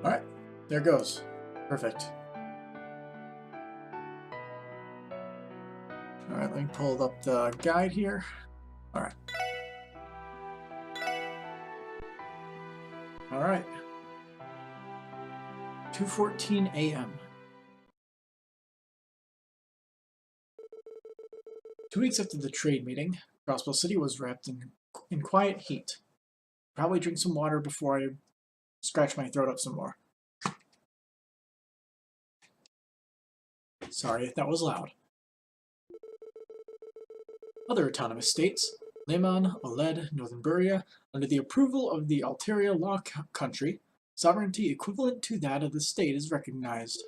Alright, there goes. Perfect. Alright, let me pull up the guide here. Alright. Alright. 2:14 a.m. 2 weeks after the trade meeting, Crossbow City was wrapped in quiet heat. Probably drink some water before I scratch my throat up some more. Sorry if that was loud. Other autonomous states, Lehman, Oled, Northern Buria, under the approval of the Alteria Law Country, sovereignty equivalent to that of the state is recognized.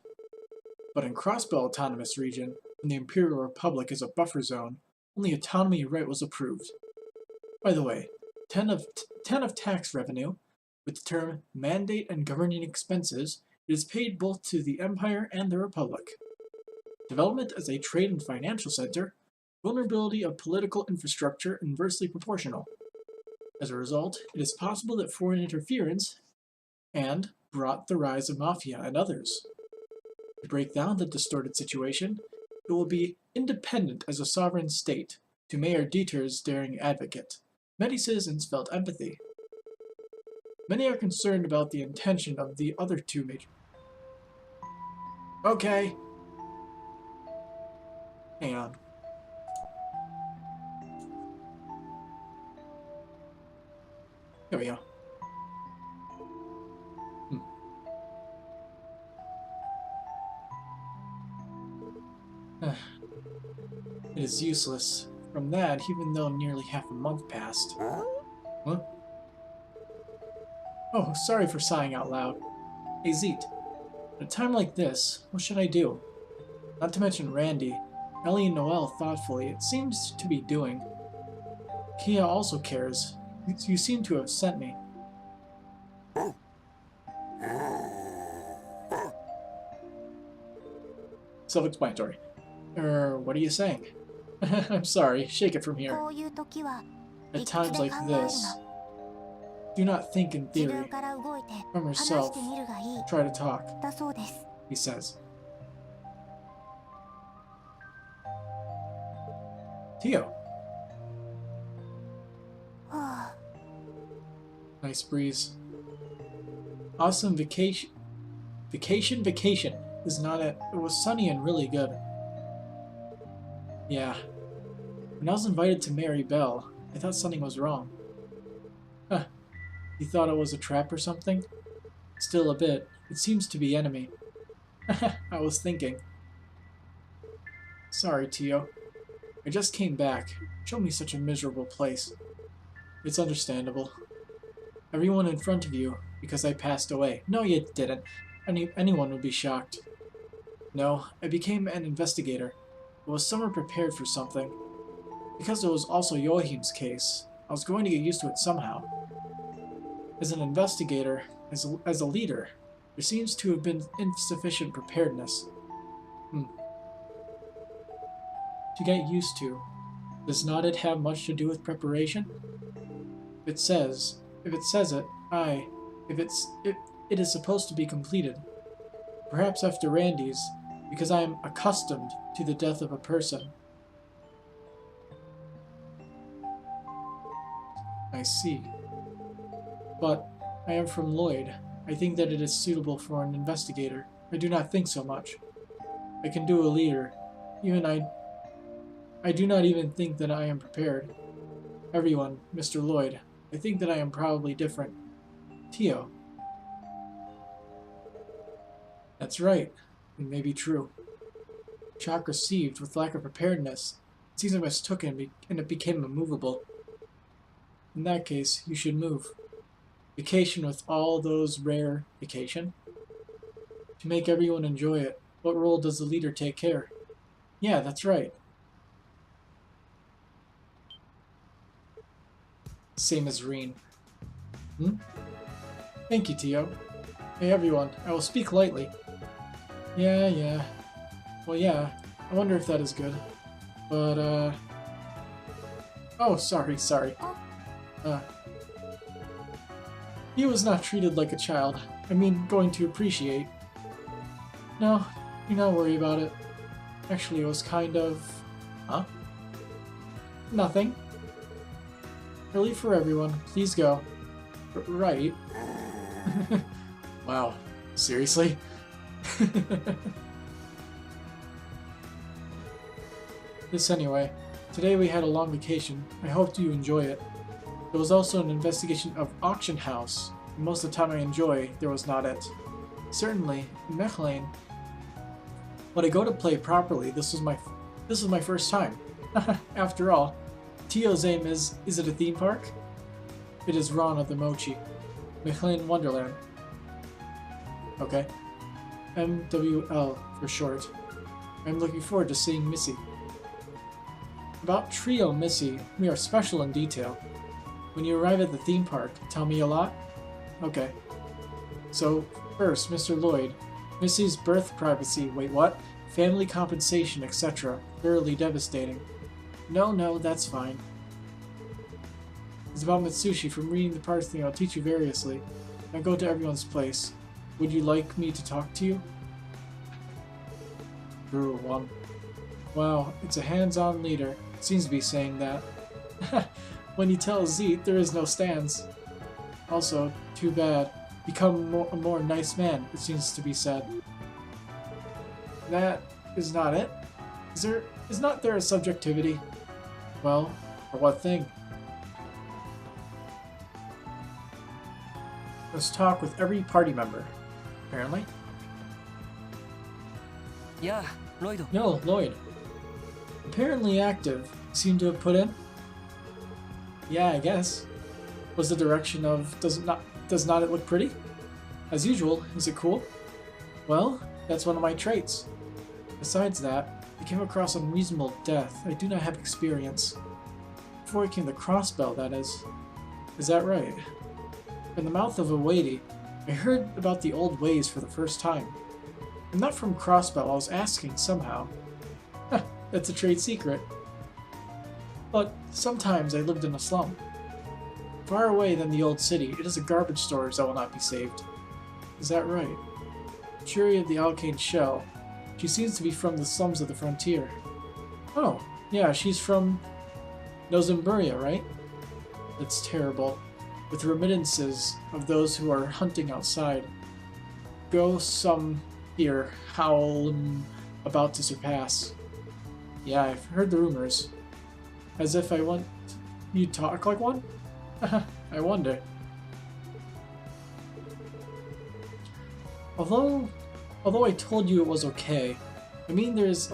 But in Crossbow Autonomous Region, when the Imperial Republic is a buffer zone, only autonomy right was approved. By the way, 10 of tax revenue, with the term mandate and governing expenses, it is paid both to the Empire and the Republic. Development as a trade and financial center, vulnerability of political infrastructure inversely proportional. As a result, it is possible that foreign interference and brought the rise of mafia and others. To break down the distorted situation, it will be independent as a sovereign state, to Mayor Dieter's daring advocate. Many citizens felt empathy. Many are concerned about the intention of the other two major... Okay. Hang on. There we go. It is useless. From that, even though nearly half a month passed. Huh? Oh, sorry for sighing out loud. Hey, Zeet. At a time like this, what should I do? Not to mention Randy, Ellie and Noelle thoughtfully, it seems to be doing. Kia also cares. You seem to have sent me. Self-explanatory. What are you saying? I'm sorry, shake it from here. At times like this, do not think in theory. From yourself, try to talk, he says. Tio. Nice breeze. Awesome vacation. Vacation is not it. It was sunny and really good. Yeah. When I was invited to marry Belle, I thought something was wrong. Huh. You thought it was a trap or something? Still a bit. It seems to be enemy. I was thinking. Sorry, Tio. I just came back. Show me such a miserable place. It's understandable. Everyone in front of you, because I passed away. No, you didn't. Anyone would be shocked. No, I became an investigator. I was somewhat prepared for something. Because it was also Joachim's case, I was going to get used to it somehow. As an investigator, as a leader, there seems to have been insufficient preparedness. To get used to, does not it have much to do with preparation? If it says it, it is supposed to be completed. Perhaps after Randy's, because I am accustomed to the death of a person. I see. But I am from Lloyd. I think that it is suitable for an investigator. I do not think so much. I can do a leader. I do not even think that I am prepared. Everyone, Mr. Lloyd, I think that I am probably different. Tio. That's right. It may be true. Shock received with lack of preparedness. It seems I mistook it and it became immovable. In that case, you should move. Vacation with all those rare vacation. To make everyone enjoy it, what role does the leader take care? Yeah, that's right. Same as Reen. Thank you, Tio. Hey everyone, I will speak lightly. Yeah. Well, yeah. I wonder if that is good. But, oh, sorry. Uh... He was not treated like a child. I mean, going to appreciate. No, you're not worried about it. Actually, it was kind of... Huh? Nothing. Early for everyone. Please go. Right. Wow. Seriously? This anyway. Today we had a long vacation. I hope you enjoy it. There was also an investigation of auction house. Most of the time I enjoy, there was not it. Certainly, in Mechelen, when I go to play properly, this was my first time. After all, Tio's aim is it a theme park? It is Ron of the Mochi. Mechelen Wonderland. Okay. MWL for short. I'm looking forward to seeing Missy. About Trio Missy, we are special in detail. When you arrive at the theme park, tell me a lot? Okay. So, first, Mr. Lloyd. Missy's birth privacy, wait what? Family compensation, etc. Thoroughly devastating. No, that's fine. It's about Mitsushi. From reading the parts thing, I'll teach you variously. I go to everyone's place. Would you like me to talk to you? Brewer 1. Wow, it's a hands-on leader. Seems to be saying that. When you tell Zeet, there is no stands. Also, too bad. Become a more nice man, it seems to be said. That is not it. Is not there a subjectivity? Well, for what thing? Let's talk with every party member. Apparently. Yeah, Lloyd. No, Lloyd. Apparently active. Seem to have put in? Yeah, I guess. Was the direction of does not it look pretty? As usual, is it cool? Well, that's one of my traits. Besides that, I came across unreasonable death. I do not have experience. Before I came to Crossbell, that is. Is that right? From the mouth of a Wadey, I heard about the old ways for the first time. I'm not from Crossbell, I was asking somehow. That's a trade secret. But sometimes I lived in a slum. Far away than the old city, it is a garbage storage that will not be saved. Is that right? Shuri of the Alkane Shell. She seems to be from the slums of the frontier. Oh, yeah, she's from Nozemburia, right? That's terrible. With remittances of those who are hunting outside. Go some here, howl about to surpass. Yeah, I've heard the rumors. As if I want you talk like one? I wonder. Although I told you it was okay, I mean there's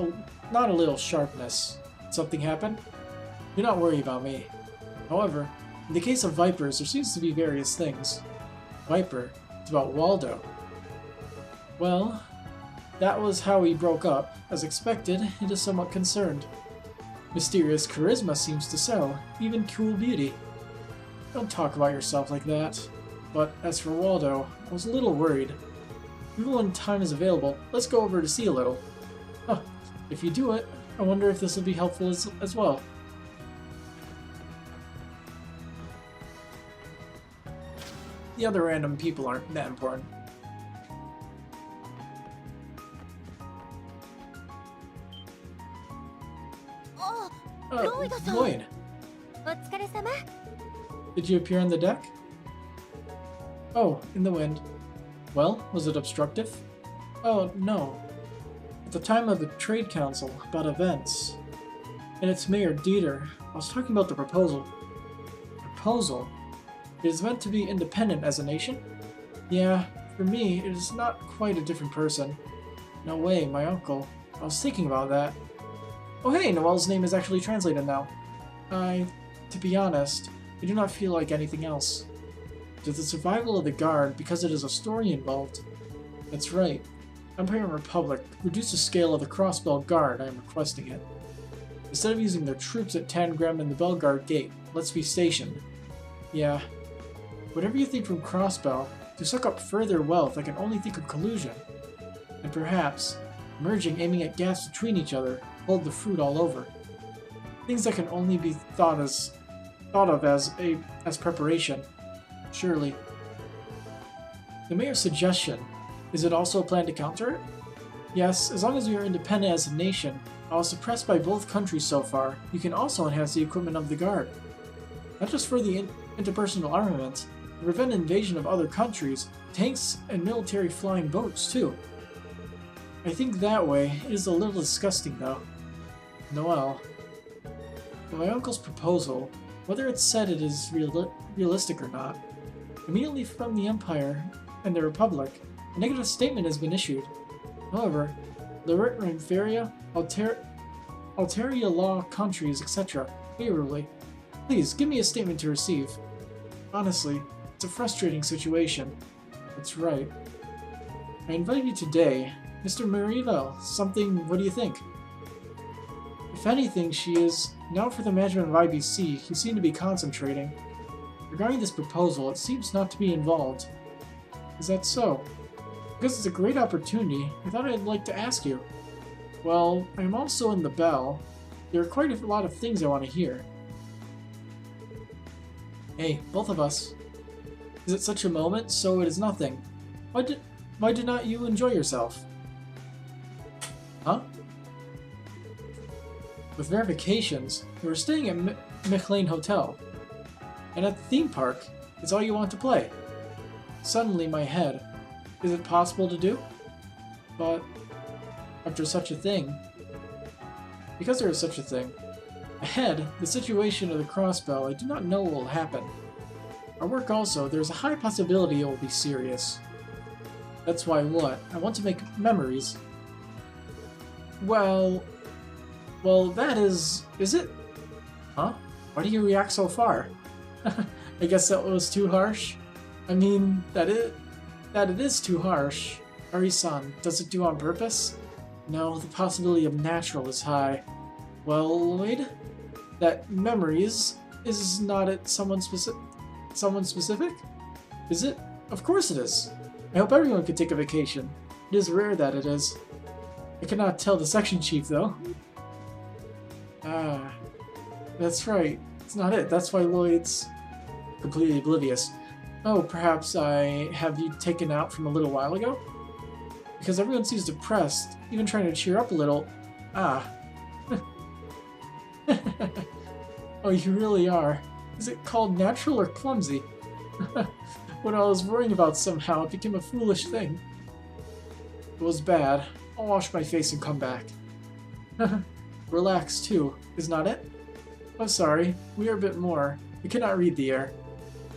not a little sharpness. Something happened? Do not worry about me. However, in the case of Vipers, there seems to be various things. Viper, it's about Waldo. Well, that was how we broke up. As expected, it is somewhat concerned. Mysterious charisma seems to sell, even cool beauty. Don't talk about yourself like that. But as for Waldo, I was a little worried. Even when time is available, let's go over to see a little. Huh, if you do it, I wonder if this will be helpful as well. The other random people aren't that important. Lloyd. Did you appear on the deck? Oh, in the wind. Well, was it obstructive? Oh, no. At the time of the Trade Council, about events, and its mayor, Dieter, I was talking about the proposal. Proposal? It is meant to be independent as a nation? Yeah, for me, it is not quite a different person. No way, my uncle. I was thinking about that. Oh hey, Noelle's name is actually translated now. To be honest, I do not feel like anything else. To the survival of the Guard, because it is a story involved. That's right. Empire and Republic, reduce the scale of the Crossbell Guard, I am requesting it. Instead of using their troops at Tangram and the Belguard Gate, let's be stationed. Yeah. Whatever you think from Crossbell, to suck up further wealth, I can only think of collusion. and perhaps, emerging aiming at gaps between each other, hold the fruit all over. Things that can only be thought of as preparation. Surely. The mayor's suggestion, is it also a plan to counter it? Yes, as long as we are independent as a nation, while suppressed by both countries so far, you can also enhance the equipment of the Guard. Not just for the interpersonal armament, to prevent invasion of other countries, tanks and military flying boats too. I think that way it is a little disgusting though. Noel. My uncle's proposal, whether it's said it is realistic or not, immediately from the Empire and the Republic, a negative statement has been issued. However, the Rhinfaria, Alteria law countries, etc., favorably. Please, give me a statement to receive. Honestly, it's a frustrating situation. That's right. I invite you today, Mr. Maribel. What do you think? If anything, she is. Now for the management of IBC, you seem to be concentrating. Regarding this proposal, it seems not to be involved. Is that so? Because it's a great opportunity, I thought I'd like to ask you. Well, I'm also in the Bell. There are quite a lot of things I want to hear. Hey, both of us. Is it such a moment? So it is nothing. Why did not you enjoy yourself? Huh? With verifications, we were staying at McLean Hotel. And at the theme park, it's all you want to play. Suddenly my head. Is it possible to do? But after such a thing, because there is such a thing, ahead, the situation of the crossbow, I do not know what will happen. Our work also, there is a high possibility it will be serious. That's why what? I want to make memories. Well, that is it? Huh? Why do you react so far? I guess that was too harsh. I mean, that it is too harsh. Ari-san, does it do on purpose? No, the possibility of natural is high. Well, Lloyd, that memories is not it someone specific? Is it? Of course it is. I hope everyone could take a vacation. It is rare that it is. I cannot tell the section chief, though. Ah, that's right. It's not it. That's why Lloyd's completely oblivious. Oh, perhaps I have you taken out from a little while ago? Because everyone seems depressed, even trying to cheer up a little. Ah. Oh, you really are. Is it called natural or clumsy? When I was worrying about somehow, it became a foolish thing. It was bad. I'll wash my face and come back. Relax, too, is not it? Oh, sorry. We are a bit more. We cannot read the air.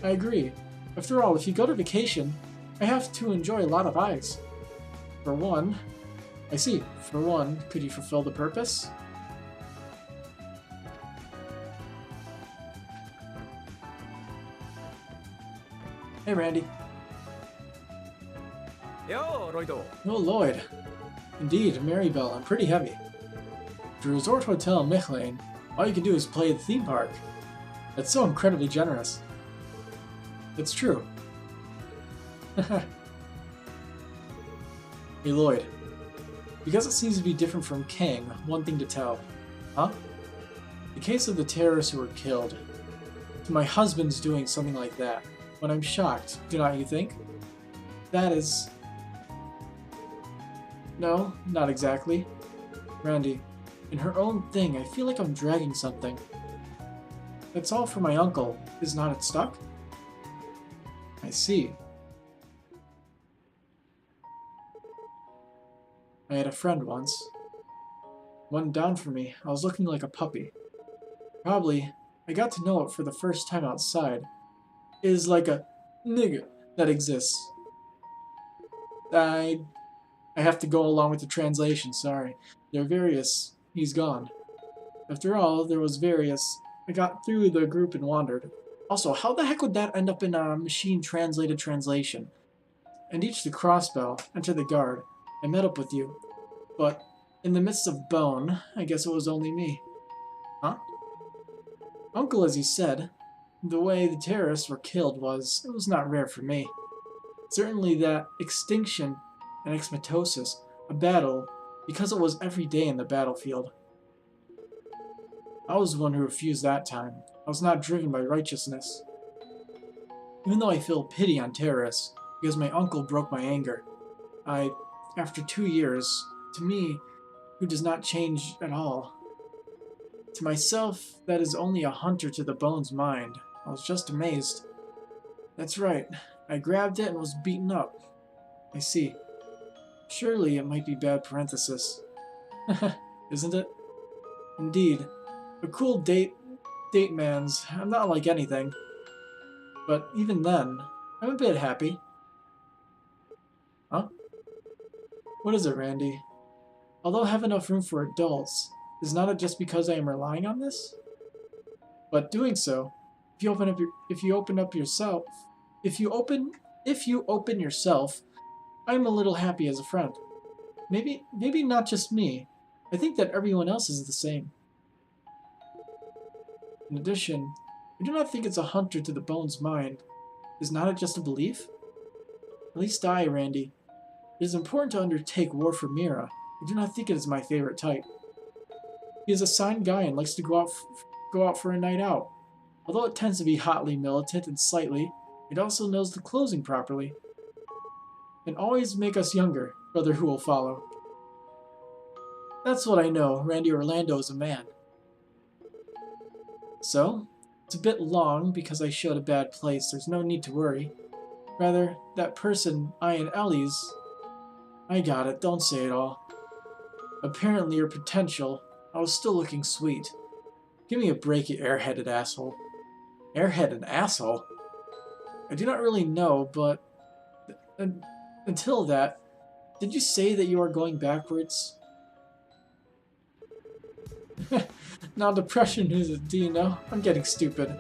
I agree. After all, if you go to vacation, I have to enjoy a lot of eyes. For one... I see. For one, could you fulfill the purpose? Hey, Randy. Yo, Lloyd. Oh, Lloyd. Indeed, Maribel, I'm pretty heavy. The Resort Hotel Michelin, all you can do is play at the theme park. That's so incredibly generous. It's true. Hey, Lloyd. Because it seems to be different from Kang, one thing to tell. Huh? The case of the terrorists who were killed. To my husband's doing something like that. When I'm shocked, do not you think? That is... No, not exactly. Randy, in her own thing, I feel like I'm dragging something. That's all for my uncle. Is not it stuck? I see. I had a friend once. Went down for me. I was looking like a puppy. Probably, I got to know it for the first time outside. It is like a nigga that exists. I have to go along with the translation, sorry. There are various. He's gone. After all, there was various. I got through the group and wandered. Also, how the heck would that end up in a machine-translated translation? And each the crossbow, enter the guard. I met up with you. But, in the midst of bone, I guess it was only me. Huh? Uncle, as you said, the way the terrorists were killed it was not rare for me. Certainly that extinction and exmatosis a battle because it was every day in the battlefield. I was the one who refused that time. I was not driven by righteousness. Even though I feel pity on terrorists, because my uncle broke my anger, after 2 years, to me, who does not change at all, to myself, that is only a hunter to the bone's mind, I was just amazed. That's right, I grabbed it and was beaten up. I see. Surely it might be bad parenthesis. Isn't it? Indeed. A cool date man's. I'm not like anything. But even then, I'm a bit happy. Huh? What is it, Randy? Although I have enough room for adults, is not it just because I am relying on this? But doing so, if you open yourself, I'm a little happy as a friend. Maybe not just me. I think that everyone else is the same. In addition, I do not think it's a hunter to the bone's mind. Is not it just a belief? At least Randy. It is important to undertake war for Mira. I do not think it is my favorite type. He is a signed guy and likes to go out for a night out. Although it tends to be hotly militant and slightly, it also knows the closing properly. And always make us younger, brother who will follow. That's what I know, Randy Orlando is a man. So, it's a bit long because I showed a bad place, there's no need to worry. Rather, that person, I and Ellie's... I got it, don't say it all. Apparently your potential, I was still looking sweet. Give me a break, you airheaded asshole. Airheaded asshole? I do not really know, but... until that, did you say that you are going backwards? Now depression is it, do you know? I'm getting stupid.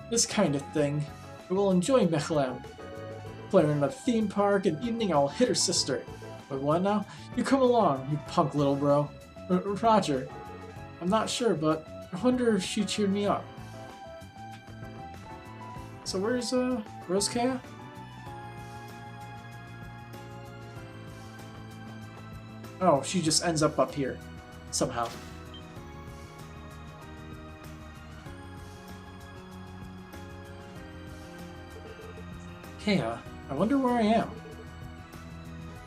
This kind of thing. I will enjoy Mechlam. Playing in a theme park, and evening I'll hit her sister. But what now? You come along, you punk little bro. Roger. I'm not sure, but I wonder if she cheered me up. So where's, Kea? Oh, she just ends up here. Somehow. Kea, I wonder where I am.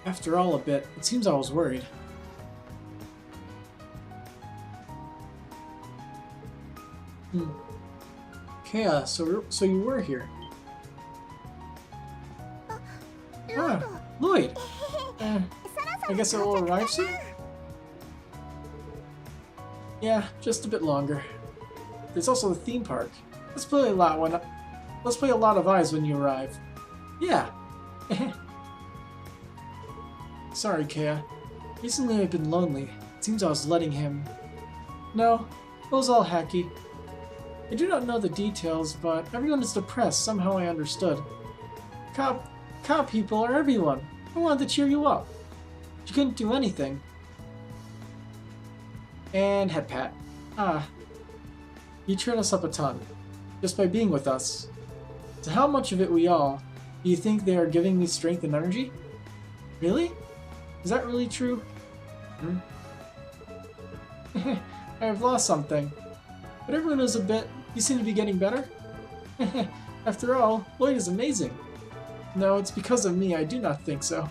After all a bit, it seems I was worried. Kea, so you were here. Ah, Lloyd! I guess it will arrive soon? Yeah, just a bit longer. There's also the theme park. Let's play a lot of eyes when you arrive. Yeah. Sorry, Kea. Recently I've been lonely. It seems I was letting him... No, it was all hacky. I do not know the details, but everyone is depressed. Somehow I understood. Cop people are everyone. I wanted to cheer you up. You couldn't do anything. And head pat. Ah. You cheered us up a ton. Just by being with us. So how much of it do you think they are giving me strength and energy? Really? Is that really true? I have lost something. But everyone is you seem to be getting better? After all, Lloyd is amazing. No, it's because of me, I do not think so.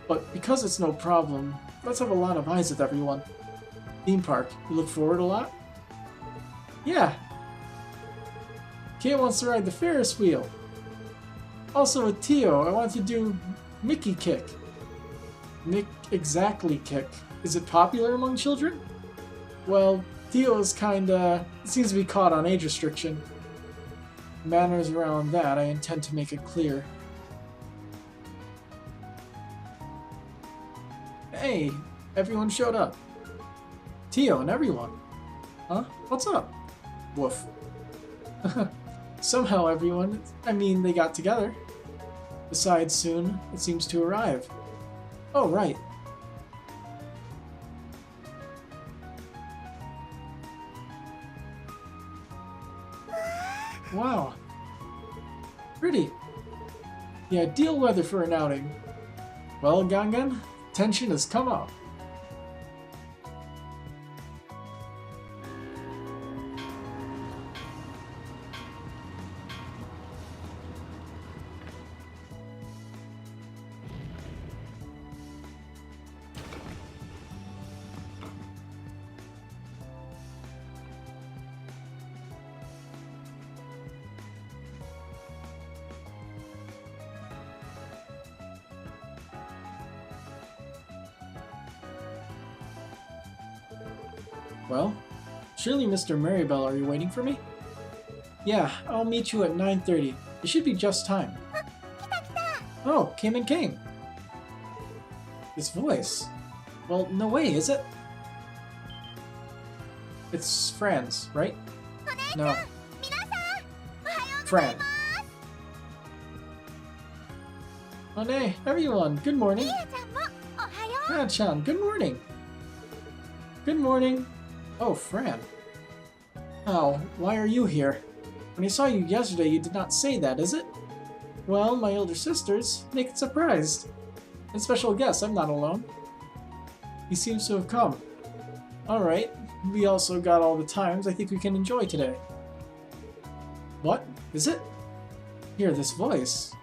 But because it's no problem, let's have a lot of eyes with everyone. Theme park, you look forward a lot? Yeah. Kea wants to ride the Ferris wheel. Also with Tio, I want to do Mickey Kick. Exactly Kick. Is it popular among children? Well, Tio's seems to be caught on age restriction. Manners around that, I intend to make it clear. Hey, everyone showed up. Tio and everyone. Huh? What's up? Woof. Somehow everyone, they got together. Besides, soon, it seems to arrive. Oh, right. Wow. Pretty. The ideal weather for an outing. Well, Gangan, tension has come up. Well, surely Mr. Maribel, are you waiting for me? Yeah, I'll meet you at 9:30. It should be just time. Oh, came. This voice. Well, no way, is it? It's Fran's, right? No. Fran. Oh, nay, everyone, good morning. Fran-chan, good morning. Good morning. Oh, Fran. Oh, why are you here? When I saw you yesterday, you did not say that, is it? Well, my older sisters make it surprised. And special guest, I'm not alone. He seems to have come. Alright, we also got all the times I think we can enjoy today. What? Is it? Hear this voice.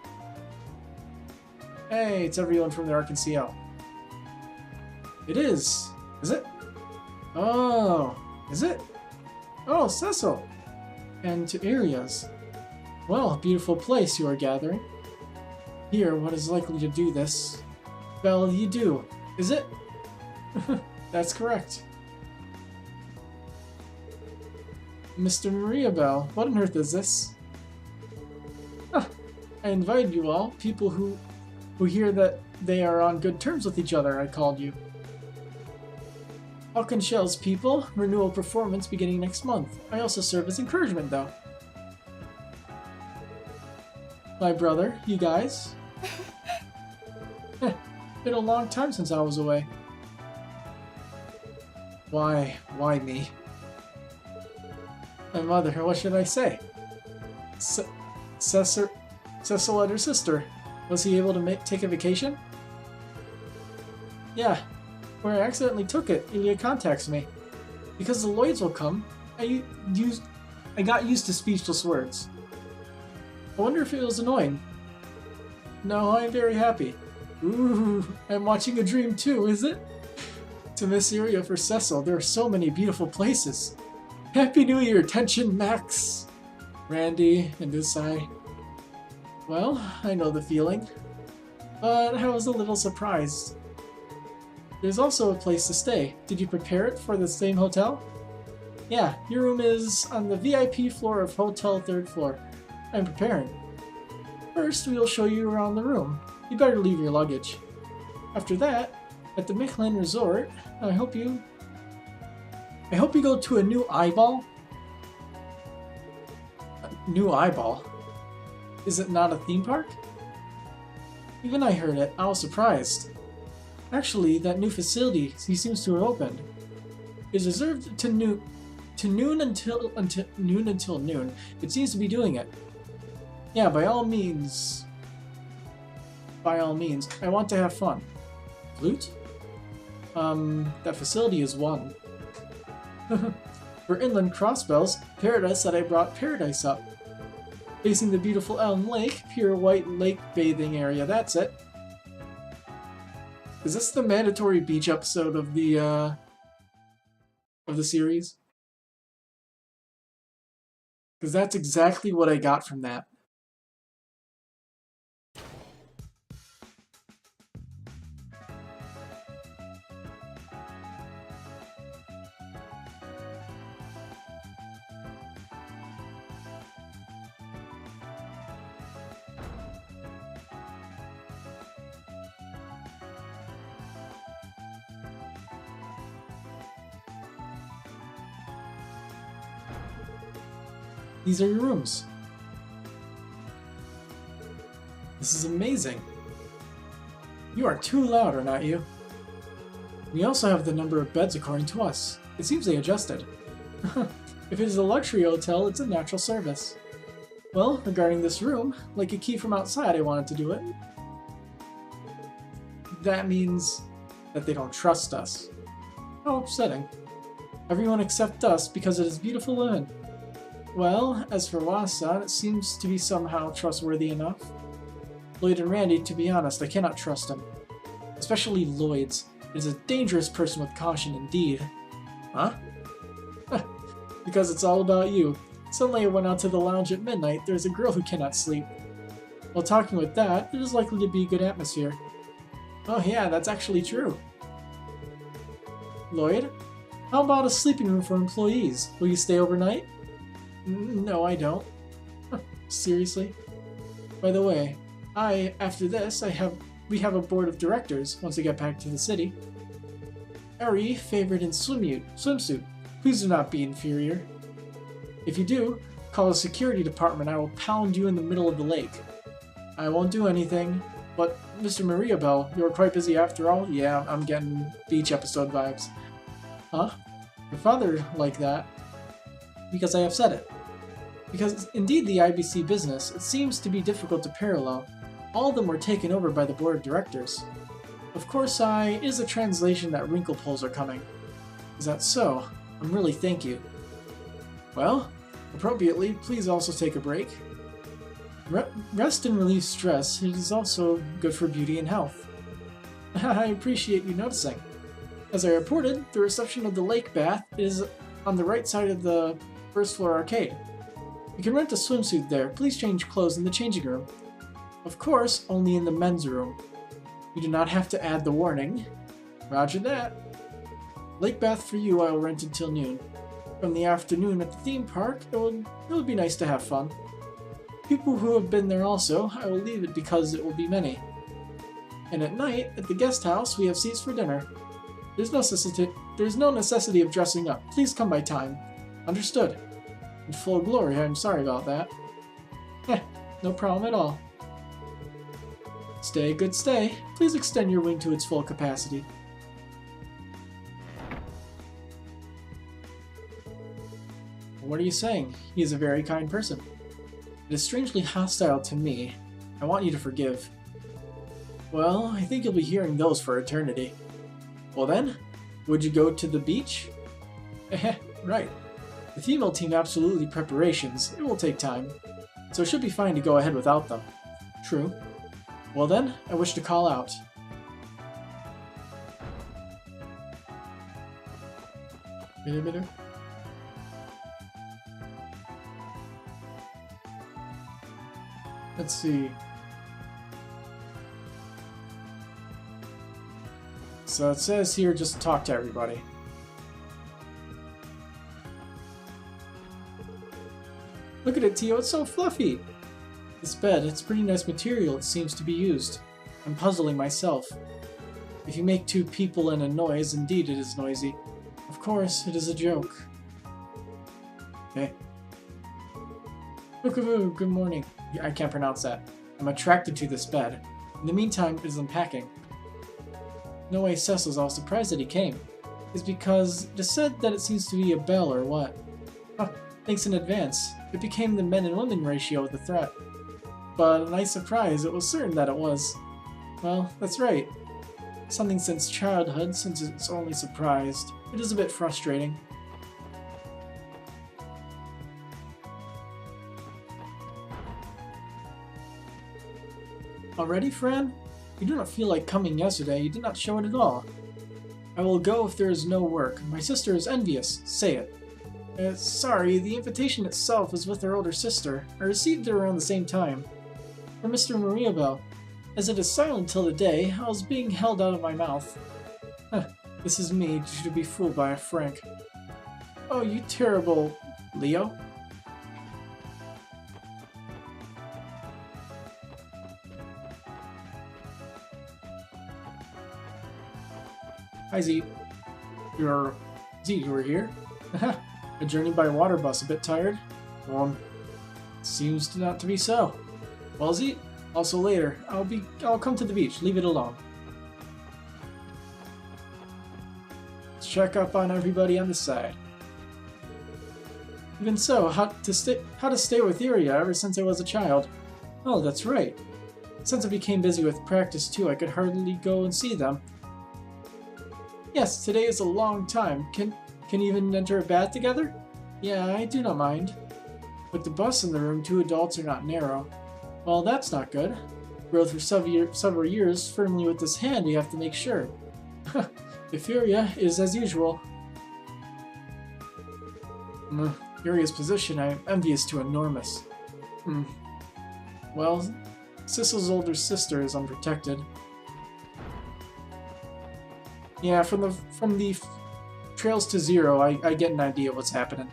Hey, it's everyone from the Arkansas. It is. Is it? Oh, is it? Oh, Cecil! And to areas. Well, beautiful place you are gathering. Here, what is likely to do this? Well, you do. Is it? That's correct. Mr. Maribel, what on earth is this? Huh. I invited you all, people who hear that they are on good terms with each other, I called you. Alconshell's people, renewal performance beginning next month. I also serve as encouragement, though. My brother, you guys? Been a long time since I was away. Why me? My mother, what should I say? Cecil and her sister. Was he able to take a vacation? Yeah. Where I accidentally took it, Ilya contacts me. Because the Lloyds will come, I got used to speechless words. I wonder if it was annoying. No, I'm very happy. Ooh, I'm watching a dream too, is it? To Miss Iria for Cecil, there are so many beautiful places. Happy New Year, Tension Max! Randy and Usai. Well, I know the feeling. But I was a little surprised. There's also a place to stay. Did you prepare it for the same hotel? Yeah, your room is on the VIP floor of Hotel 3rd floor. I'm preparing. First, we'll show you around the room. You better leave your luggage. After that, at the Michelin Resort, I hope you go to a new eyeball. A new eyeball? Is it not a theme park? Even I heard it. I was surprised. Actually, that new facility he seems to have opened is reserved to noon until noon. It seems to be doing it. Yeah, by all means. I want to have fun. Flute? That facility is one. For inland crossbells, Paradise said I brought Paradise up. Facing the beautiful Elm Lake, pure white lake bathing area, that's it. Is this the mandatory beach episode of the series? Because that's exactly what I got from that. These are your rooms. This is amazing. You are too loud, are not you? We also have the number of beds according to us. It seems they adjusted. If it is a luxury hotel, it's a natural service. Well, regarding this room, like a key from outside, I wanted to do it. That means that they don't trust us. How upsetting. Everyone except us because it is beautiful women. Well, as for Wasa, it seems to be somehow trustworthy enough. Lloyd and Randy, to be honest, I cannot trust him. Especially Lloyd's. It is a dangerous person with caution indeed. Huh? Because it's all about you. Suddenly I went out to the lounge at midnight. There's a girl who cannot sleep. While talking with that, it is likely to be a good atmosphere. Oh yeah, that's actually true. Lloyd? How about a sleeping room for employees? Will you stay overnight? No, I don't. Seriously? By the way, after this, we have a board of directors once we get back to the city. Eri favored in swimsuit. Please do not be inferior. If you do, call the security department. I will pound you in the middle of the lake. I won't do anything, but Mr. Mariabelle, you are quite busy after all? Yeah, I'm getting beach episode vibes. Huh? Your father like that? Because I have said it. Because indeed the IBC business, it seems to be difficult to parallel. All of them were taken over by the board of directors. Of course, it is a translation that wrinkle pulls are coming. Is that so? Really thank you. Well, appropriately, please also take a break. Rest and relieve stress. It is also good for beauty and health. I appreciate you noticing. As I reported, the reception of the lake bath is on the right side of the first floor arcade. You can rent a swimsuit there. Please change clothes in the changing room. Of course, only in the men's room. You do not have to add the warning. Roger that. Lake bath for you I will rent until noon. From the afternoon at the theme park, it would be nice to have fun. People who have been there also, I will leave it because it will be many. And at night, at the guest house, we have seats for dinner. There's no necessity of dressing up. Please come by time. Understood. In full glory, I'm sorry about that. No problem at all. Stay, good stay. Please extend your wing to its full capacity. What are you saying? He is a very kind person. It is strangely hostile to me. I want you to forgive. Well, I think you'll be hearing those for eternity. Well then, would you go to the beach? Right. The female team absolutely preparations. It will take time. So it should be fine to go ahead without them. True. Well then, I wish to call out. Minute. Let's see. So it says here just talk to everybody. Look at it, Tio, it's so fluffy! This bed, it's pretty nice material, it seems to be used. I'm puzzling myself. If you make two people and a noise, indeed it is noisy. Of course, it is a joke. Okay. Good morning. I can't pronounce that. I'm attracted to this bed. In the meantime, it is unpacking. No way Cecil's all surprised that he came. It's because it is said that it seems to be a bell or what. Huh, thanks in advance. It became the men and women ratio with the threat. But a nice surprise, it was certain that it was. Well, that's right. Something since childhood, since it's only surprised. It is a bit frustrating. Already, Fran? You do not feel like coming yesterday. You did not show it at all. I will go if there is no work. My sister is envious. Say it. Sorry, the invitation itself is with her older sister. I received it around the same time. For Mr. Mariabelle. As it is silent till the day, I was being held out of my mouth. This is me, to be fooled by a Frank. Oh, you terrible... Leo? Hi, Z. Z, you were here? A journey by water bus, a bit tired? Seems not to be so. Well, Z, also later. I'll come to the beach. Leave it alone. Let's check up on everybody on this side. Even so, how to stay with Iria ever since I was a child. Oh, that's right. Since I became busy with practice too, I could hardly go and see them. Yes, today is a long time. Can you even enter a bath together? Yeah, I do not mind. With the bus in the room, 2 adults are not narrow. Well, that's not good. Growth for several years, firmly with this hand, we have to make sure. Euphoria is as usual. Euphoриa's position I am envious to enormous. Well, Sissel's older sister is unprotected. Yeah, from the Trails to Zero, I get an idea what's happening.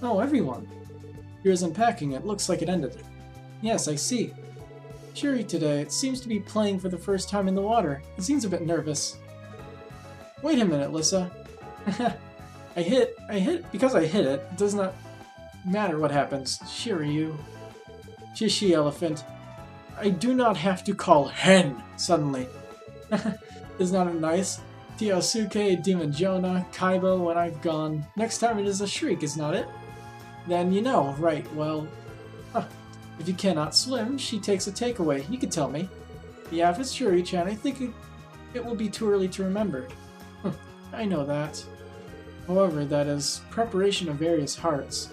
Oh, everyone! Here's unpacking. It looks like it ended. Yes, I see. Shuri today, it seems to be playing for the first time in the water. It seems a bit nervous. Wait a minute, Lissa. Because I hit it, it does not matter what happens. Shuri, you... Shishi elephant. I do not have to call hen, suddenly. Isn't that nice? Tiosuke, Demon Jonah, Kaiba when I've gone. Next time it is a shriek, is not it? Then you know, right, well... If you cannot swim, she takes a takeaway. You could tell me. Yeah, if it's Shuri-chan, I think it will be too early to remember. I know that. However, that is preparation of various hearts.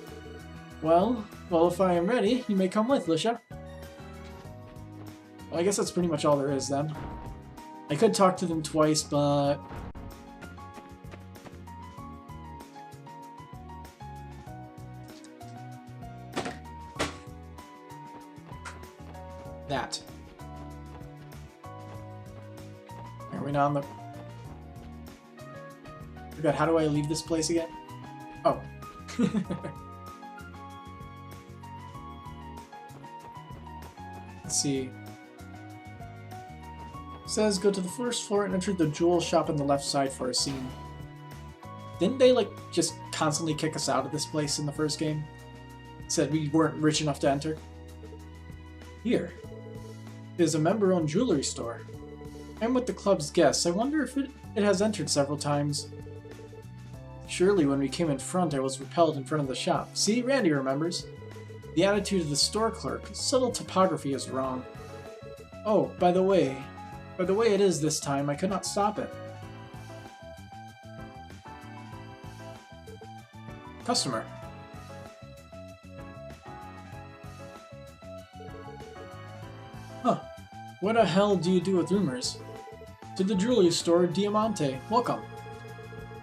Well, if I am ready, you may come with, Lisha. Well, I guess that's pretty much all there is, then. I could talk to them twice, but... that. Are we not on the... God, how do I leave this place again? Oh. Let's see. It says go to the first floor and enter the jewel shop on the left side for a scene. Didn't they, like, just constantly kick us out of this place in the first game? Said we weren't rich enough to enter? Here. It is a member-owned jewelry store. I'm with the club's guests. I wonder if it has entered several times. Surely when we came in front, I was repelled in front of the shop. See, Randy remembers. The attitude of the store clerk, subtle topography is wrong. Oh, by the way it is this time, I could not stop it. Customer. Huh. What the hell do you do with rumors? To the jewelry store, Diamante. Welcome.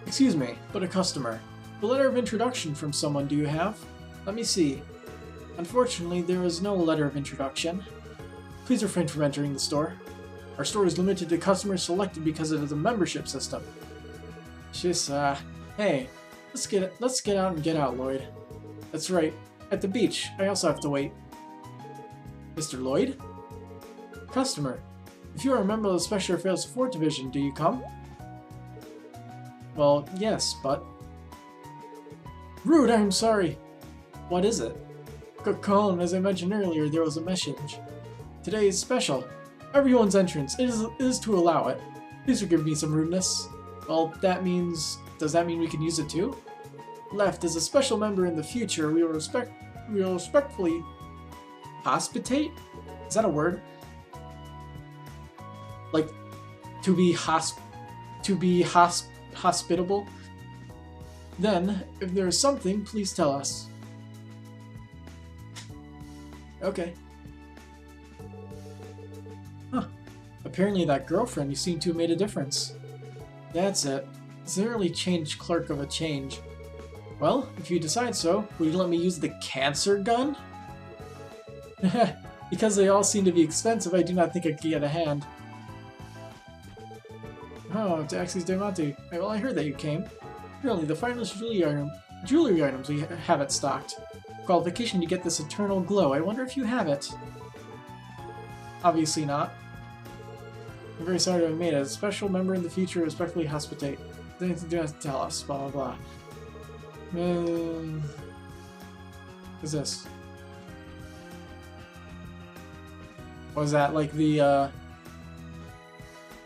Excuse me, but a customer. A letter of introduction from someone do you have? Let me see. Unfortunately, there is no letter of introduction. Please refrain from entering the store. Our store is limited to customers selected because it is a membership system. Hey, let's get out and get out, Lloyd. That's right. At the beach, I also have to wait. Mr. Lloyd? Customer. If you are a member of the Special Affairs Support Division, do you come? Well, yes, but... Rude, I'm sorry. What is it? Cone, as I mentioned earlier, there was a message. Today is special. Everyone's entrance. It is to allow it. Please forgive me some rudeness. Well, that means... Does that mean we can use it too? Left, as a special member in the future, we will respectfully... Hospitate? Is that a word? Like, to be hospitable? Then, if there is something, please tell us. Okay. Huh. Apparently that girlfriend you seem to have made a difference. That's it. It's an early change clerk of a change. Well, if you decide so, will you let me use the cancer gun? Because they all seem to be expensive, I do not think I could get a hand. Oh, to Axis Diamante. Well, I heard that you came. Really, the finest jewelry items we have it stocked. Qualification to get this eternal glow. I wonder if you have it. Obviously not. I'm very sorry to have made it. A special member in the future, respectfully hospitate. Anything to tell us, blah blah blah. What's this? Was that like the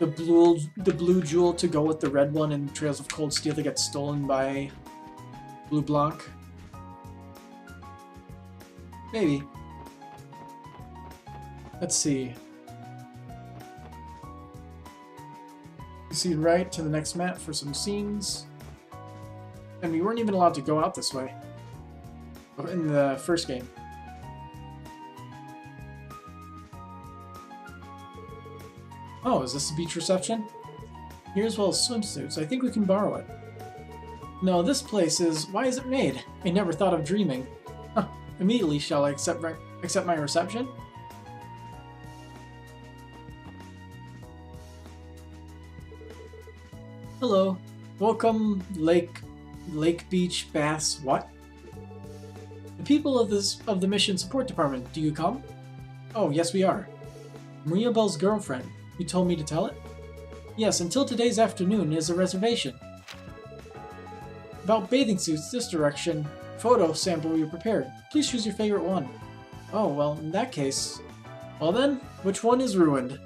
blue jewel to go with the red one in Trails of Cold Steel that gets stolen by Blue Blanc? Maybe. Let's see. Proceed right to the next map for some scenes. And we weren't even allowed to go out this way in the first game. Oh, is this the beach reception? Here as well as swimsuits. I think we can borrow it. No, this place is... Why is it made? I never thought of dreaming. Huh. Immediately, shall I accept my reception? Hello. Welcome, Lake Beach Baths. What? The people of the Mission Support Department. Do you come? Oh, yes, we are. Maria Bell's girlfriend. You told me to tell it? Yes, until today's afternoon is a reservation. About bathing suits, this direction. Photo sample you prepared. Please choose your favorite one. Oh, well, in that case... Well then, which one is ruined?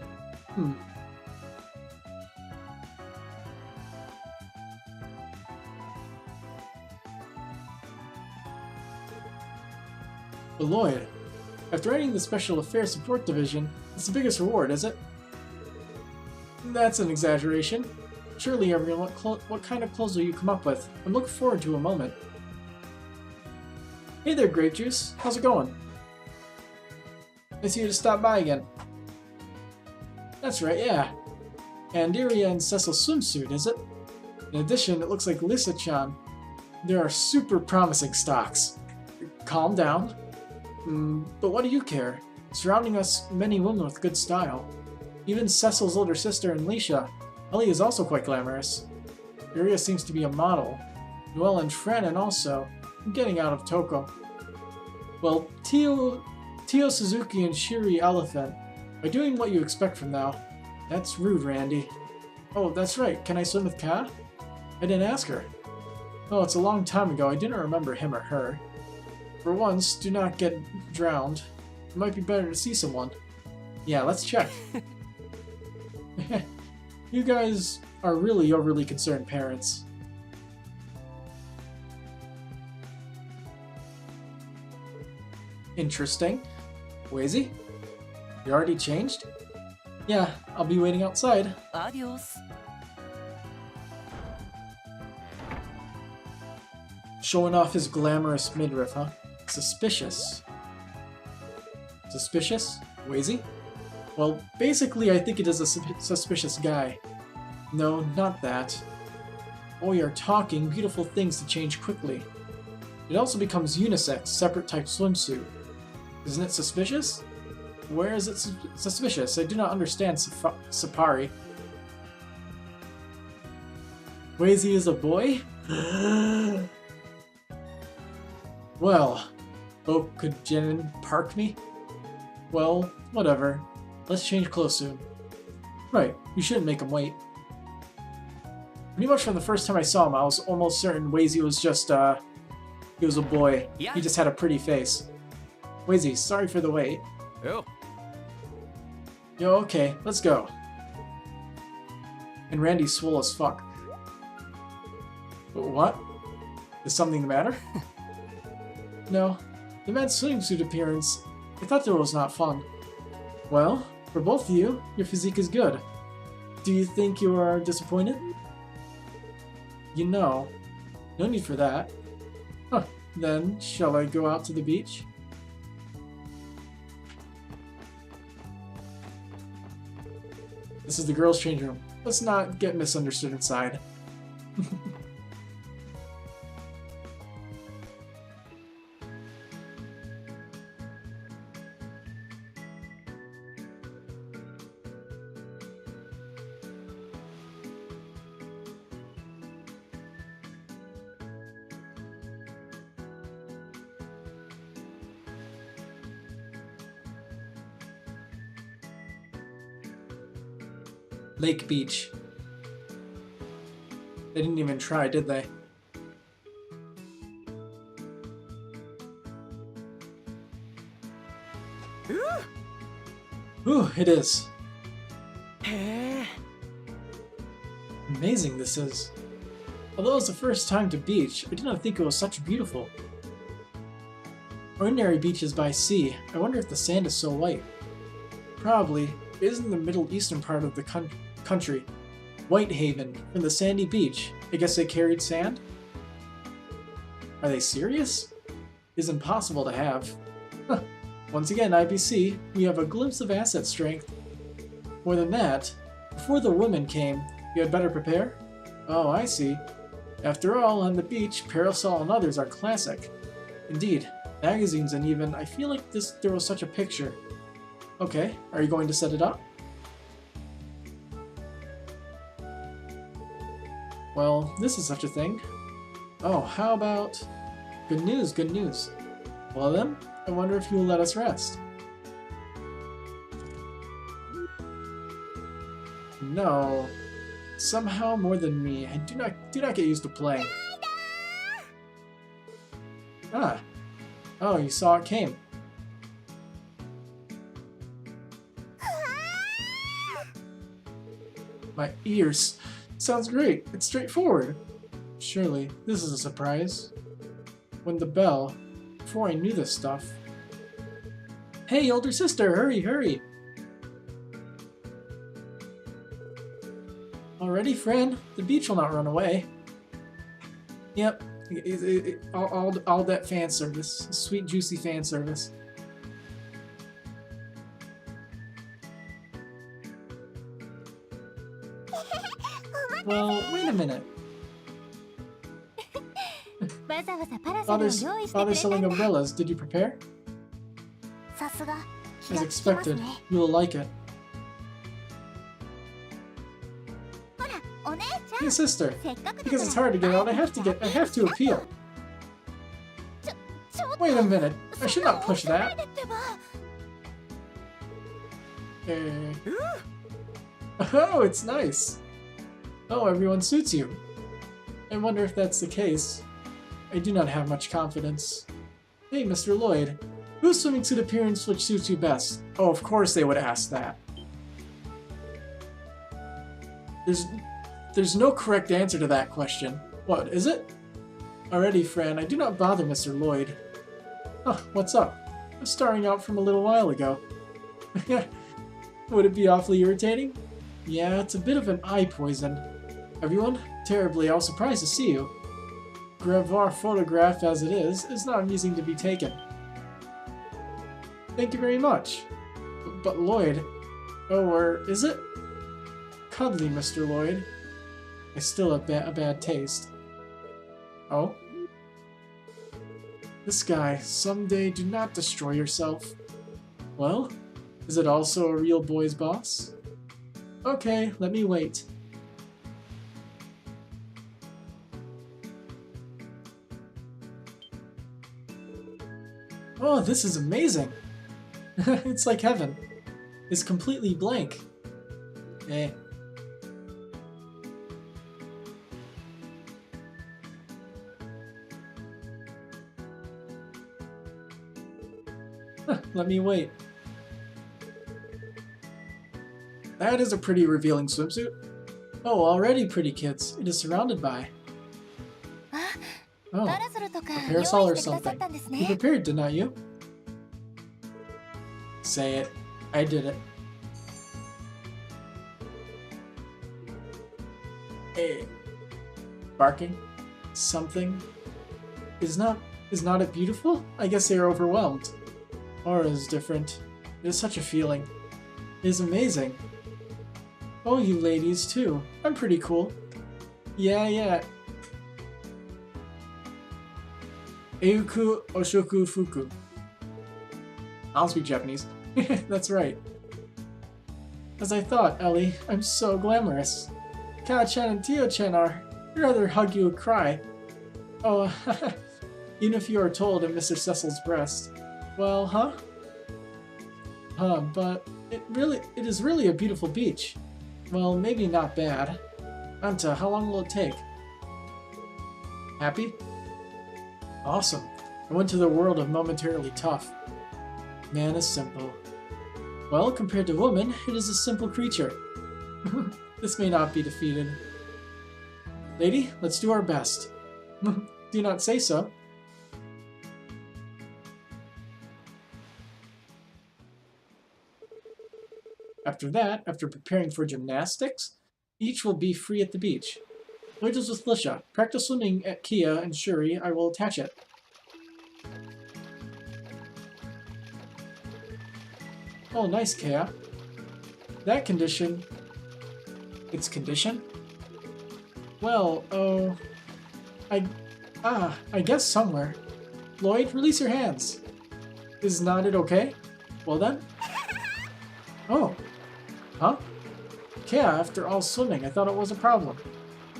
But Lloyd, after entering the Special Affairs Support Division, it's the biggest reward, is it? That's an exaggeration. Surely, everyone, what kind of clothes will you come up with? I'm looking forward to a moment. Hey there, Grape Juice. How's it going? Nice of you to stop by again. That's right, yeah. Andiria and Cecil's swimsuit, is it? In addition, it looks like Lisa-chan. There are super promising stocks. Calm down. But what do you care? Surrounding us, many women with good style. Even Cecil's older sister, Alicia. Ellie is also quite glamorous. Yuria seems to be a model. Noelle and Franin also. I'm getting out of Toko. Well, Tio Suzuki and Shiri Elephant are doing what you expect from now. That's rude, Randy. Oh, that's right. Can I swim with Ka? I didn't ask her. Oh, it's a long time ago. I didn't remember him or her. For once, do not get drowned. It might be better to see someone. Yeah, let's check. You guys are really overly concerned parents. Interesting. Wazy? You already changed? Yeah, I'll be waiting outside. Adios. Showing off his glamorous midriff, huh? Suspicious. Suspicious? Wazy? Well, basically I think it is a suspicious guy. No, not that. Oh, you're talking beautiful things to change quickly. It also becomes unisex, separate type swimsuit. Isn't it suspicious? Where is it suspicious? I do not understand, Sapari. Wazy is a boy? Well, could Jen park me? Well, whatever. Let's change clothes soon. Right, you shouldn't make him wait. Pretty much from the first time I saw him, I was almost certain Wazy was just, he was a boy. Yeah. He just had a pretty face. Wazy, sorry for the wait. Oh. Yo, okay, let's go. And Randy's swole as fuck. What? Is something the matter? No. The man's swimsuit appearance, I thought that was not fun. Well, for both of you, your physique is good. Do you think you are disappointed? You know, no need for that. Huh, then, shall I go out to the beach? This is the girls' changing room. Let's not get misunderstood inside. Lake Beach. They didn't even try, did they? Ooh, it is. Amazing this is. Although it was the first time to beach, I did not think it was such beautiful. Ordinary beaches by sea. I wonder if the sand is so white. Probably. It is in the Middle Eastern part of the country. Whitehaven, from the sandy beach. I guess they carried sand? Are they serious? It's impossible to have. Huh. Once again, IBC, we have a glimpse of asset strength. More than that, before the woman came, you had better prepare? Oh, I see. After all, on the beach, Parasol and others are classic. Indeed, magazines and even, I feel like there was such a picture. Okay, are you going to set it up? Well, this is such a thing. Oh, how about... Good news, good news. Well then, I wonder if you will let us rest. No. Somehow more than me. I do not get used to playing. Ah. Oh, you saw it came. My ears. Sounds great. It's straightforward. Surely, this is a surprise. When the bell, before I knew this stuff. Hey, older sister, hurry, hurry! Already, friend? The beach will not run away. Yep, all that fan service. Sweet, juicy fan service. Well, wait a minute. Father's selling umbrellas. Did you prepare? As expected, you will like it. Hey sister, because it's hard to get out, I have to appeal. Wait a minute, I should not push that. Oh, it's nice. Oh, everyone suits you. I wonder if that's the case. I do not have much confidence. Hey, Mr. Lloyd, whose swimming suit appearance which suits you best? Oh, of course they would ask that. There's no correct answer to that question. What, is it? Alrighty, Fran, I do not bother Mr. Lloyd. Huh, what's up? I'm starting out from a little while ago. Would it be awfully irritating? Yeah, it's a bit of an eye poison. Everyone, terribly, I was surprised to see you. Gravoir photograph as it is not amusing to be taken. Thank you very much. But Lloyd... Oh, or is it? Cuddly, Mr. Lloyd. I still have a bad taste. Oh? This guy, someday do not destroy yourself. Well, is it also a real boy's boss? Okay, let me wait. Oh, this is amazing! It's like heaven. It's completely blank. Eh. Let me wait. That is a pretty revealing swimsuit. Oh, already pretty kids. It is surrounded by... Oh, a parasol or something. You prepared, did not you? Say it. I did it. Hey. Barking? Something? Is not it beautiful? I guess they are overwhelmed. Aura is different. It is such a feeling. It is amazing. Oh, you ladies too. I'm pretty cool. Yeah. Euku Oshoku Fuku. I'll speak Japanese. That's right. As I thought, Ellie, I'm so glamorous. Ka-chan and Tio-chan are. I'd rather hug you and cry. Oh, even if you are told in Mr. Cecil's breast. Well, huh? But it is really a beautiful beach. Well, maybe not bad. Anta, how long will it take? Happy? Awesome. I went to the world of momentarily tough. Man is simple. Well, compared to woman, it is a simple creature. This may not be defeated. Lady, let's do our best. Do not say so. After that, after preparing for gymnastics, each will be free at the beach. Lloyd is with Lisha. Practice swimming at Kia and Shuri. I will attach it. Oh, nice, Kia. That condition... Its condition? Well, oh... I guess somewhere. Lloyd, release your hands. Is not it okay? Well then. Oh. Huh? Kia, after all swimming, I thought it was a problem.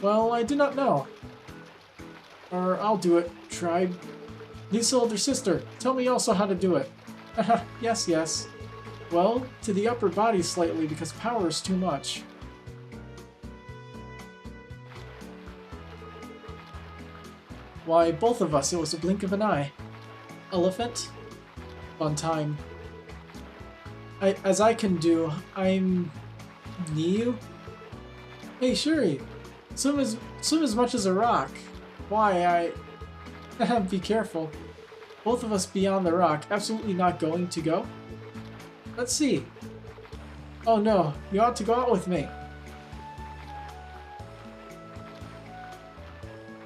Well, I did not know. Or I'll do it, tribe. Lisa, older sister, tell me also how to do it. Yes, yes. Well, to the upper body slightly because power is too much. Why, both of us, it was a blink of an eye. Elephant? Fun time. As I can do, I'm... Niu? Hey, Shuri! Swim as much as a rock. Why, Be careful. Both of us beyond the rock, absolutely not going to go? Let's see. Oh no, you ought to go out with me.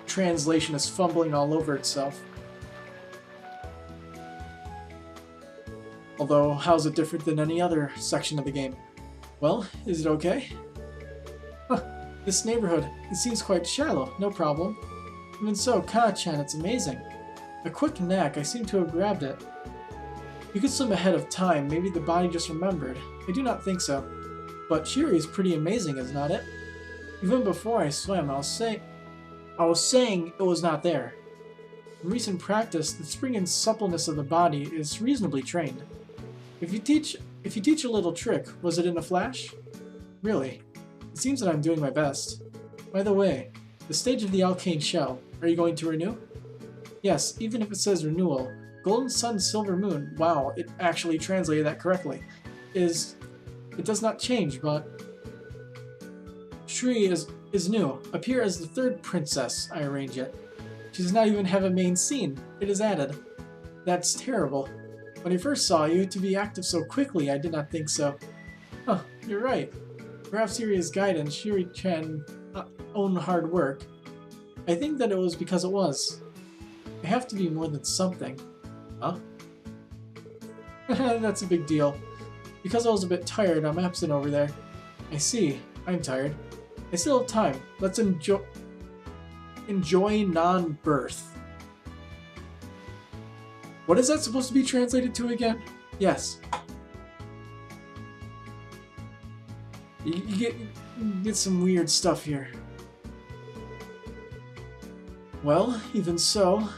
Translation is fumbling all over itself. Although, how's it different than any other section of the game? Well, is it okay? Huh, this neighborhood, it seems quite shallow, no problem. Even so, Kana-chan, it's amazing. A quick knack, I seem to have grabbed it. You could swim ahead of time, maybe the body just remembered. I do not think so. But Shuri is pretty amazing, is not it? Even before I swam, I was saying it was not there. In recent practice, the spring and suppleness of the body is reasonably trained. If you teach a little trick, was it in a flash? Really? It seems that I'm doing my best. By the way, the stage of the Alkane Shell, are you going to renew? Yes, even if it says renewal. Golden Sun, Silver Moon, wow, it actually translated that correctly. It does not change, but... Shuri is new. Appear as the third princess, I arrange it. She does not even have a main scene. It is added. That's terrible. When I first saw you, to be active so quickly, I did not think so. Huh, you're right. Perhaps Iria's guidance, Shuri-chan own hard work. I think that it was because it was. I have to be more than something. Huh? That's a big deal. Because I was a bit tired, I'm absent over there. I see. I'm tired. I still have time. Let's enjoy non-birth. What is that supposed to be translated to again? Yes. You get some weird stuff here. Well, even so,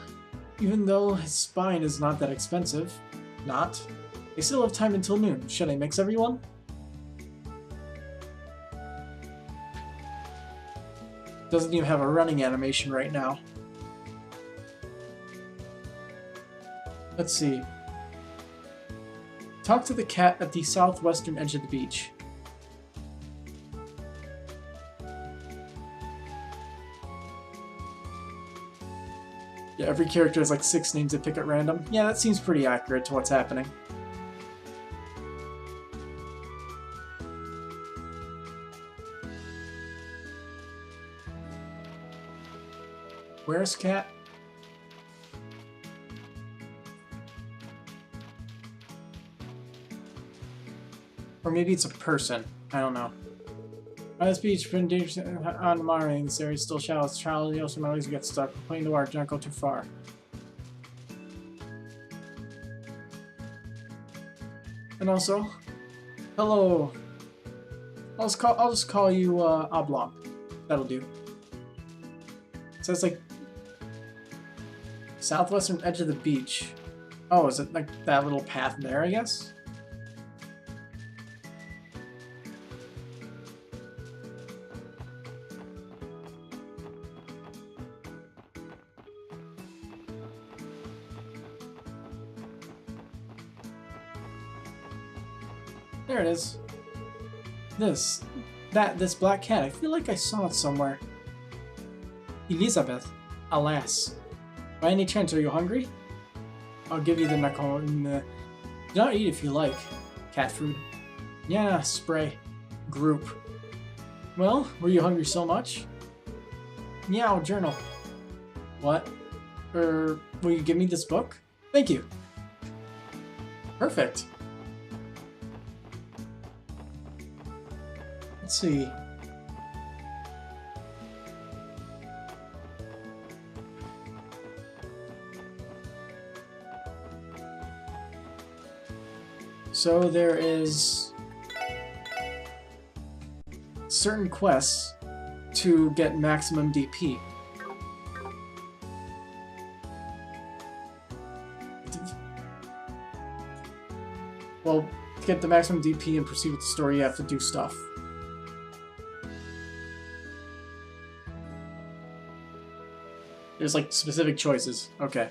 even though his spine is not that expensive, I still have time until noon. Should I mix everyone? Doesn't even have a running animation right now. Let's see. Talk to the cat at the southwestern edge of the beach. Yeah, every character has like 6 names they pick at random. Yeah, that seems pretty accurate to what's happening. Where's Cat? Or maybe it's a person. I don't know. By this beach, been dangerous on Mara in this area, still shallow. It's shallow, the ocean always get stuck. Playing the water, don't go too far. And also, hello. I'll just call you Oblong. That'll do. It says like southwestern edge of the beach. Oh, is it like that little path there, I guess? There it is. This black cat. I feel like I saw it somewhere. Elizabeth. Alas. By any chance, are you hungry? I'll give you the nakon. Do not eat if you like. Cat food. Yeah, spray. Group. Well, were you hungry so much? Meow, journal. What? Will you give me this book? Thank you. Perfect. Let's see. So there is certain quests to get maximum DP. Well, to get the maximum DP and proceed with the story, you have to do stuff. There's like specific choices. Okay.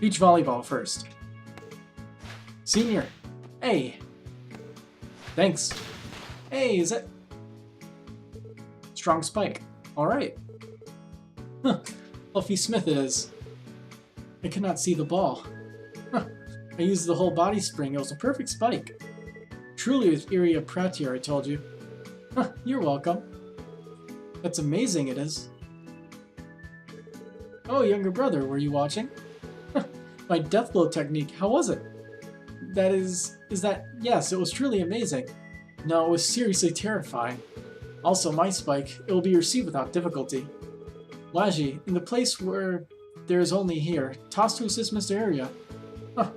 Beach volleyball first. Senior. Hey. Thanks. Hey, is that... Strong spike. Alright. Huh. Fluffy Smith it is. I cannot see the ball. Huh. I used the whole body spring. It was a perfect spike. Truly with Iria Pratier, I told you. Huh, you're welcome. That's amazing it is. Oh, younger brother, were you watching? My death blow technique, how was it? Yes, it was truly amazing. No, it was seriously terrifying. Also, my spike, it will be received without difficulty. Laji, in the place where there is only here, toss to assist Mr. Area. Huh,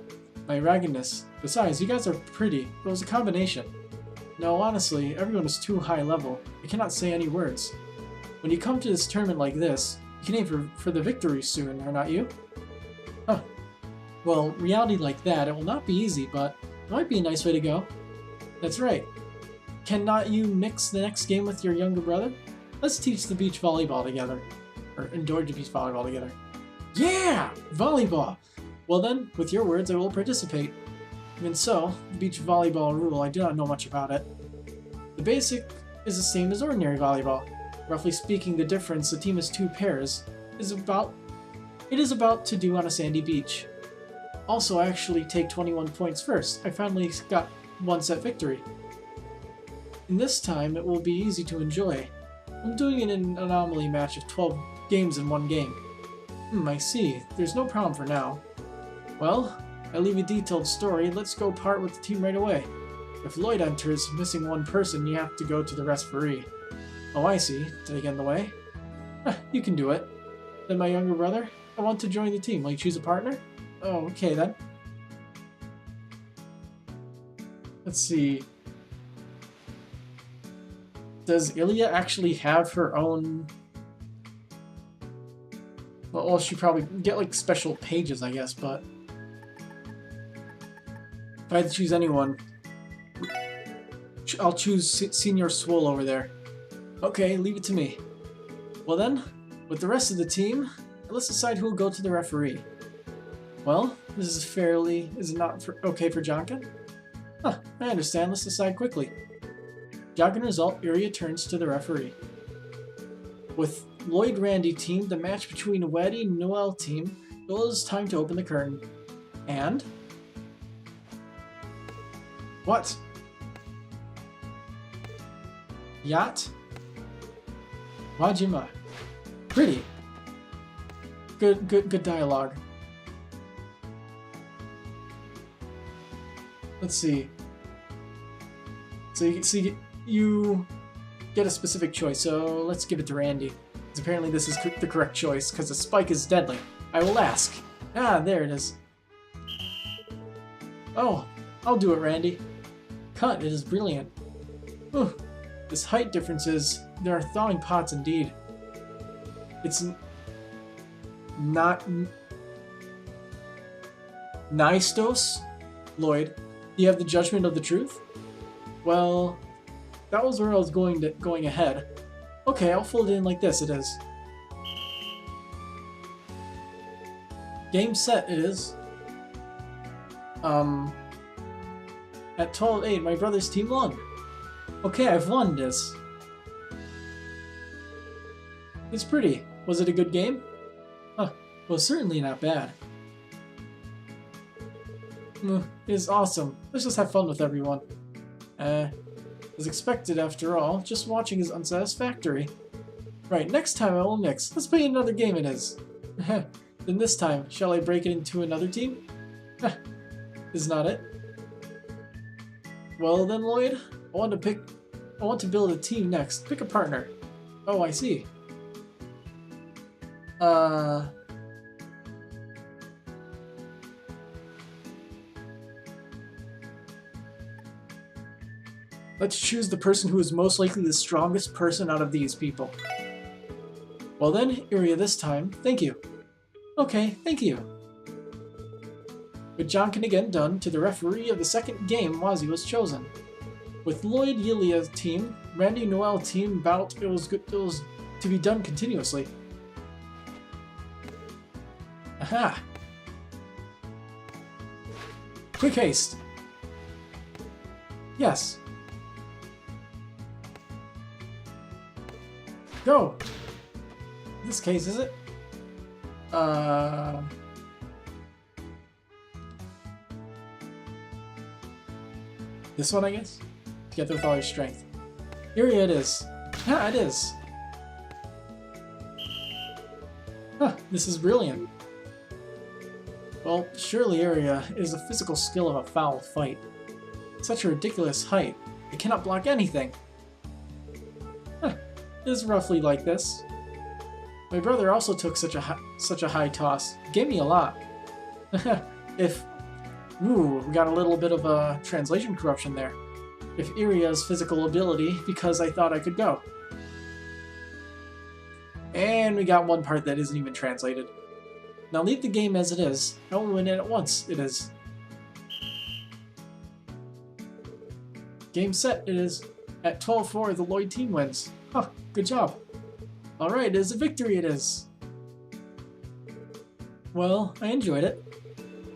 my raggedness. Besides, you guys are pretty. It was a combination. No, honestly, everyone is too high level. I cannot say any words. When you come to this tournament like this, you can aim for the victory soon, are not you? Huh. Well, reality like that, it will not be easy, but it might be a nice way to go. That's right. Cannot you mix the next game with your younger brother? Let's teach the beach volleyball together. Or endure the beach volleyball together. Yeah! Volleyball! Well then, with your words, I will participate. Even so, the beach volleyball rule, I do not know much about it. The basic is the same as ordinary volleyball. Roughly speaking, the difference, the team is 2 pairs, it is about to do on a sandy beach. Also, I actually take 21 points first. I finally got 1 set victory. In this time, it will be easy to enjoy. I'm doing it in an anomaly match of 12 games in 1 game. I see. There's no problem for now. Well, I leave a detailed story. Let's go part with the team right away. If Lloyd enters, missing 1 person, you have to go to the referee. Oh, I see. Did I get in the way? You can do it. Then my younger brother, I want to join the team. Will you choose a partner? Oh, okay then. Let's see. Does Ilya actually have her own... Well, she probably get like special pages, I guess, but... If I had to choose anyone, I'll choose Senior Swole over there. Okay, leave it to me. Well then, with the rest of the team, let's decide who will go to the referee. Well, this is is it not okay for Jonkin? Huh, I understand, let's decide quickly. Jonkin result, Iria turns to the referee. With Lloyd Randy team, the match between Weddy and Noel team, it is time to open the curtain. And? What? Yacht? Wajima. Pretty. Good dialogue. Let's see. So you get a specific choice, so let's give it to Randy. Because apparently this is the correct choice, because the spike is deadly. I will ask. Ah, there it is. Oh, I'll do it, Randy. Cut, it is brilliant. Whew. This height differences, there are thawing pots indeed. It's not... Naistos? Lloyd, do you have the judgment of the truth? Well, that was where I was going ahead. Okay, I'll fold it in like this, it is. Game set, it is. At 12-8, my brother's team won. Okay, I've won this. It's pretty. Was it a good game? Huh, well, certainly not bad. It is awesome. Let's just have fun with everyone. As expected after all, just watching is unsatisfactory. Right, next time I will mix. Let's play another game it is. Then this time, shall I break it into another team? Is not it? Well then, Lloyd, I want to build a team next. Pick a partner. Oh, I see. Let's choose the person who is most likely the strongest person out of these people. Well then, Iria this time. Thank you. Okay, thank you. With Jonkin again done, to the referee of the second game, Wazi was chosen. With Lloyd Yilia's team, Randy Noel team bout, it was to be done continuously. Aha! Quick haste! Yes! Go! In this case, is it? This one, I guess? Together with all your strength. Here it is. Yeah, it is. Huh, this is brilliant. Well, surely area is the physical skill of a foul fight. Such a ridiculous height. It cannot block anything. Huh, it is roughly like this. My brother also took such a high toss. It gave me a lot. Ooh, we got a little bit of a translation corruption there. If Iria's physical ability, because I thought I could go. And we got one part that isn't even translated. Now leave the game as it is. I will win it at once, it is. Game set, it is. At 12-4, the Lloyd team wins. Huh, good job. Alright, it is a victory, it is. Well, I enjoyed it.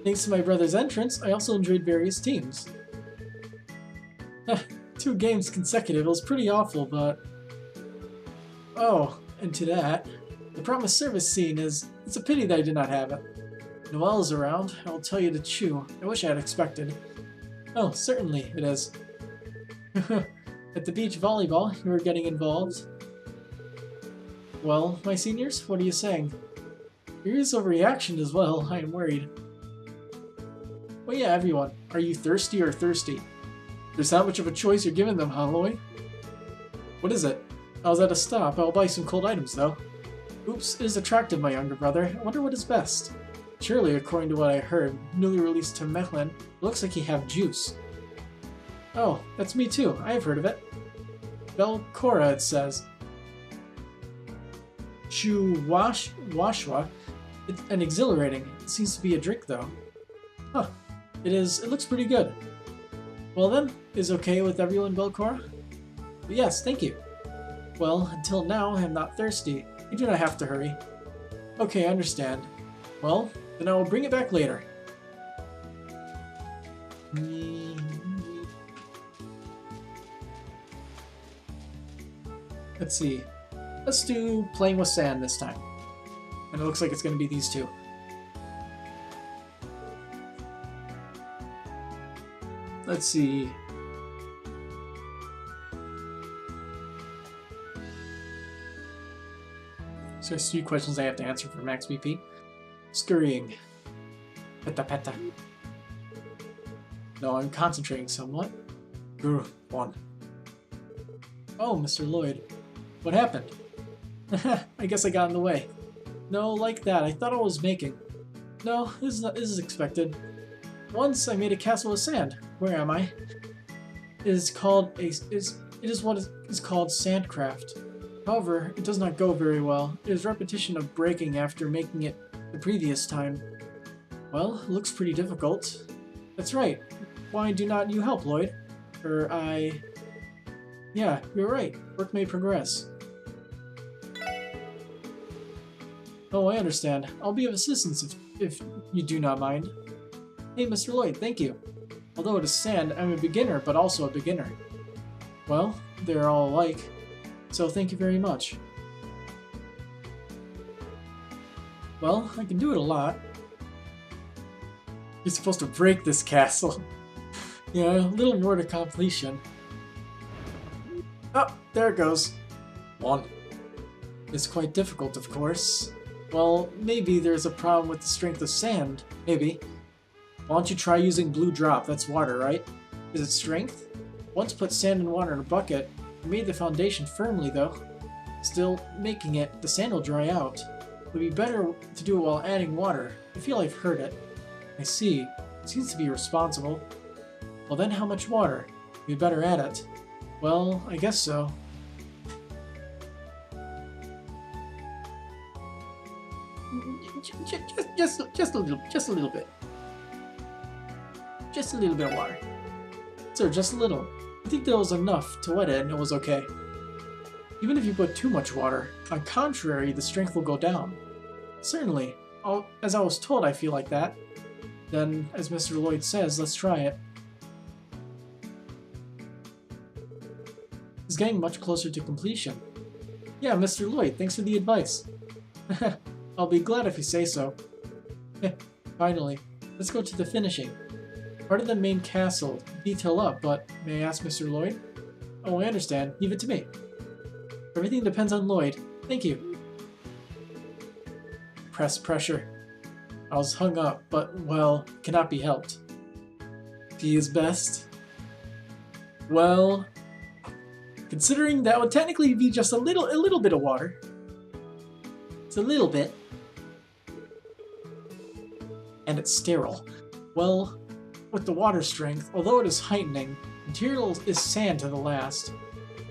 Thanks to my brother's entrance, I also enjoyed various teams. 2 games consecutive was pretty awful, but... Oh, and to that, the promised service scene is... It's a pity that I did not have it. Noelle's around, I will tell you to chew. I wish I had expected. Oh, certainly, it is. At the beach volleyball, you were getting involved. Well, my seniors, what are you saying? There is overreaction as well, I am worried. Well, yeah, everyone. Are you thirsty or thirsty? There's not much of a choice you're giving them, huh, Lloyd? What is it? I was at a stop. I'll buy some cold items, though. Oops, it is attractive, my younger brother. I wonder what is best. Surely, according to what I heard, newly released to Mechlin, it looks like you have juice. Oh, that's me too. I have heard of it. Belcora, it says. Washwa. It's an exhilarating. It seems to be a drink, though. Huh. It is. It looks pretty good. Well then, is okay with everyone, Belcora? Yes, thank you. Well, until now, I am not thirsty. You do not have to hurry. Okay, I understand. Well, then I will bring it back later. Let's see. Let's do playing with sand this time. And it looks like it's going to be these two. Let's see. So there's 3 questions I have to answer for Max BP. Scurrying. Peta peta. No, I'm concentrating somewhat. 1. Oh, Mr. Lloyd. What happened? I guess I got in the way. No, like that. I thought I was making. No, this is expected. Once I made a castle of sand. Where am I? It is what is called sandcraft. However, it does not go very well. It is repetition of breaking after making it the previous time. Well, it looks pretty difficult. That's right. Why do not you help, Lloyd? Yeah, you're right. Work may progress. Oh, I understand. I'll be of assistance if you do not mind. Hey, Mr. Lloyd, thank you. Although it is sand, I'm a beginner, but also a beginner. Well, they're all alike, so thank you very much. Well, I can do it a lot. You're supposed to break this castle. Yeah, a little more to completion. Oh, there it goes. 1. It's quite difficult, of course. Well, maybe there's a problem with the strength of sand. Maybe. Why don't you try using blue drop? That's water, right? Is it strength? Once put sand and water in a bucket, I made the foundation firmly, though. Still, making it, the sand will dry out. It would be better to do it while adding water. I feel I've heard it. I see. It seems to be responsible. Well then, how much water? We'd better add it. Well, I guess so. Just a little bit. Just a little bit of water. Sir, just a little. I think that was enough to wet it and it was okay. Even if you put too much water, on contrary, the strength will go down. Certainly. As I was told, I feel like that. Then, as Mr. Lloyd says, let's try it. It's getting much closer to completion. Yeah, Mr. Lloyd, thanks for the advice. I'll be glad if you say so. Finally, let's go to the finishing. Part of the main castle, detail up, but may I ask Mr. Lloyd? Oh, I understand. Leave it to me. Everything depends on Lloyd. Thank you. Press pressure. I was hung up, but, well, cannot be helped. He is best. Well, considering that would technically be just a little bit of water. It's a little bit. And it's sterile. Well, with the water strength, although it is heightening, material is sand to the last.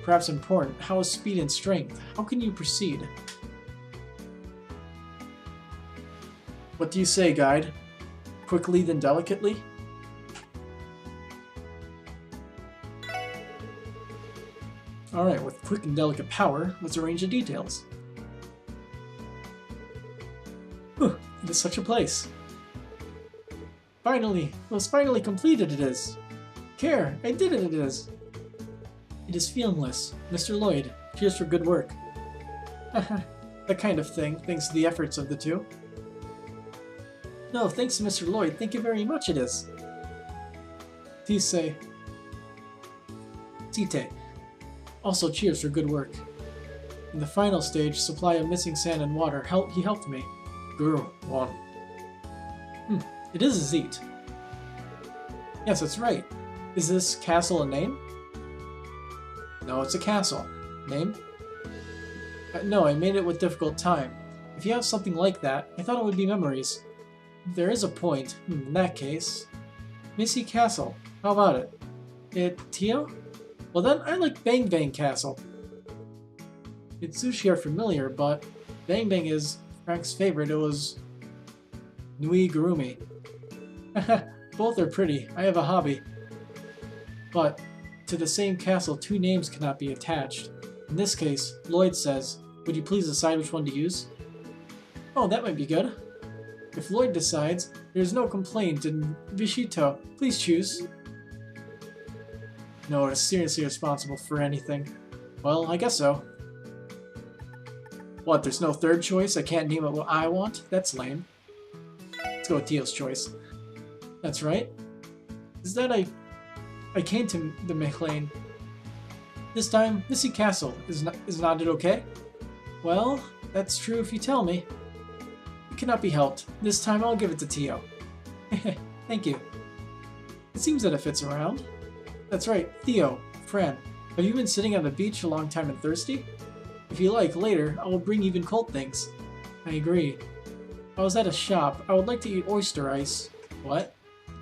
Perhaps important, how is speed and strength? How can you proceed? What do you say, guide? Quickly then delicately? Alright, with quick and delicate power, let's arrange the details. Whew, it is such a place. Finally, it was finally completed, it is. Care, I did it, it is. It is feelingless. Mr. Lloyd, cheers for good work. That kind of thing, thanks to the efforts of the two. No, thanks to Mr. Lloyd, thank you very much, it is. Tise. Tite. Also cheers for good work. In the final stage, supply of missing sand and water, he helped me. Guru, 1. It is a Zeet. Yes, that's right. Is this castle a name? No, it's a castle. Name? No, I made it with difficult time. If you have something like that, I thought it would be memories. There is a point. In that case... Missy Castle. How about it? Tio? Well then, I like Bang Bang Castle. Mitsushi are familiar, but Bang Bang is Frank's favorite. It was... Nui Gurumi. Both are pretty. I have a hobby. But, to the same castle, 2 names cannot be attached. In this case, Lloyd says, would you please decide which one to use? Oh, that might be good. If Lloyd decides, there's no complaint, and Vishito, please choose. No one is seriously responsible for anything. Well, I guess so. What, there's no third choice? I can't name it what I want? That's lame. Let's go with Tio's choice. That's right. Is that I came to the McLean. This time, Missy Castle. Is not it okay? Well, that's true if you tell me. It cannot be helped. This time I'll give it to Tio. Thank you. It seems that it fits around. That's right, Theo, Fran. Have you been sitting on the beach a long time and thirsty? If you like, later, I will bring even cold things. I agree. I was at a shop. I would like to eat oyster ice. What?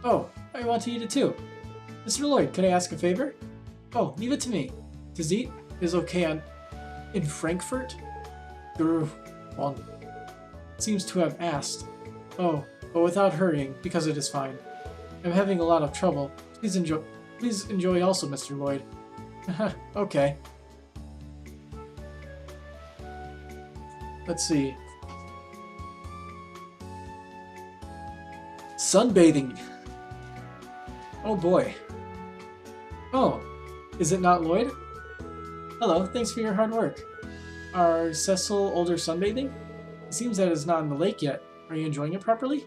Oh, I want to eat it too. Mr. Lloyd, can I ask a favor? Oh, leave it to me. To eat is okay in Frankfurt? Guru, 1. Seems to have asked. Oh, but without hurrying, because it is fine. I'm having a lot of trouble. Please enjoy also, Mr. Lloyd. Okay. Let's see. Sunbathing. Oh boy. Oh, is it not Lloyd? Hello, thanks for your hard work. Are Cecil older sunbathing? It seems that it's not in the lake yet. Are you enjoying it properly?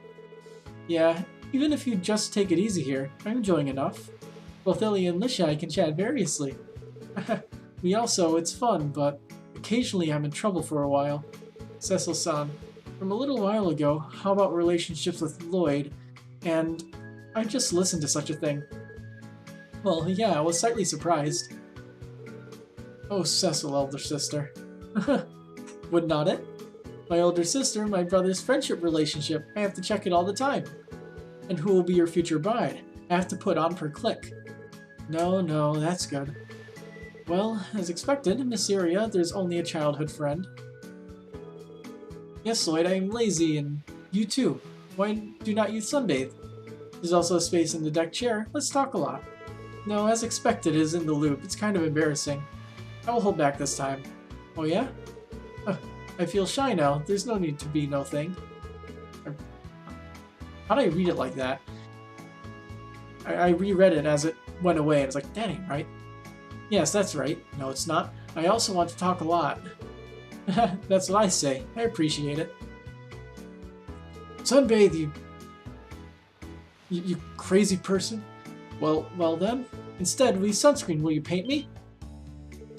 Yeah, even if you just take it easy here, I'm enjoying enough. Both Ellie and Lishai can chat variously. It's fun, but occasionally I'm in trouble for a while. Cecil-san, from a little while ago, how about relationships with Lloyd? And I just listened to such a thing. Well, yeah, I was slightly surprised. Oh, Cecil, elder sister. Would not it? My older sister and my brother's friendship relationship. I have to check it all the time. And who will be your future bride? I have to put on per click. No, that's good. Well, as expected, Miss Iria, there's only a childhood friend. Yes, Lloyd, I am lazy, and you too. Why do not you sunbathe? There's also a space in the deck chair. Let's talk a lot. No, as expected, it is in the loop. It's kind of embarrassing. I will hold back this time. Oh yeah? I feel shy now. There's no need to be no thing. How did I read it like that? I reread it as it went away, and it's like, that ain't right. Yes, that's right. No, it's not. I also want to talk a lot. That's what I say. I appreciate it. Sunbathe, you crazy person. Well then. Instead, will you sunscreen? Will you paint me?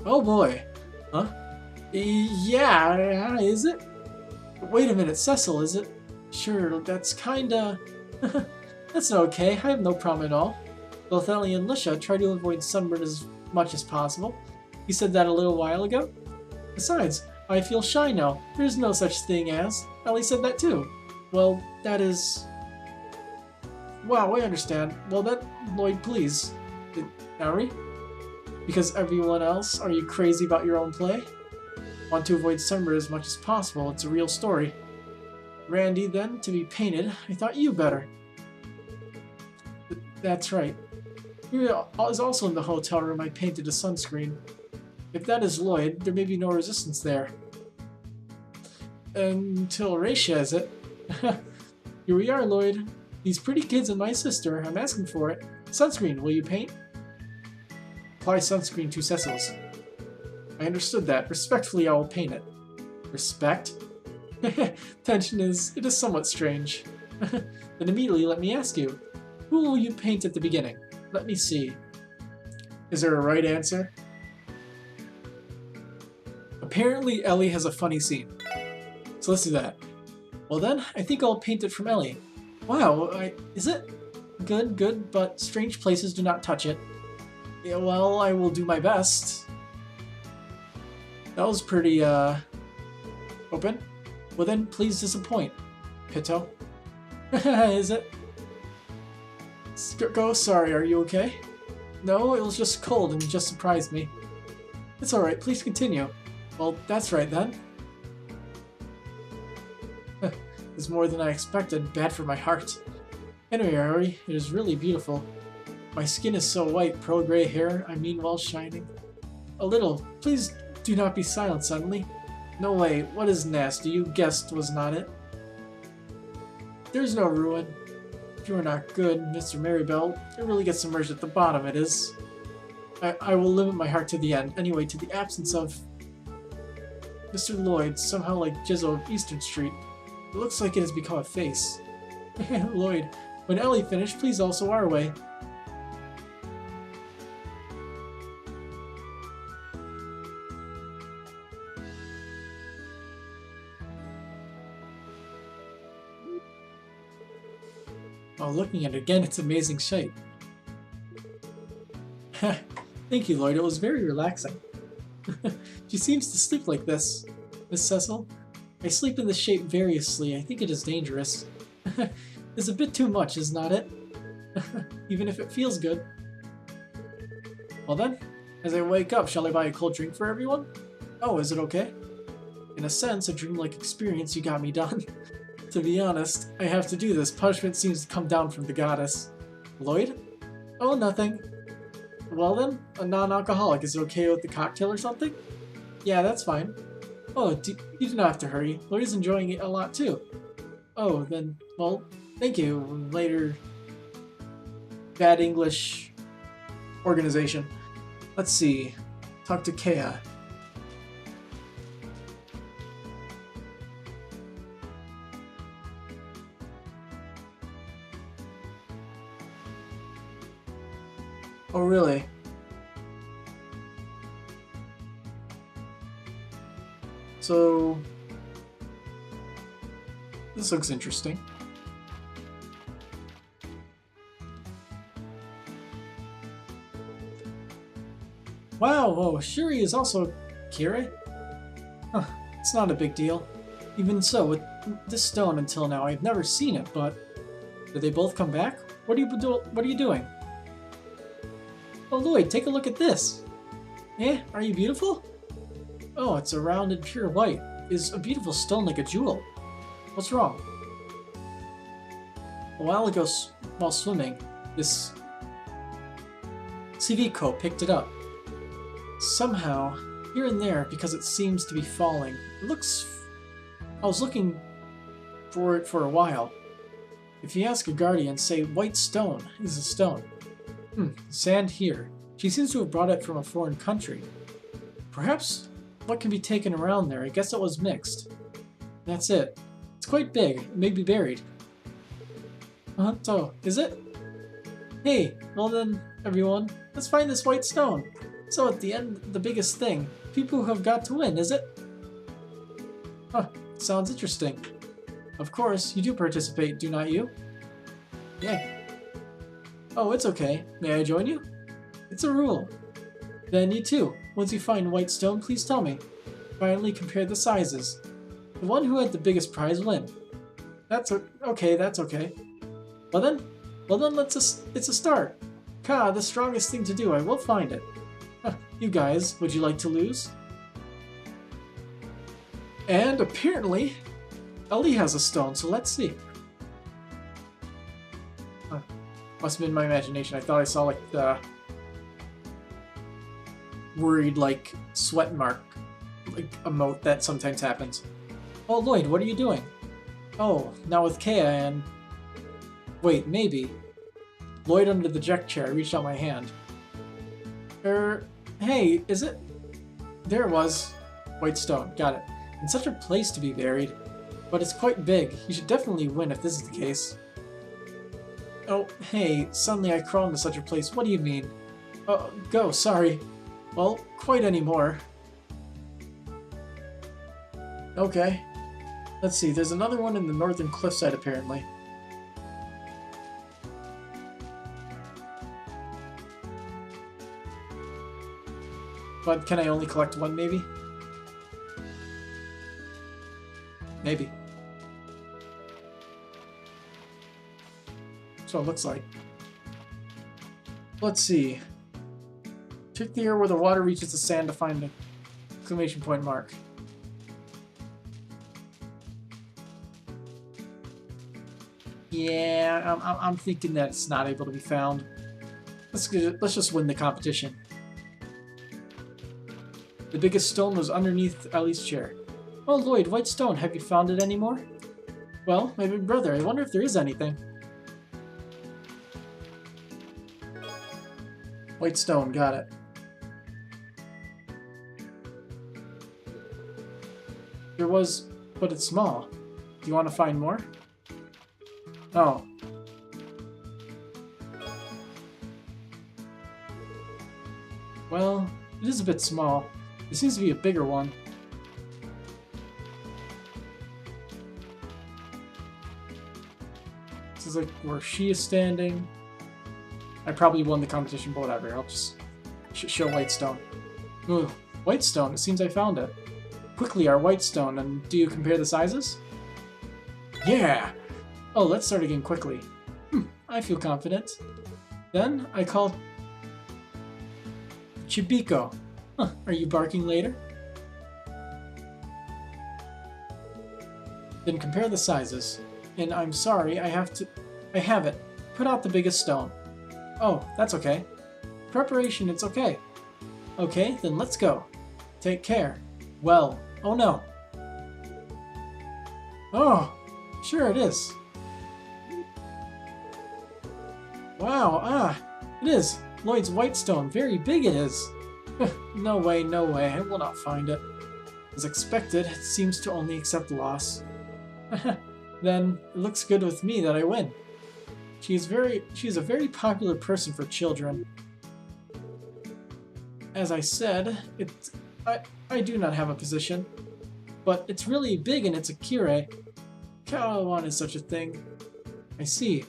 Oh boy. Huh? Yeah, is it? Wait a minute, Cecil, is it? Sure, that's kinda... That's okay, I have no problem at all. Both Ellie and Lisha try to avoid sunburn as much as possible. You said that a little while ago? Besides, I feel shy now. There's no such thing as... Ellie said that too. Well, that is... Wow, I understand. Well then, Lloyd, please. Ari? Because everyone else, are you crazy about your own play? Want to avoid sunburn as much as possible. It's a real story. Randy, then, to be painted. I thought you better. That's right. He was also in the hotel room I painted a sunscreen. If that is Lloyd, there may be no resistance there. Until Raisha is it. Here we are, Lloyd. These pretty kids and my sister, I'm asking for it. Sunscreen, will you paint? Apply sunscreen to Cecil's. I understood that. Respectfully, I will paint it. Respect? Tension it is somewhat strange. Then immediately let me ask you, who will you paint at the beginning? Let me see. Is there a right answer? Apparently Ellie has a funny scene. So let's do that. Well then, I think I'll paint it from Ellie. Wow, is it? Good, but strange places do not touch it. Yeah, well, I will do my best. That was pretty, open. Well then, please disappoint. Pito. Is it? Go, sorry, are you okay? No, it was just cold and just surprised me. It's alright, please continue. Well, that's right then. It's more than I expected, bad for my heart. Anyway, Ari, it is really beautiful. My skin is so white, pearl gray hair, I mean while shining. A little, please do not be silent suddenly. No way, what is nasty? You guessed, was not it? There's no ruin. If you are not good, Mr. Maribel, it really gets submerged at the bottom, it is. I will limit my heart to the end. Anyway, to the absence of... Mr. Lloyd, somehow like Jizzo of Eastern Street. It looks like it has become a face. Lloyd, when Ellie finished, please also our way. Oh, looking at it again, it's amazing shape. Thank you, Lloyd. It was very relaxing. She seems to sleep like this. Miss Cecil? I sleep in this shape variously. I think it is dangerous. It's a bit too much, is not it? Even if it feels good. Well then, as I wake up, shall I buy a cold drink for everyone? Oh, is it okay? In a sense, a dreamlike experience, you got me done. To be honest, I have to do this. Punishment seems to come down from the goddess. Lloyd? Oh, nothing. Well then, a non-alcoholic. Is it okay with the cocktail or something? Yeah, that's fine. Oh, you do not have to hurry. Lloyd is enjoying it a lot too. Oh, then, well, thank you. Later. Bad English organization. Let's see. Talk to Kea. Oh, really? So, this looks interesting. Wow, oh, Shuri is also Kira? Huh, it's not a big deal. Even so, with this stone until now, I've never seen it, but... Did they both come back? What are you doing? Oh, Lloyd, take a look at this! Eh, are you beautiful? Oh, it's a rounded pure white. Is a beautiful stone like a jewel. What's wrong? A while ago, while swimming, this Civico picked it up. Somehow, here and there, because it seems to be falling. It looks... I was looking for it for a while. If you ask a guardian, say white stone is a stone. Sand here. She seems to have brought it from a foreign country. Perhaps what can be taken around there? I guess it was mixed. That's it. It's quite big. It may be buried. So, is it? Hey, well then, everyone, let's find this white stone. So at the end, the biggest thing, people who have got to win, is it? Huh, sounds interesting. Of course, you do participate, do not you? Yeah. Oh, it's okay. May I join you? It's a rule. Then you too. Once you find white stone, please tell me. Finally compare the sizes. The one who had the biggest prize win. That's okay, that's okay. Well then, it's a start. Ka, the strongest thing to do, I will find it. You guys, would you like to lose? And apparently, Ellie has a stone, so let's see. Must have been my imagination. I thought I saw like the worried like sweat mark like emote that sometimes happens. Oh Lloyd, what are you doing? Oh, now with Kea and... Wait, maybe. Lloyd under the deck chair. I reached out my hand. Hey, is it? There it was. White stone. Got it. In such a place to be buried. But it's quite big. You should definitely win if this is the case. Oh, hey, suddenly I crawl into such a place. What do you mean? Oh, go, sorry. Well, quite anymore. Okay. Let's see, there's another one in the northern cliffside apparently. But can I only collect one, maybe? Maybe. That's what it looks like. Let's see. Check the area where the water reaches the sand to find an exclamation point mark. Yeah, I'm thinking that it's not able to be found. Let's just win the competition. The biggest stone was underneath Ellie's chair. Oh, Lloyd, white stone. Have you found it anymore? Well, my big brother. I wonder if there is anything. White stone. Got it. There was, but it's small. Do you want to find more? Oh. Well, it is a bit small. There seems to be a bigger one. This is like where she is standing. I probably won the competition, but whatever. I'll just show white stone. Ooh, white stone. It seems I found it. Quickly, our white stone. And do you compare the sizes? Yeah! Oh, let's start again quickly. I feel confident. Then I call Chibiko. Huh, are you barking later? Then compare the sizes. And I'm sorry, I have it. Put out the biggest stone. Oh, that's okay. Preparation, it's okay. Okay, then let's go. Take care. Well, oh no. Oh, sure it is. Wow, it is. Lloyd's white stone. Very big it is. No way, no way. I will not find it. As expected, it seems to only accept loss. Then, it looks good with me that I win. She is a very popular person for children. As I said, I do not have a position. But it's really big and it's a Kirei. Cow wanted such a thing. I see.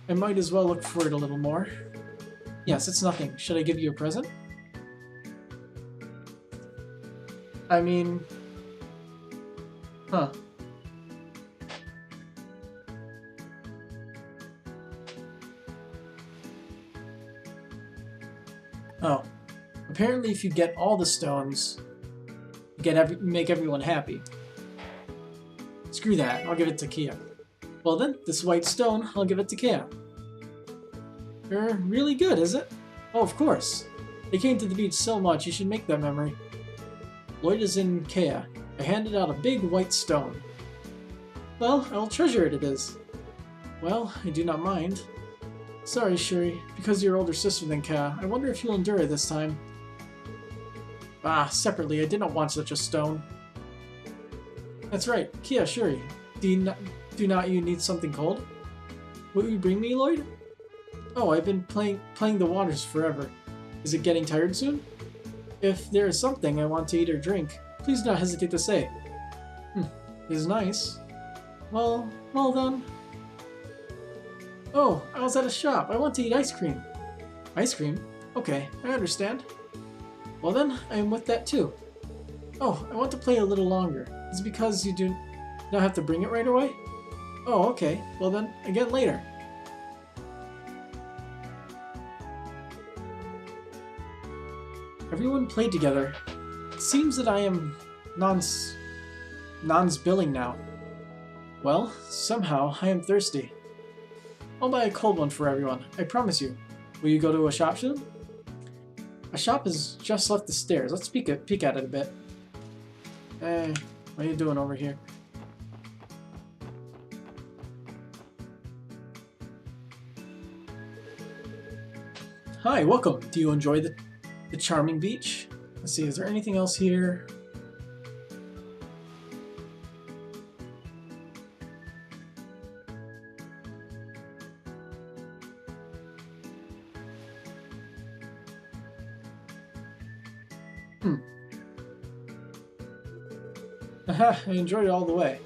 I might as well look for it a little more. Yes, it's nothing. Should I give you a present? I mean... Huh. Oh. Apparently if you get all the stones, you make everyone happy. Screw that, I'll give it to Kia. Well then, this white stone, I'll give it to Kia. You're really good, is it? Oh, of course. They came to the beach so much, you should make that memory. Lloyd is in Kea. I handed out a big white stone. Well, I'll treasure it is. Well, I do not mind. Sorry, Shuri. Because you're older sister than Kea, I wonder if you'll endure it this time. Ah, separately, I did not want such a stone. That's right. Kia, Shuri. Do not you need something cold? Will you bring me, Lloyd? Oh, I've been playing the waters forever. Is it getting tired soon? If there is something I want to eat or drink, please do not hesitate to say. It is nice. Well then. Oh, I was at a shop. I want to eat ice cream. Ice cream? Okay, I understand. Well then, I am with that too. Oh, I want to play a little longer. Is it because you do not have to bring it right away? Oh, okay. Well then, again later. Everyone played together. It seems that I am Non's billing now. Well, somehow I am thirsty. I'll buy a cold one for everyone, I promise you. Will you go to a shop soon? A shop has just left the stairs. Let's peek at it a bit. Hey, what are you doing over here? Hi, welcome. Do you enjoy the charming beach? Let's see, is there anything else here? Haha, I enjoyed it all the way.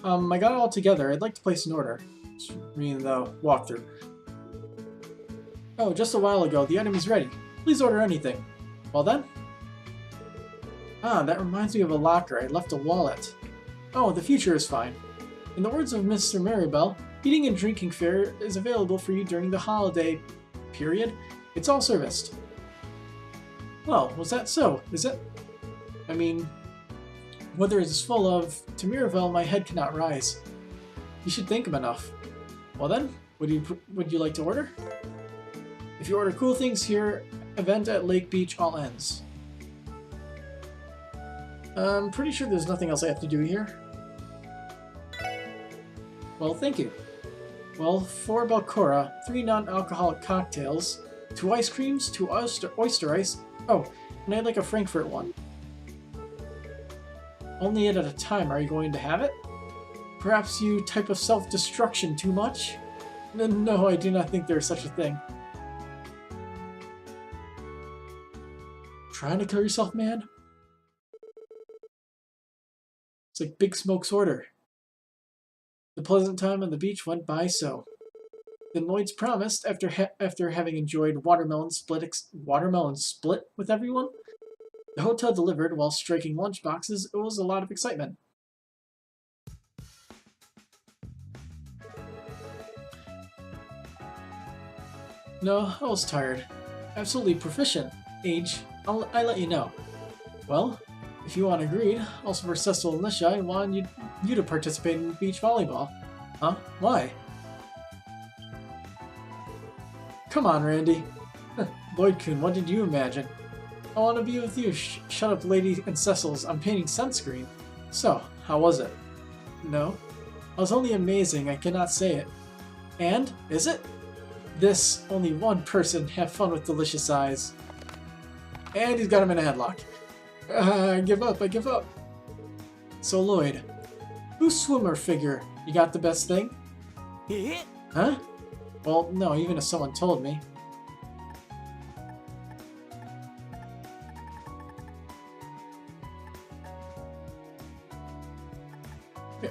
I got it all together. I'd like to place an order. Just reading the walkthrough. Oh, just a while ago. The item is ready. Please order anything. Well then? Ah, that reminds me of a locker. I left a wallet. Oh, the future is fine. In the words of Mr. Maribel, eating and drinking fare is available for you during the holiday period. It's all serviced. Well, was that so, is it? I mean, whether it is full of to Mirabel, my head cannot rise. You should thank him enough. Well then, would you like to order? If you order cool things here, event at Lake Beach all ends. I'm pretty sure there's nothing else I have to do here. Well, thank you. Well, 4 Belcora, 3 non-alcoholic cocktails, 2 ice creams, 2 oyster ice. Oh, and I'd like a Frankfurt one. Only it at a time. Are you going to have it? Perhaps you type of self-destruction too much? No, I do not think there is such a thing. Trying to kill yourself, man? It's like Big Smoke's order. The pleasant time on the beach went by so. Then Lloyd's promised, after having enjoyed watermelon split with everyone. The hotel delivered while striking lunch boxes. It was a lot of excitement. No, I was tired. Absolutely proficient. Age, I let you know. Well, if you want agreed, also for Cecil and Lisha, I want you to participate in beach volleyball. Huh? Why? Come on, Randy. Lloyd-kun, what did you imagine? I want to be with you. Shut up, lady and Cecil's. I'm painting sunscreen. So, how was it? No. I was only amazing. I cannot say it. And? Is it? This, only one person. Have fun with delicious eyes. And he's got him in a headlock. I give up. I give up. So, Lloyd, who's swimmer figure? You got the best thing? Huh? Well, no, even if someone told me.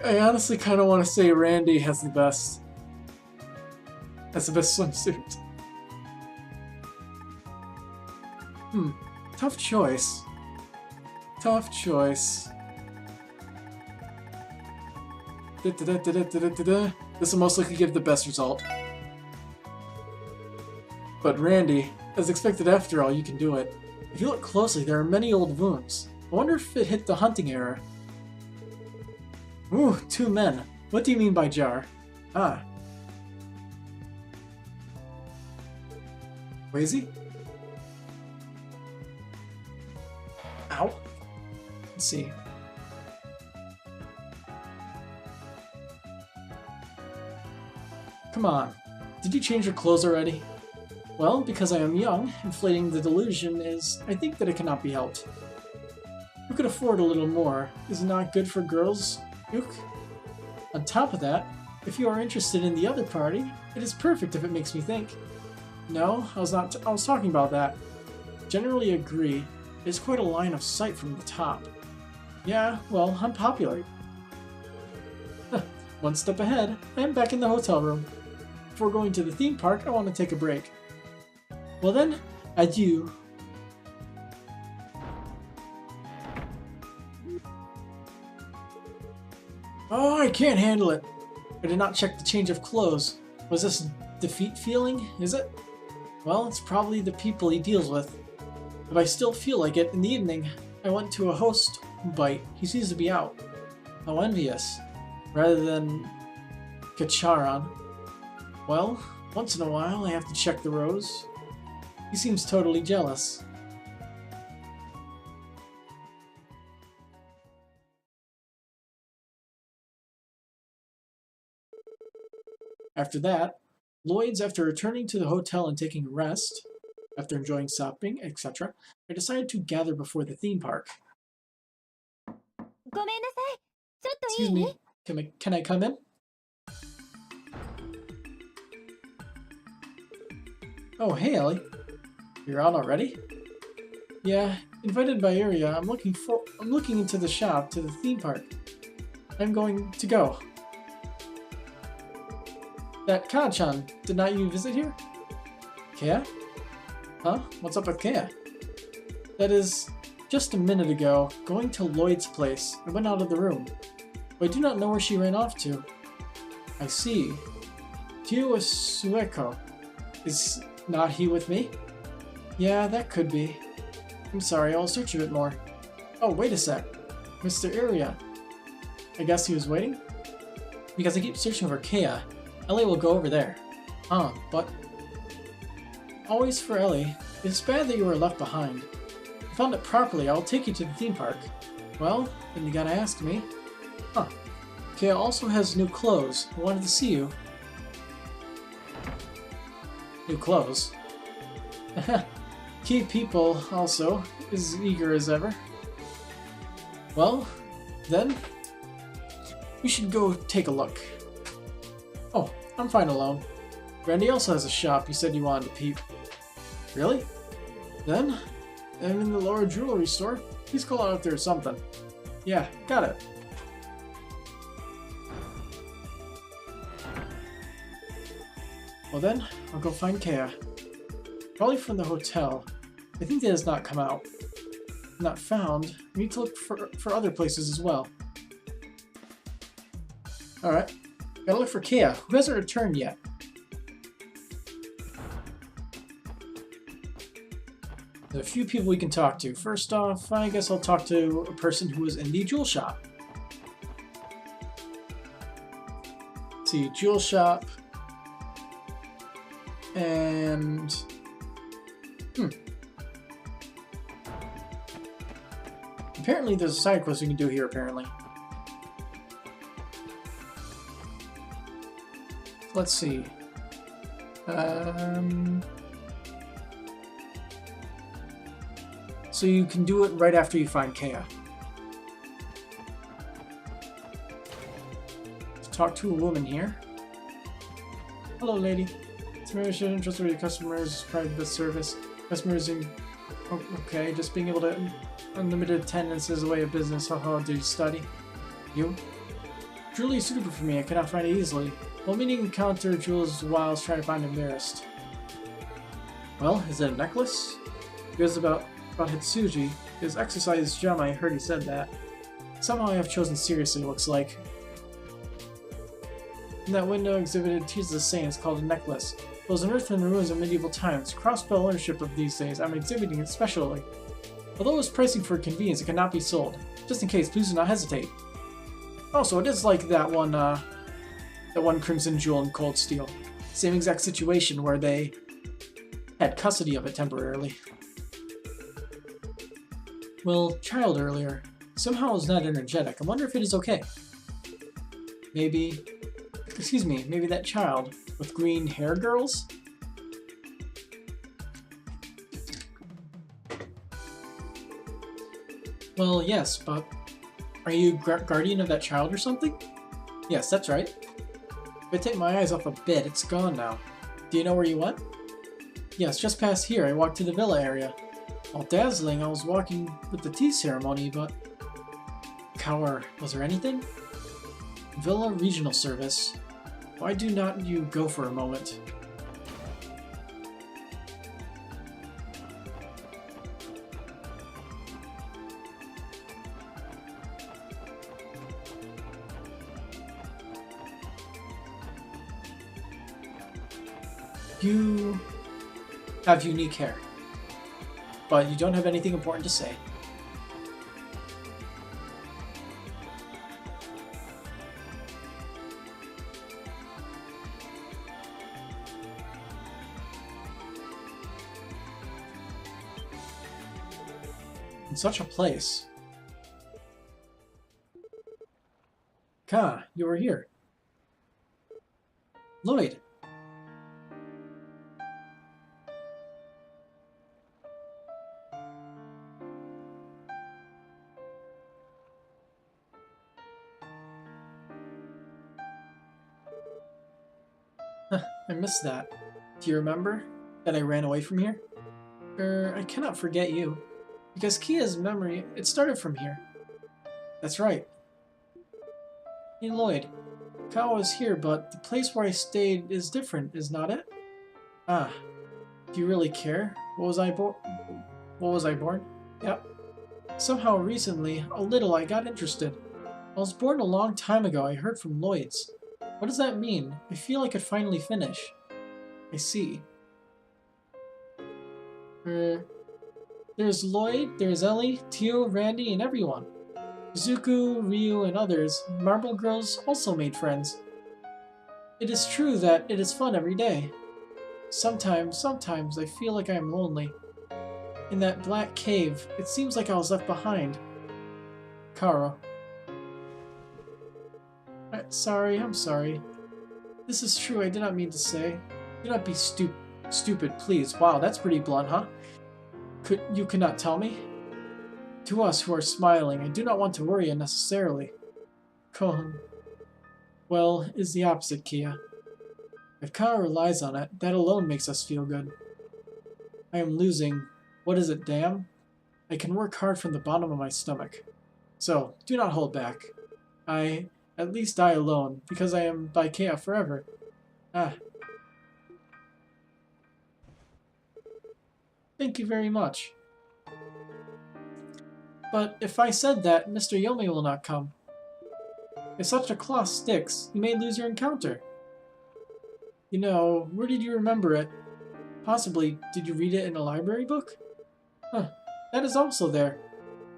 I honestly kind of want to say Randy has the best. Has the best swimsuit. Tough choice. Tough choice. This will most likely give the best result. But Randy, as expected after all, you can do it. If you look closely, there are many old wounds. I wonder if it hit the hunting era. Ooh, 2 men. What do you mean by jar? Ah. Crazy? Ow. Let's see. Come on. Did you change your clothes already? Well, because I am young, inflating the delusion is, I think that it cannot be helped. Who could afford a little more? Is it not good for girls? Yook. On top of that, if you are interested in the other party, it is perfect if it makes me think. No, I was talking about that. Generally agree. It's quite a line of sight from the top. Yeah, well, I'm popular. One step ahead, I am back in the hotel room. Before going to the theme park, I want to take a break. Well then, adieu. Oh, I can't handle it. I did not check the change of clothes. Was this defeat feeling, is it? Well, it's probably the people he deals with. If I still feel like it in the evening, I went to a host bite. He seems to be out. How envious. Rather than Kacharan. Well, once in a while I have to check the rose. He seems totally jealous. After that, Lloyd's, after returning to the hotel and taking a rest, after enjoying shopping, etc., I decided to gather before the theme park. Excuse me, can I come in? Oh, hey Ellie. You're out already? Yeah, invited by area. I'm looking into the shop to the theme park. I'm going to go. That Ka-chan, did not you visit here? Kea? Huh? What's up with Kea? That is, just a minute ago, going to Lloyd's place, I went out of the room. But I do not know where she ran off to. I see. Tio Sueko. Is not he with me? Yeah, that could be. I'm sorry, I'll search a bit more. Oh, wait a sec. Mr. Iria. I guess he was waiting? Because I keep searching for Kea. Ellie will go over there. But... Always for Ellie. It's bad that you were left behind. If I found it properly, I'll take you to the theme park. Well, then you gotta ask me. Huh. Kea also has new clothes. I wanted to see you. New clothes? Key people, also, is eager as ever. Well, then, we should go take a look. Oh, I'm fine alone. Randy also has a shop you said you wanted to peep. Really? Then, I'm in the lower jewelry store. Please call out if there's something. Yeah, got it. Well then, I'll go find Kea. Probably from the hotel. I think that has not come out. Not found. We need to look for other places as well. Alright. Gotta look for Kea, who hasn't returned yet. There are a few people we can talk to. First off, I guess I'll talk to a person who was in the jewel shop. Let's see, jewel shop. And... Apparently there's a side quest we can do here, apparently. Let's see. So you can do it right after you find Kea. Let's talk to a woman here. Hello, lady. Information and trustworthy customers, private service. Customers in... Oh, okay, just being able to... Unlimited attendance is a way of business. How do you study? You? truly suitable for me. I cannot find it easily. While meaning to encounter jewels while I was trying to find him nearest. Well, is it a necklace? Because about Hitsuji, his exercise gem, I heard he said that. Somehow I have chosen seriously, looks like. In that window exhibited Tears of the Saints called a necklace. It was unearthed in the ruins of medieval times. Cross-bell ownership of these days, I'm exhibiting it specially. Although it was pricing for convenience, it cannot be sold. Just in case, please do not hesitate. Oh, so it is like that one Crimson Jewel in Cold Steel. Same exact situation where they had custody of it temporarily. Well, child earlier. Somehow it was not energetic. I wonder if it is okay. Maybe... Excuse me, maybe that child with green hair girls? Well, yes, but are you guardian of that child or something? Yes, that's right. If I take my eyes off a bit, it's gone now. Do you know where you went? Yes, just past here. I walked to the villa area. While dazzling, I was walking with the tea ceremony, but... Cower, was there anything? Villa Regional Service. Why do not you go for a moment? You have unique hair, but you don't have anything important to say. In such a place. Ka, you were here. Lloyd. I missed that. Do you remember that I ran away from here? I cannot forget you. Because Kia's memory, it started from here. That's right. Hey Lloyd, Kao is here, but the place where I stayed is different, is not it? Ah, do you really care? What was I born? Yep. Somehow recently, a little, I got interested. I was born a long time ago, I heard from Lloyd's. What does that mean? I feel I could finally finish. I see. There's Lloyd, there's Ellie, Tio, Randy, and everyone. Zuku, Ryu, and others. Marble Girls also made friends. It is true that it is fun every day. Sometimes I feel like I am lonely. In that black cave, it seems like I was left behind. Karo. I'm sorry. This is true, I did not mean to say. Do not be stupid, please. Wow, that's pretty blunt, huh? You cannot tell me? To us who are smiling, I do not want to worry unnecessarily. Kohan. Well, is the opposite, Kia. If Kara relies on it, that alone makes us feel good. I am losing... What is it, damn? I can work hard from the bottom of my stomach. So, do not hold back. I at least die alone, because I am by Kia forever. Ah. Thank you very much. But if I said that, Mr. Yomi will not come. If such a claw sticks, you may lose your encounter. You know, where did you remember it? Possibly, did you read it in a library book? Huh, that is also there.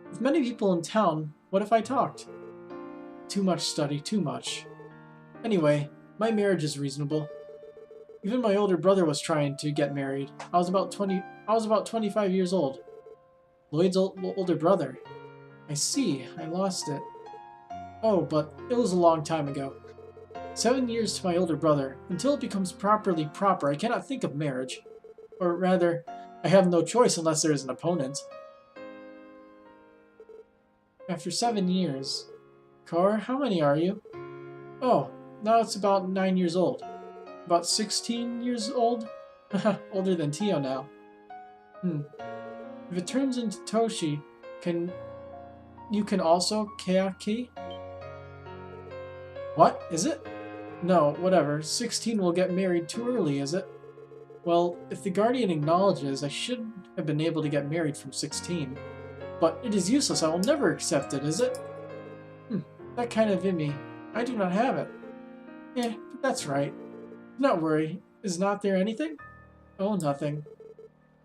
With many people in town, what if I talked? Too much study, too much. Anyway, my marriage is reasonable. Even my older brother was trying to get married. I was about 25 years old. Lloyd's older brother. I see, I lost it. Oh, but it was a long time ago. 7 years to my older brother. Until it becomes properly proper, I cannot think of marriage. Or rather, I have no choice unless there is an opponent. After 7 years... Kar, how many are you? Oh, now it's about 9 years old. About 16 years old? Older than Tio now. If it turns into Toshi, you can also Keaki? What? Is it? No, whatever. 16 will get married too early, is it? Well, if the guardian acknowledges, I should have been able to get married from 16. But it is useless. I will never accept it, is it? That kind of in me. I do not have it. But that's right. Do not worry. Is not there anything? Oh, nothing.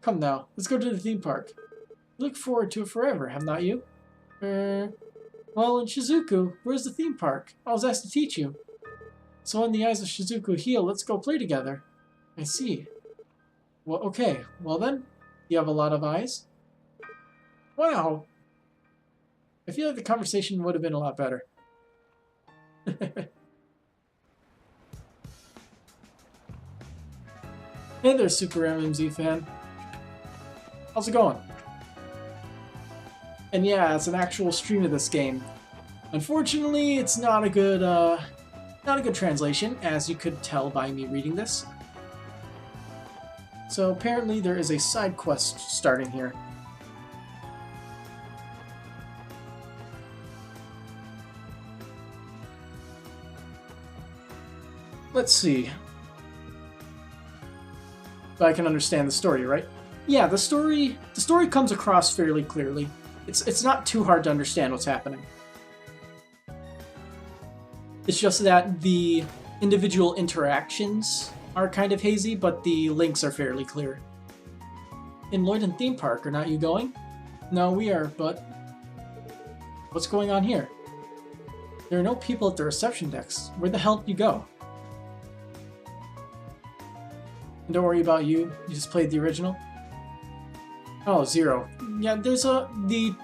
Come now, let's go to the theme park. Look forward to it forever, have not you? Well, in Shizuku, where's the theme park? I was asked to teach you. So in the eyes of Shizuku heal, let's go play together. I see. Well, okay. Well then, you have a lot of eyes? Wow. I feel like the conversation would have been a lot better. Hey there, Super MMZ fan. How's it going? And yeah, it's an actual stream of this game. Unfortunately, it's not a good translation, as you could tell by me reading this. So apparently there is a side quest starting here. Let's see. But I can understand the story, right? Yeah, the story comes across fairly clearly. It's not too hard to understand what's happening. It's just that the individual interactions are kind of hazy, but the links are fairly clear. In Lloydon Theme Park, are not you going? No, we are, but... What's going on here? There are no people at the reception desks. Where the hell did you go? And don't worry about you. You just played the original? Oh, 0. Yeah, there's the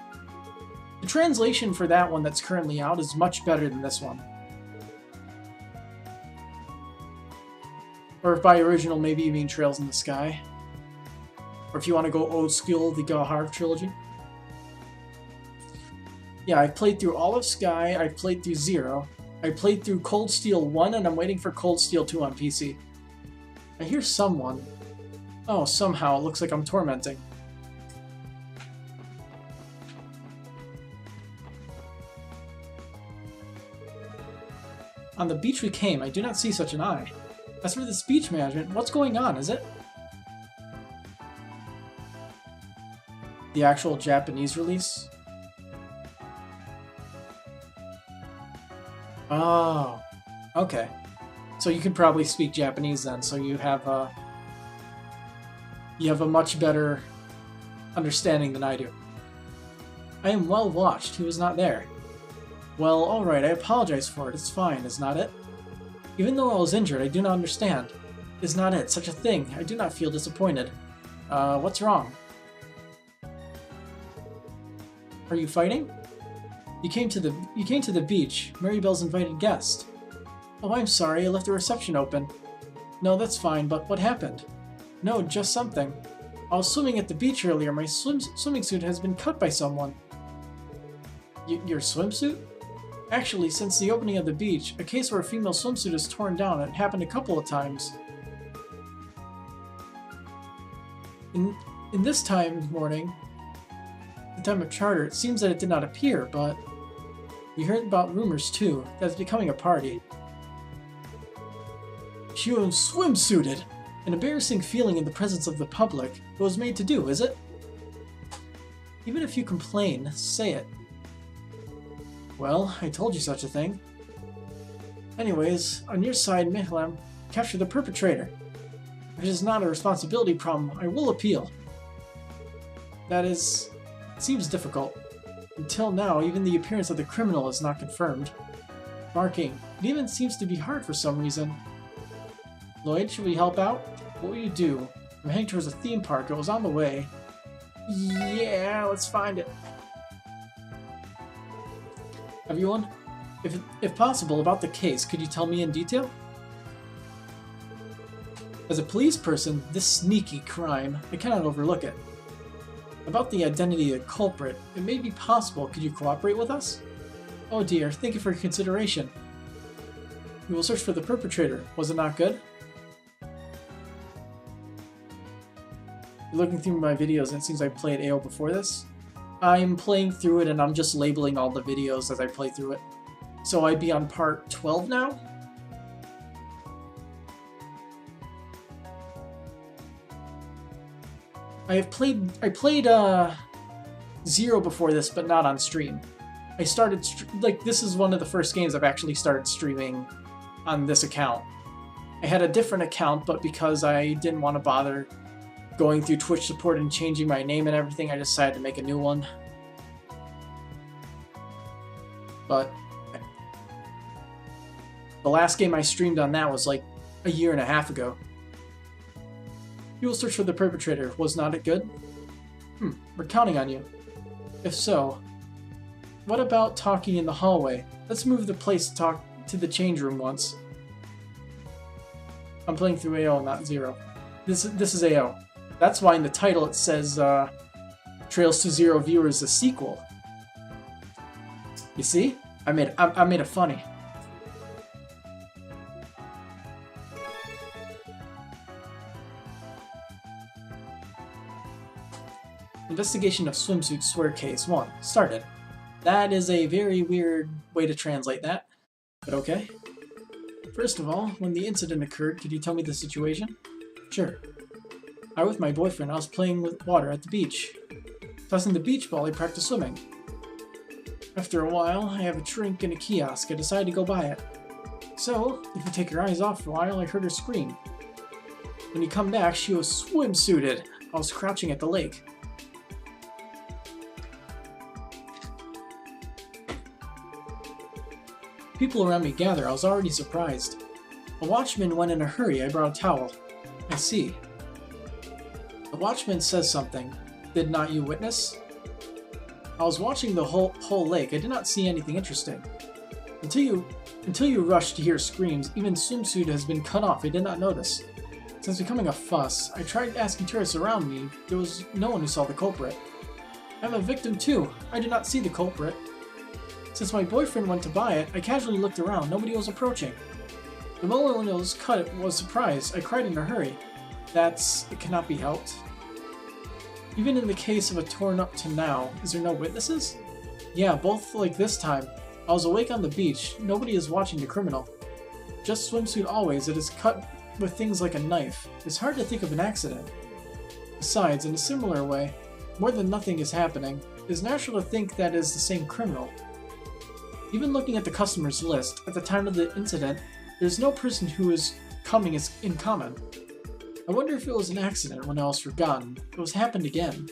translation for that one that's currently out is much better than this one. Or if by original, maybe you mean Trails in the Sky. Or if you want to go old school, the Gahar trilogy. Yeah, I played through all of Sky, I played through 0, I played through Cold Steel 1, and I'm waiting for Cold Steel 2 on PC. I hear someone. Oh, somehow, it looks like I'm tormenting. On the beach we came, I do not see such an eye. As for the speech management, what's going on, is it? The actual Japanese release? Oh, okay. So you could probably speak Japanese then, so you have a much better understanding than I do. I am well watched, he was not there. Well, alright, I apologize for it, it's fine, is not it? Even though I was injured, I do not understand. Is not it, such a thing, I do not feel disappointed. What's wrong? Are you fighting? You came to the beach, Maribel's invited guest. Oh, I'm sorry, I left the reception open. No, that's fine, but what happened? No, just something. I was swimming at the beach earlier, my swimming suit has been cut by someone. Your swimsuit? Actually, since the opening of the beach, a case where a female swimsuit is torn down, it happened a couple of times. In this morning, the time of charter, it seems that it did not appear, but we heard about rumors too, that it's becoming a party. She was swimsuited! An embarrassing feeling in the presence of the public. It was made to do, is it? Even if you complain, say it. Well, I told you such a thing. Anyways, on your side, Mihlam, capture the perpetrator. If it is not a responsibility problem, I will appeal. That is... seems difficult. Until now, even the appearance of the criminal is not confirmed. Marking. It even seems to be hard for some reason. Lloyd, should we help out? What will you do? I'm heading towards a theme park. It was on the way. Yeah, let's find it. Everyone, if possible, about the case, could you tell me in detail? As a police person, this sneaky crime, I cannot overlook it. About the identity of the culprit, it may be possible. Could you cooperate with us? Oh dear, thank you for your consideration. We will search for the perpetrator. Was it not good? Looking through my videos, and it seems I played AO before this. I'm playing through it and I'm just labeling all the videos as I play through it. So I'd be on part 12 now? I played 0 before this, but not on stream. I started, this is one of the first games I've actually started streaming on this account. I had a different account, but because I didn't want to bother going through Twitch support and changing my name and everything, I decided to make a new one. But the last game I streamed on that was like a year and a half ago. You will search for the perpetrator. Was not it good? We're counting on you. If so, what about talking in the hallway? Let's move the place to talk to the change room once. I'm playing through AO, not 0. This is AO. That's why in the title it says Trails to Zero Viewers, a sequel. You see? I made it funny. Investigation of swimsuit swear case 1 started. That is a very weird way to translate that, but okay. First of all, when the incident occurred, could you tell me the situation? Sure. I was with my boyfriend. I was playing with water at the beach. Tossing the beach ball, I practiced swimming. After a while, I have a drink in a kiosk. I decided to go buy it. So, if you take your eyes off for a while, I heard her scream. When you come back, she was swimsuited. I was crouching at the lake. People around me gather. I was already surprised. A watchman went in a hurry. I brought a towel. I see. The watchman says something. Did not you witness? I was watching the whole lake. I did not see anything interesting. Until you rushed to hear screams, even swimsuit has been cut off. I did not notice. Since becoming a fuss, I tried asking tourists around me. There was no one who saw the culprit. I'm a victim too. I did not see the culprit. Since my boyfriend went to buy it, I casually looked around. Nobody was approaching. The moment when it was cut, it was surprised. I cried in a hurry. It cannot be helped. Even in the case of a torn up to now, is there no witnesses? Yeah, both like this time. I was awake on the beach. Nobody is watching the criminal. Just swimsuit always. It is cut with things like a knife. It's hard to think of an accident. Besides, in a similar way, more than nothing is happening. It is natural to think that it is the same criminal. Even looking at the customer's list, at the time of the incident, there's no person who is coming in common. I wonder if it was an accident when I was forgotten. It was happened again.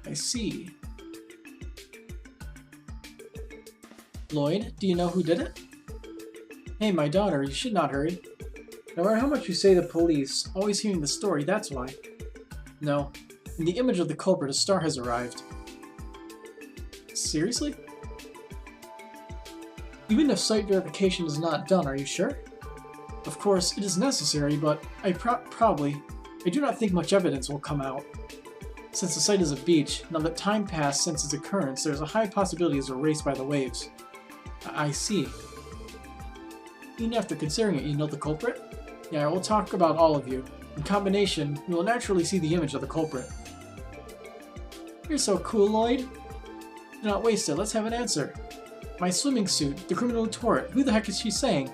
I see. Lloyd, do you know who did it? Hey, my daughter, you should not hurry. No matter how much you say the police, always hearing the story, that's why. No. In the image of the culprit, a star has arrived. Seriously? Even if site verification is not done, are you sure? Of course, it is necessary, but I do not think much evidence will come out. Since the site is a beach, now that time passed since its occurrence, there is a high possibility it was erased by the waves. I see. Even after considering it, you know the culprit? Yeah, I will talk about all of you. In combination, you will naturally see the image of the culprit. You're so cool, Lloyd. Do not waste it, let's have an answer. My swimming suit, the criminal who tore it, who the heck is she saying?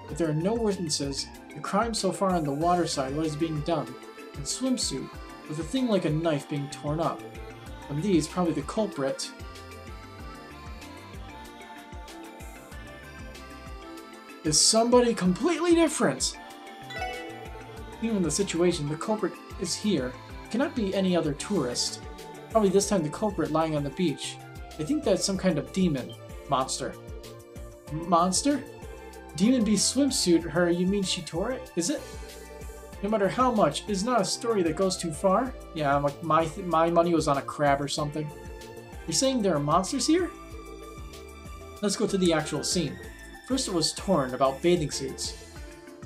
If there are no witnesses, the crime so far on the water side, what is being done, and swimsuit, with a thing like a knife being torn up. From these, probably the culprit. Is somebody completely different! Even in the situation, the culprit is here. It cannot be any other tourist. Probably this time the culprit lying on the beach. I think that's some kind of demon. Monster. Monster? Demon Beast swimsuit her, you mean she tore it? Is it? No matter how much, it's not a story that goes too far. Yeah, like my money was on a crab or something. You're saying there are monsters here? Let's go to the actual scene. First it was torn about bathing suits.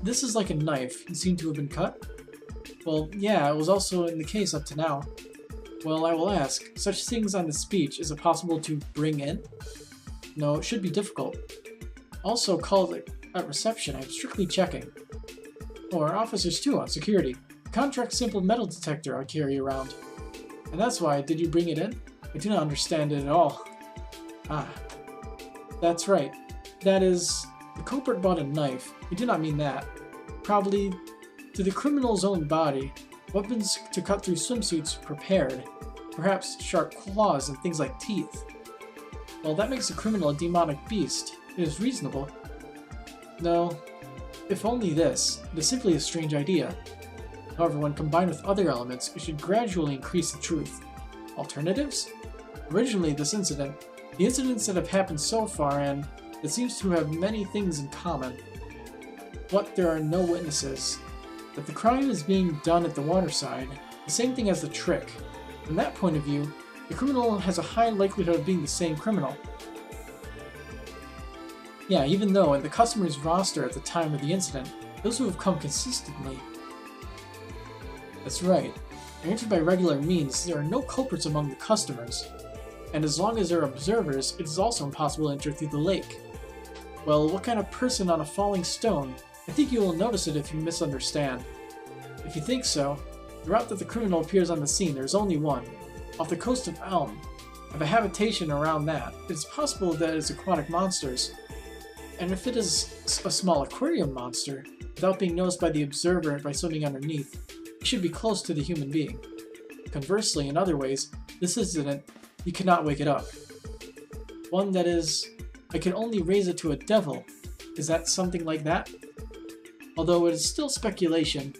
This is like a knife. It seemed to have been cut? Well, yeah, it was also in the case up to now. Well, I will ask, such things on this beach, is it possible to bring in? No, it should be difficult. Also called at reception, I'm strictly checking. Or officers too on security. Contract simple metal detector I carry around. And that's why, did you bring it in? I do not understand it at all. Ah, that's right. That is, the culprit bought a knife. We do not mean that. Probably to the criminal's own body, weapons to cut through swimsuits prepared. Perhaps sharp claws and things like teeth. Well, that makes the criminal a demonic beast. It is reasonable. No, if only this. It is simply a strange idea. However, when combined with other elements, it should gradually increase the truth. Alternatives? Originally, the incidents that have happened so far, and it seems to have many things in common. But there are no witnesses. That the crime is being done at the waterside, the same thing as the trick. From that point of view, the criminal has a high likelihood of being the same criminal. Yeah, even though in the customer's roster at the time of the incident, those who have come consistently. That's right. Entered by regular means, there are no culprits among the customers. And as long as there are observers, it is also impossible to enter through the lake. Well, what kind of person on a falling stone? I think you will notice it if you misunderstand. If you think so, the route that the criminal appears on the scene, there is only one. Off the coast of Elm. Of a habitation around that, it is possible that it is aquatic monsters. And if it is a small aquarium monster, without being noticed by the observer by swimming underneath, it should be close to the human being. Conversely, in other ways, this incident, you cannot wake it up. One that is, I can only raise it to a devil. Is that something like that? Although it is still speculation.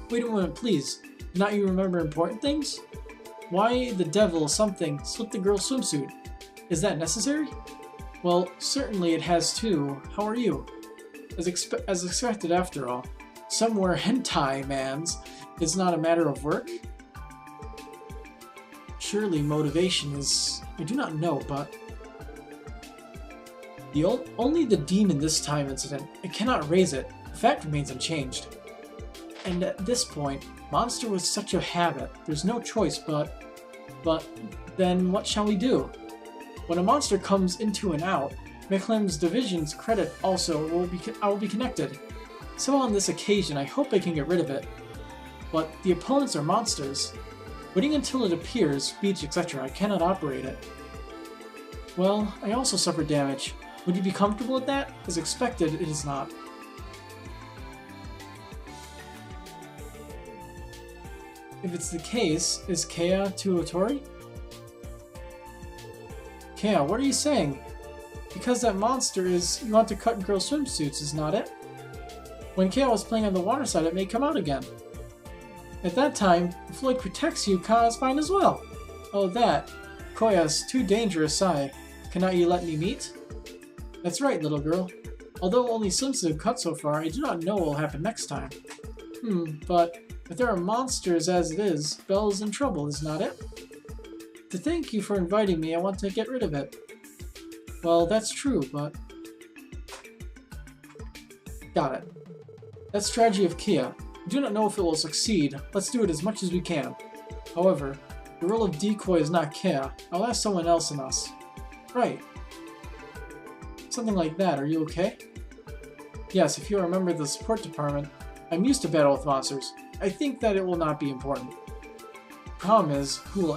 Wait a moment, please. Do not you remember important things? Why the devil something slipped the girl's swimsuit? Is that necessary? Well, certainly it has too. How are you? As expected after all. Somewhere hentai man's is not a matter of work? Surely motivation is... I do not know, but... Only the demon this time incident. I cannot raise it. The fact remains unchanged. And at this point, monster was such a habit. There's no choice but then what shall we do? When a monster comes into and out, Meklem's division's credit also will be connected. So on this occasion, I hope I can get rid of it. But the opponents are monsters. Waiting until it appears, speech, etc., I cannot operate it. Well, I also suffer damage. Would you be comfortable with that? As expected, it is not. If it's the case, is Kea Tuotori? Kea, what are you saying? Because that monster is... You want to cut girl swimsuits, is not it? When Kea was playing on the water side, it may come out again. At that time, if Floyd protects you, Ka is fine as well. Oh, that. Koya's too dangerous, Sai. Cannot you let me meet? That's right, little girl. Although only swimsuits have cut so far, I do not know what will happen next time. But if there are monsters as it is, Belle is in trouble, is not it? To thank you for inviting me, I want to get rid of it. Well, that's true, but... Got it. That strategy of Kea. I do not know if it will succeed. Let's do it as much as we can. However, the role of decoy is not Kea. I'll ask someone else in us. Right. Something like that. Are you okay? Yes, if you are a member of the support department, I'm used to battle with monsters. I think that it will not be important. The problem is, who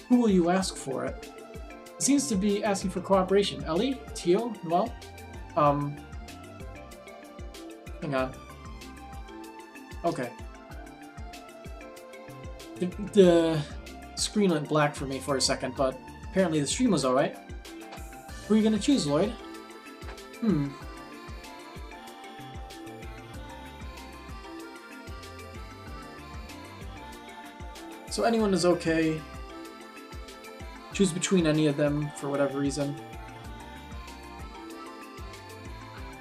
will you ask for it? It seems to be asking for cooperation. Ellie? Tio? Noel? Hang on. Okay. The screen went black for me for a second, but apparently the stream was alright. Who are you gonna choose, Lloyd? So anyone is okay. Choose between any of them for whatever reason.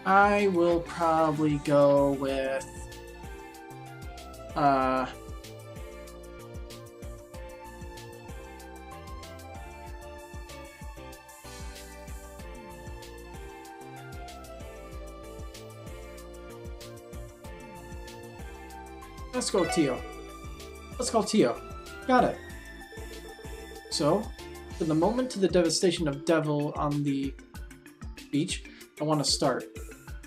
I will probably go with... Let's go Tio. Let's go Tio. Got it. So, from the moment to the devastation of Devil on the beach, I want to start.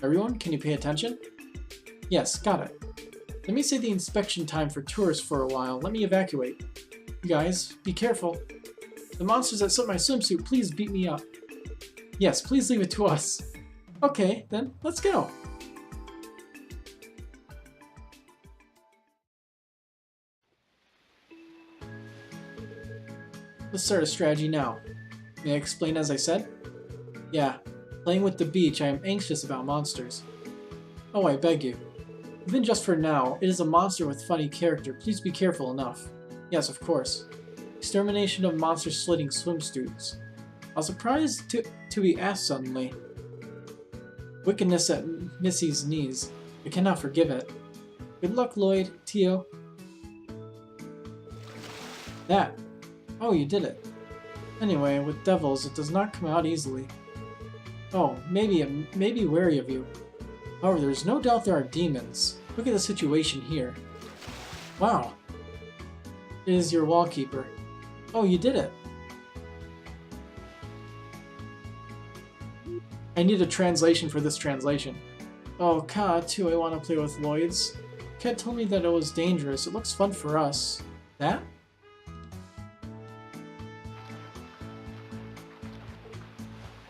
Everyone, can you pay attention? Yes, got it. Let me say the inspection time for tourists for a while. Let me evacuate. You guys, be careful. The monsters that slipped my swimsuit, please beat me up. Yes, please leave it to us. Okay, then, let's go. Let's start a strategy now. May I explain as I said? Yeah, playing with the beach, I am anxious about monsters. Oh, I beg you. Even just for now, it is a monster with funny character. Please be careful enough. Yes, of course. Extermination of monster slitting swimsuits. I was surprised to be asked suddenly. Wickedness at Missy's knees. I cannot forgive it. Good luck, Lloyd, Tio. That. Oh, you did it. Anyway, with devils, it does not come out easily. Oh, maybe it may be wary of you. However, there's no doubt there are demons. Look at the situation here. Wow. It is your wallkeeper. Oh, you did it. I need a translation for this translation. Oh, God, too, I want to play with Lloyd's. Kat told me that it was dangerous. It looks fun for us. That?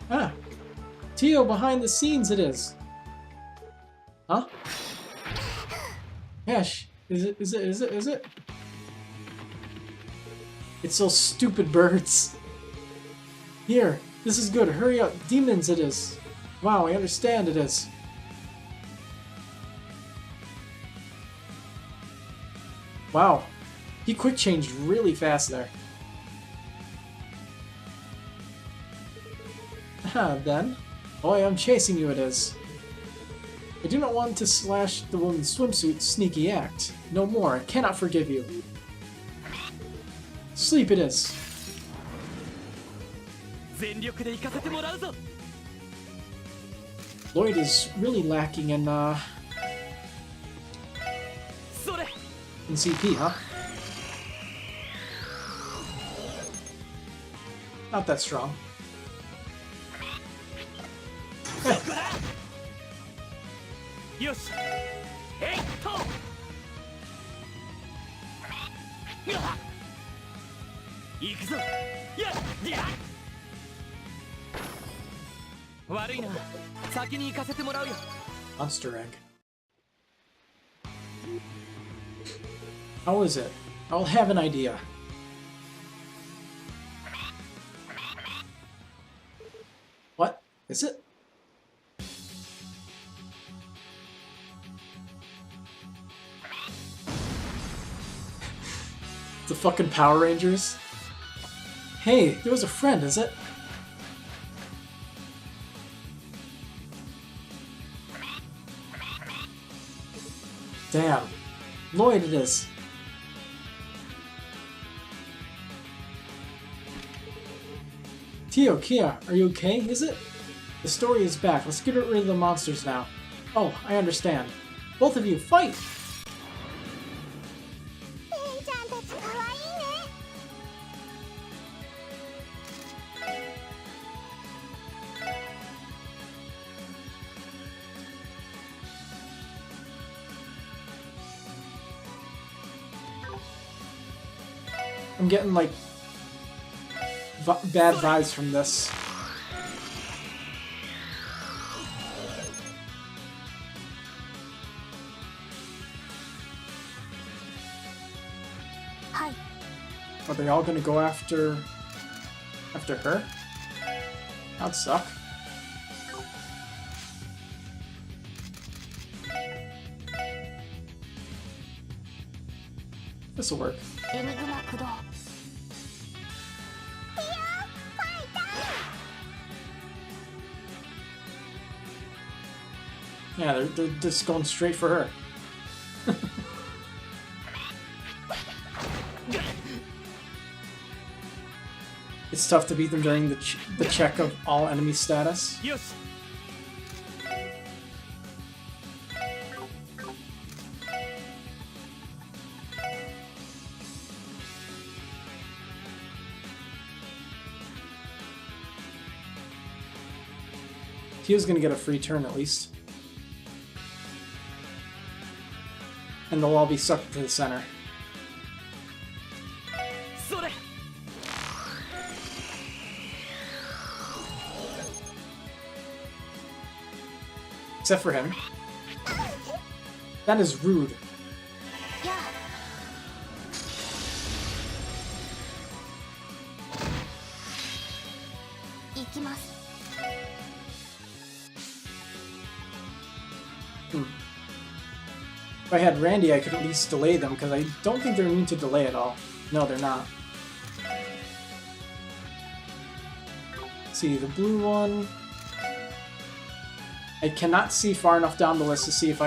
Ah. Tio, behind the scenes it is. Huh? Gosh, is it? It's those stupid birds. Here, this is good. Hurry up. Demons it is. Wow, I understand it is. Wow. He quick changed really fast there. Then. Oh, I am chasing you it is. I do not want to slash the woman's swimsuit, sneaky act. No more, I cannot forgive you. Sleep it is. Lloyd is really lacking in CP, huh? Not that strong. Monster egg. How is it? I'll have an idea. What? Is it? The fucking Power Rangers? Hey, there was a friend, is it? Damn. Lloyd it is. Tio, Kia, are you okay? Is it? The story is back. Let's get rid of the monsters now. Oh, I understand. Both of you, fight! I'm getting, like, bad vibes from this. Hi. Are they all gonna go after her? That'd suck. This'll work. Yeah, they're just going straight for her. It's tough to beat them during the check of all enemy status. Yes. Tio's gonna get a free turn at least. And they'll all be sucked to the center. Except for him. That is rude. If I had Randy, I could at least delay them, because I don't think they're immune to delay at all. No, they're not. Let's see, the blue one... I cannot see far enough down the list to see if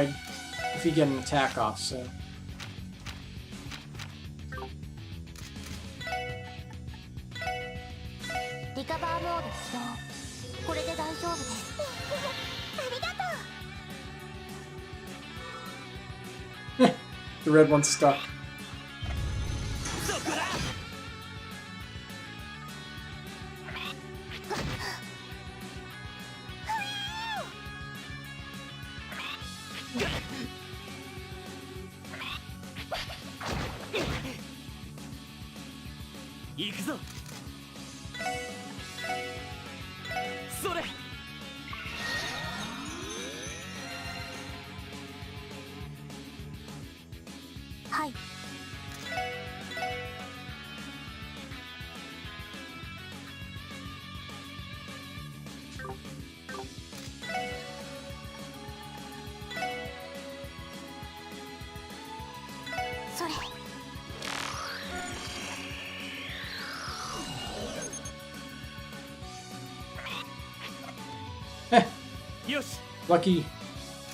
you get an attack off, so... The red one's stuck.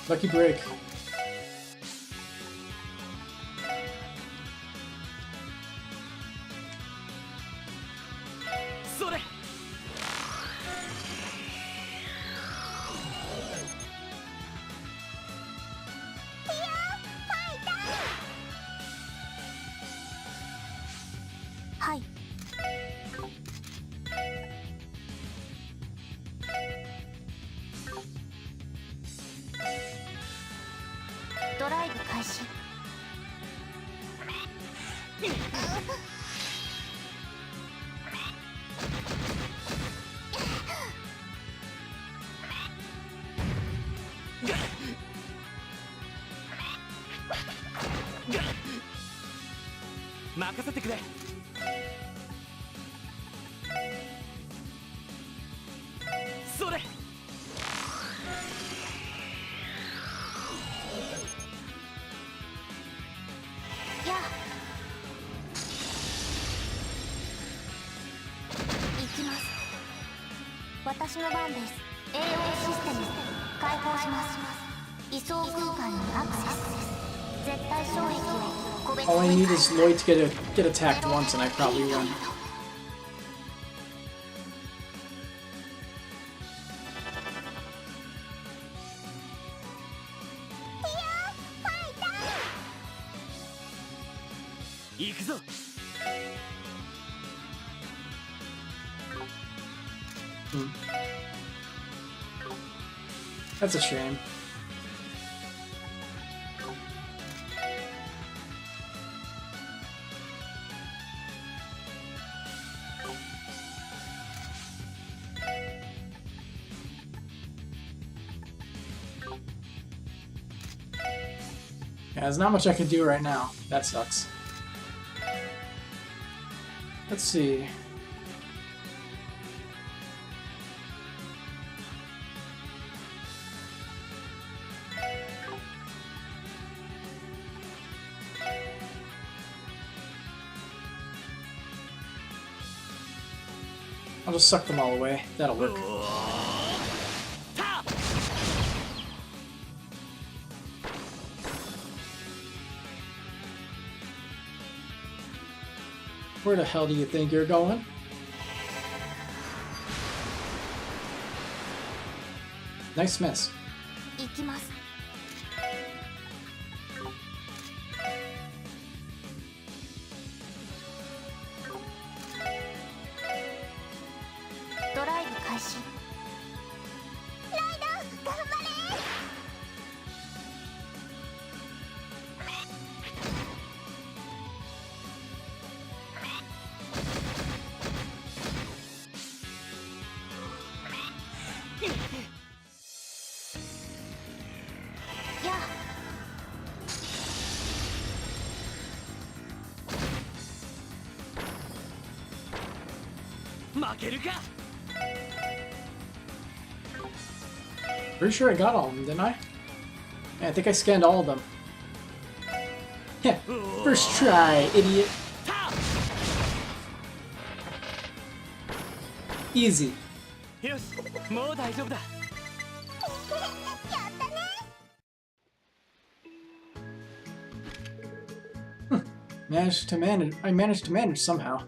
Lucky break. All I need is Lloyd to get attacked once and I probably win. That's a shame. Yeah, there's not much I can do right now. That sucks. Let's see. I'll just suck them all away. That'll work. Where the hell do you think you're going? Nice miss. Pretty sure I got all of them, didn't I? Yeah, I think I scanned all of them. Yeah, first try, idiot. Easy. I managed to manage somehow.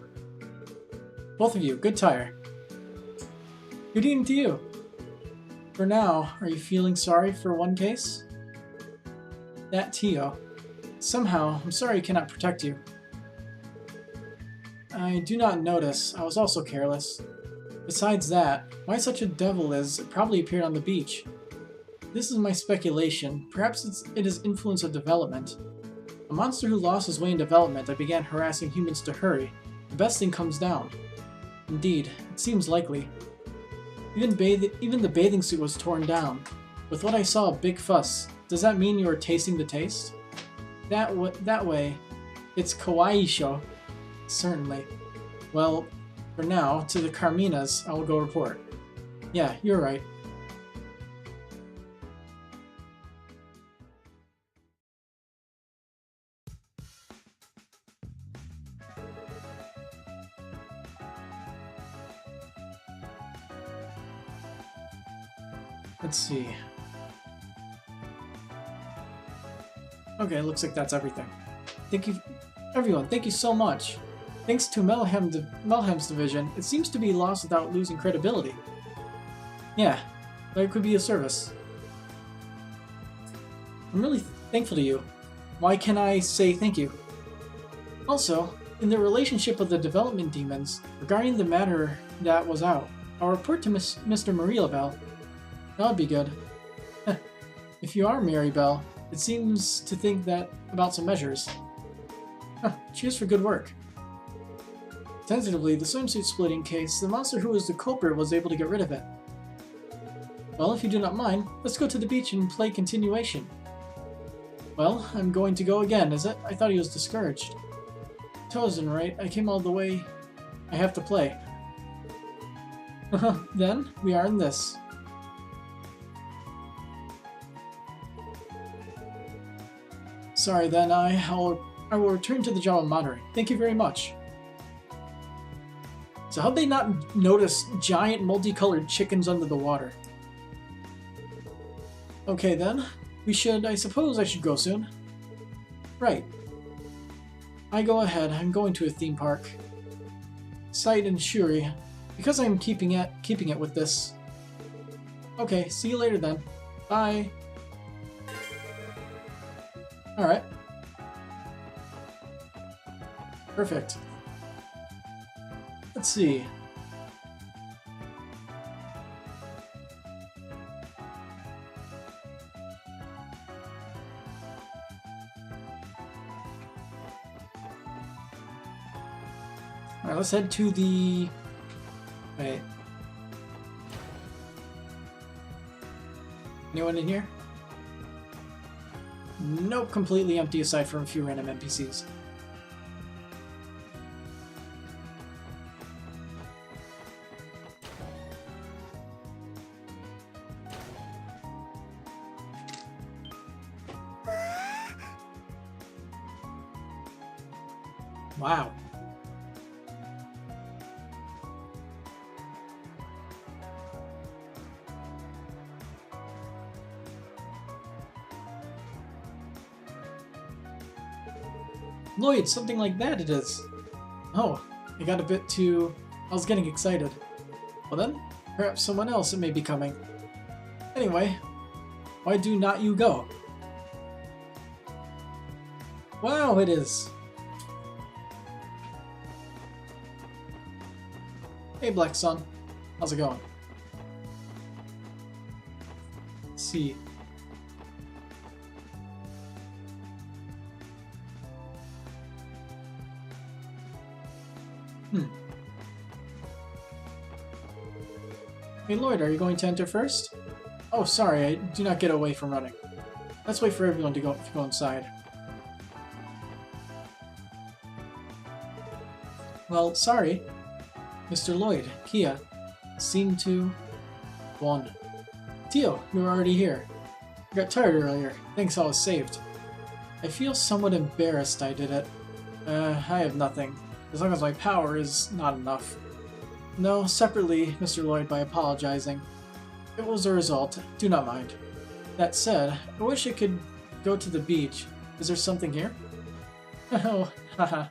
Both of you, good tire. Good evening to you. For now, are you feeling sorry for one case? That Tio. Somehow, I'm sorry I cannot protect you. I do not notice. I was also careless. Besides that, why such a devil is it probably appeared on the beach. This is my speculation. Perhaps it is influence of development. A monster who lost his way in development that began harassing humans to hurry. The best thing comes down. Indeed, it seems likely. Even the bathing suit was torn down. With what I saw, a big fuss. Does that mean you are tasting the taste? That way, it's kawaii show. Certainly. Well, for now, to the Carminas, I will go report. Yeah, you're right. Let's see. Okay, looks like that's everything. Thank you, everyone. Thank you so much. Thanks to Melhem's division, it seems to be lost without losing credibility. Yeah, but it could be a service. I'm really thankful to you. Why can I say thank you? Also, in the relationship of the development demons, regarding the matter that was out, I'll report to Mr. Maribel. That would be good. If you are Maribel, it seems to think that about some measures. Cheers for good work. Tentatively, the swimsuit splitting case, the monster who was the culprit was able to get rid of it. Well, if you do not mind, let's go to the beach and play continuation. Well, I'm going to go again, is it? I thought he was discouraged. Tozen, right? I came all the way. I have to play. Then, we are in this. Sorry, then I will return to the job of monitoring. Thank you very much. So how'd they not notice giant multicolored chickens under the water? Okay then, I suppose I should go soon. Right. I go ahead, I'm going to a theme park. Sight and Shuri, because I'm keeping it with this. Okay, see you later then. Bye. Alright. Perfect. Let's see. Alright, let's head to the... Wait. Anyone in here? Nope, completely empty aside from a few random NPCs. Wow. Lloyd, something like that it is. Oh, I got a bit too... I was getting excited. Well then, perhaps someone else may be coming. Anyway, why do not you go? Wow, it is. Hey, Black Sun. How's it going? Let's see. Hey Lloyd, are you going to enter first? Oh, sorry, I do not get away from running. Let's wait for everyone to go inside. Well, sorry. Mr. Lloyd, Kia. Scene 2, 1. Tio, you were already here. I got tired earlier. Thanks, I was saved. I feel somewhat embarrassed I did it. I have nothing. As long as my power is not enough. No, separately, Mr. Lloyd, by apologizing. It was a result. Do not mind. That said, I wish I could go to the beach. Is there something here? Oh, haha.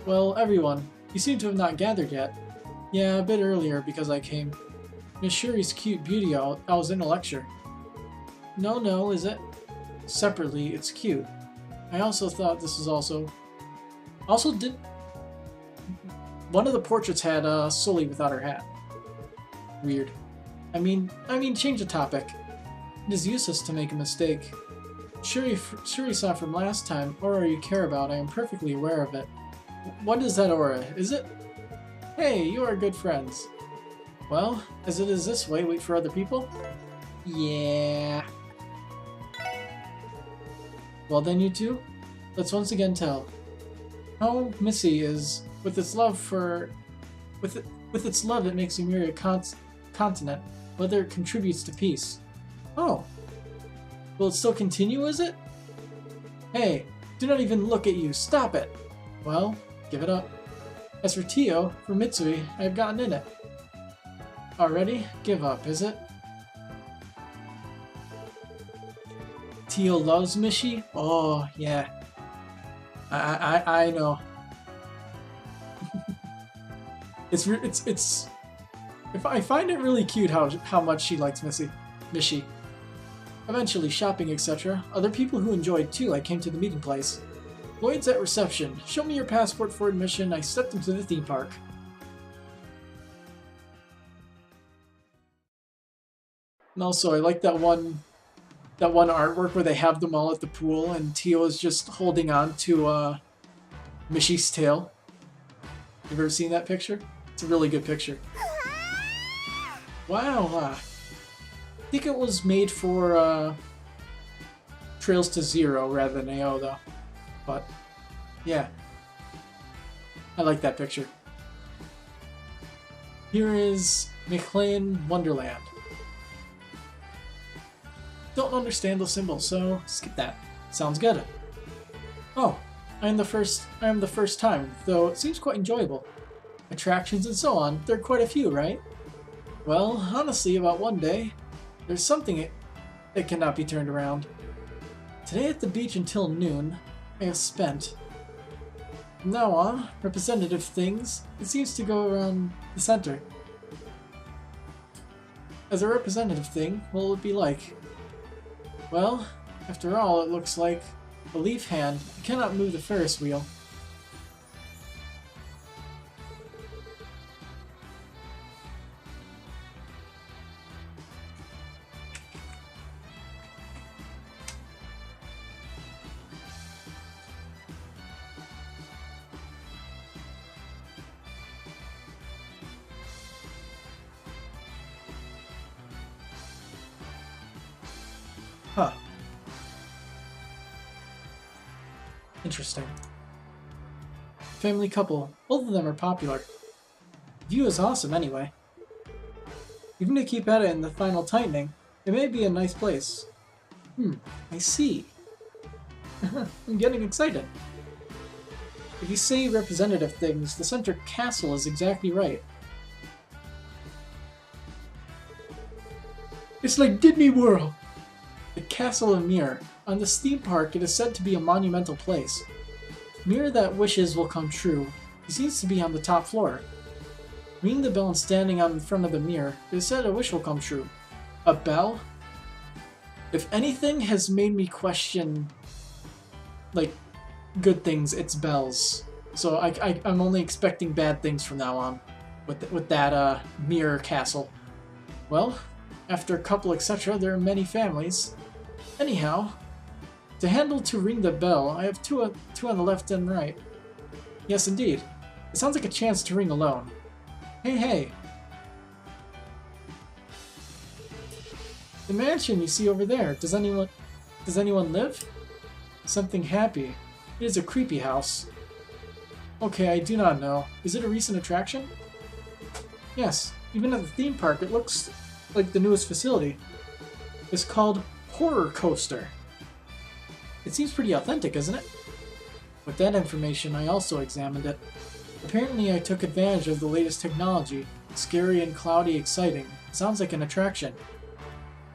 Well, everyone, you seem to have not gathered yet. Yeah, a bit earlier because I came. Miss Shuri's cute beauty, I was in a lecture. No, is it? Separately, it's cute. I also thought this was also did... One of the portraits had Sully without her hat. Weird. I mean, change the topic. It is useless to make a mistake. Shuri saw from last time, aura you care about, I am perfectly aware of it. What is that aura? Is it? Hey, you are good friends. Well, as it is this way, wait for other people? Yeah. Well then, you two, let's once again tell how Missy is, with its love it makes Ymir a continent, whether it contributes to peace. Oh. Will it still continue, is it? Hey, do not even look at you, stop it! Well, give it up. As for Tio, for Mitsui, I have gotten in it. Already? Give up, is it? Tio loves Mishi? Oh, yeah. I know. I find it really cute how much she likes Mishi. Eventually, shopping, etc. Other people who enjoyed too. I came to the meeting place. Lloyd's at reception. Show me your passport for admission. I stepped into the theme park. And also, I like that one artwork where they have them all at the pool, and Tio is just holding on to Mishi's tail. You've ever seen that picture? It's a really good picture. Wow. I think it was made for Trails to Zero rather than AO though. But yeah, I like that picture. Here is McLean Wonderland. Don't understand those symbols, so skip that. Sounds good. Oh, I am the first time, though it seems quite enjoyable. Attractions and so on, there are quite a few, right? Well, honestly, about one day, there's something that cannot be turned around. Today at the beach until noon, I have spent. From now on, representative things, it seems to go around the center. As a representative thing, what will it be like? Well, after all, it looks like a leaf hand. I cannot move the Ferris wheel. Huh. Interesting. Family couple. Both of them are popular. The view is awesome anyway. Even to keep at it in the final tightening, it may be a nice place. I see. I'm getting excited. If you say representative things, the center castle is exactly right. It's like Disney World! The Castle of Mir. On this theme park, it is said to be a monumental place. Mir that wishes will come true. He seems to be on the top floor. Ringing the bell and standing out in front of the mirror, it is said a wish will come true. A bell? If anything has made me question, like, good things, it's bells. So I'm only expecting bad things from now on with that mirror castle. Well, after a couple etc., there are many families. Anyhow, to handle to ring the bell, I have two on the left and right. Yes, indeed. It sounds like a chance to ring alone. Hey! The mansion you see over there, does anyone live? Something happy. It is a creepy house. Okay, I do not know. Is it a recent attraction? Yes, even at the theme park, it looks like the newest facility. It's called Horror Coaster. It seems pretty authentic, isn't it? With that information, I also examined it. Apparently, I took advantage of the latest technology. Scary and cloudy exciting. Sounds like an attraction.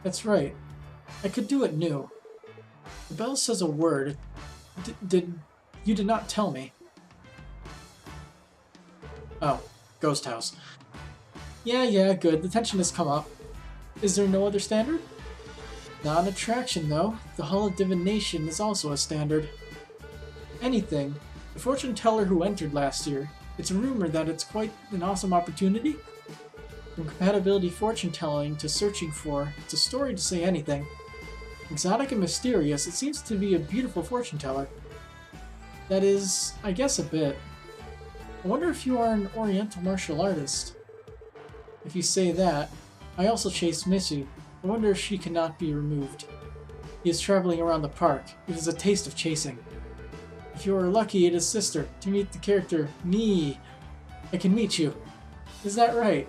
That's right. I could do it new. The bell says a word. You did not tell me. Oh, ghost house. Yeah, good. The tension has come up. Is there no other standard? Not an attraction, though. The Hall of Divination is also a standard. Anything. The fortune teller who entered last year. It's a rumor that it's quite an awesome opportunity. From compatibility fortune telling to searching for, it's a story to say anything. Exotic and mysterious, it seems to be a beautiful fortune teller. That is, I guess, a bit. I wonder if you are an Oriental martial artist. If you say that, I also chase Missy. I wonder if she cannot be removed. He is traveling around the park. It is a taste of chasing. If you are lucky, it is sister, to meet the character, me. I can meet you. Is that right?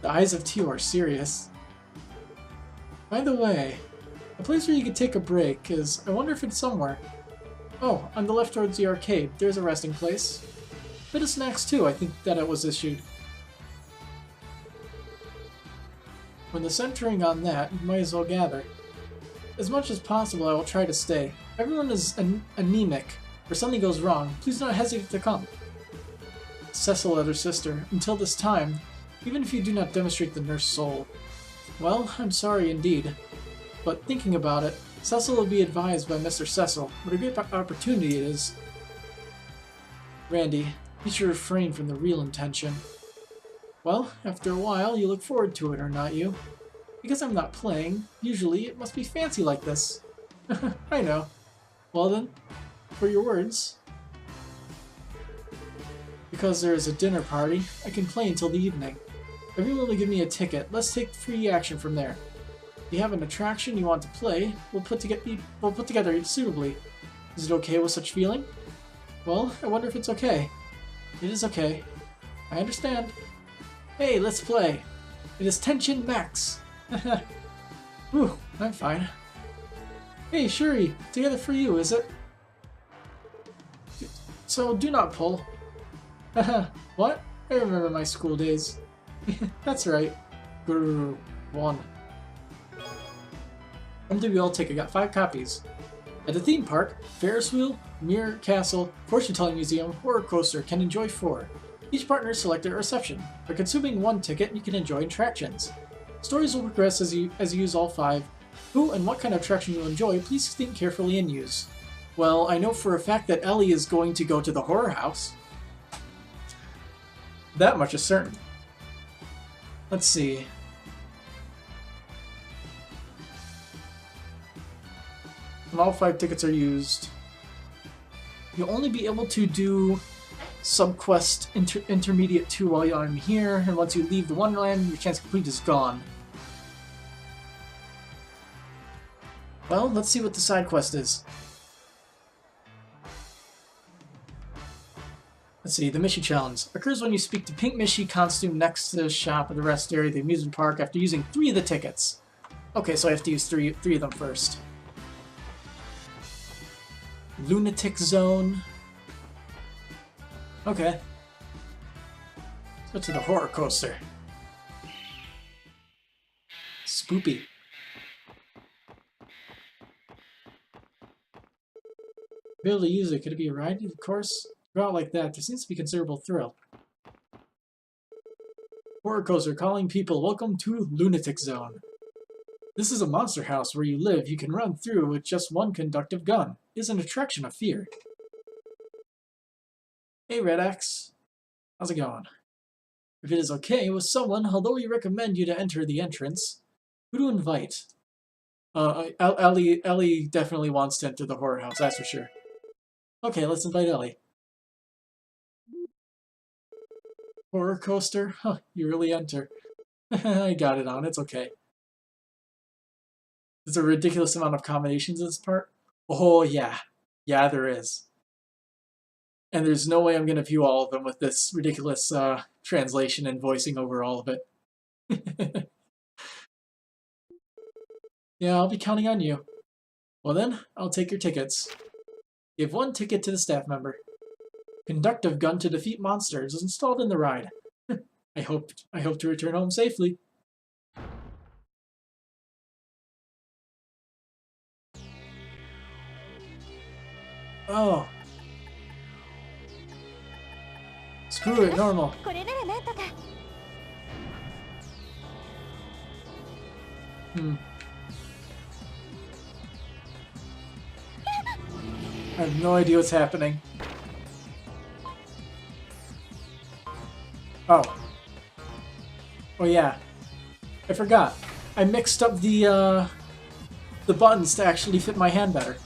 The eyes of Tio are serious. By the way, a place where you could take a break is, I wonder if it's somewhere. Oh, on the left towards the arcade, there's a resting place. Bit of snacks too, I think that it was issued. When the centering on that, you might as well gather. As much as possible, I will try to stay. Everyone is anemic. If something goes wrong, please do not hesitate to come. Cecil and her sister, until this time, even if you do not demonstrate the nurse soul. Well, I'm sorry indeed. But thinking about it, Cecil will be advised by Mr. Cecil. What a great opportunity it is. Randy, you should refrain from the real intention. Well, after a while, you look forward to it, or not you? Because I'm not playing, usually it must be fancy like this. I know. Well then, for your words. Because there is a dinner party, I can play until the evening. Everyone will give me a ticket. Let's take free action from there. If you have an attraction you want to play, we'll put together each suitably. Is it okay with such feeling? Well, I wonder if it's okay. It is okay. I understand. Hey, let's play. It is tension max. Whew, I'm fine. Hey, Shuri, together for you, is it? So do not pull. Haha, what? I remember my school days. That's right. Grrr, 1. MWL ticket, got 5 copies. At the theme park, Ferris wheel, Mirror Castle, Fortune Telling Museum, Horror Coaster can enjoy 4. Each partner is selected at reception. By consuming 1 ticket, you can enjoy attractions. Stories will progress as you use all 5. Who and what kind of attraction you enjoy, please think carefully and use. Well, I know for a fact that Ellie is going to go to the horror house. That much is certain. Let's see. When all 5 tickets are used, you'll only be able to do subquest intermediate 2 while I'm here, and once you leave the Wonderland, your chance to complete is gone. Well, let's see what the side quest is. Let's see, the Mishy Challenge. Occurs when you speak to Pink Mishy costume next to the shop at the rest area of the amusement park after using 3 of the tickets. Okay, so I have to use three of them first. Lunatic Zone. Okay. Let's go to the horror coaster. Spoopy. Be able to use it. Could it be a ride? Of course. Go out like that. There seems to be considerable thrill. Horror coaster calling people. Welcome to Lunatic Zone. This is a monster house where you live. You can run through with just 1 conductive gun. It's an attraction of fear. Hey, Red Axe. How's it going? If it is okay with someone, although we recommend you to enter the entrance. Who to invite? Ellie definitely wants to enter the horror house, that's for sure. Okay, let's invite Ellie. Horror coaster? Huh, you really enter. I got it on, it's okay. There's a ridiculous amount of combinations in this part. Oh, yeah. Yeah, there is. And there's no way I'm going to view all of them with this ridiculous translation and voicing over all of it. Yeah, I'll be counting on you. Well then, I'll take your tickets. Give 1 ticket to the staff member. Conductive gun to defeat monsters is installed in the ride. I hope to return home safely. Oh. Screw it, normal. I have no idea what's happening. Oh. Oh yeah. I forgot. I mixed up the buttons to actually fit my hand better.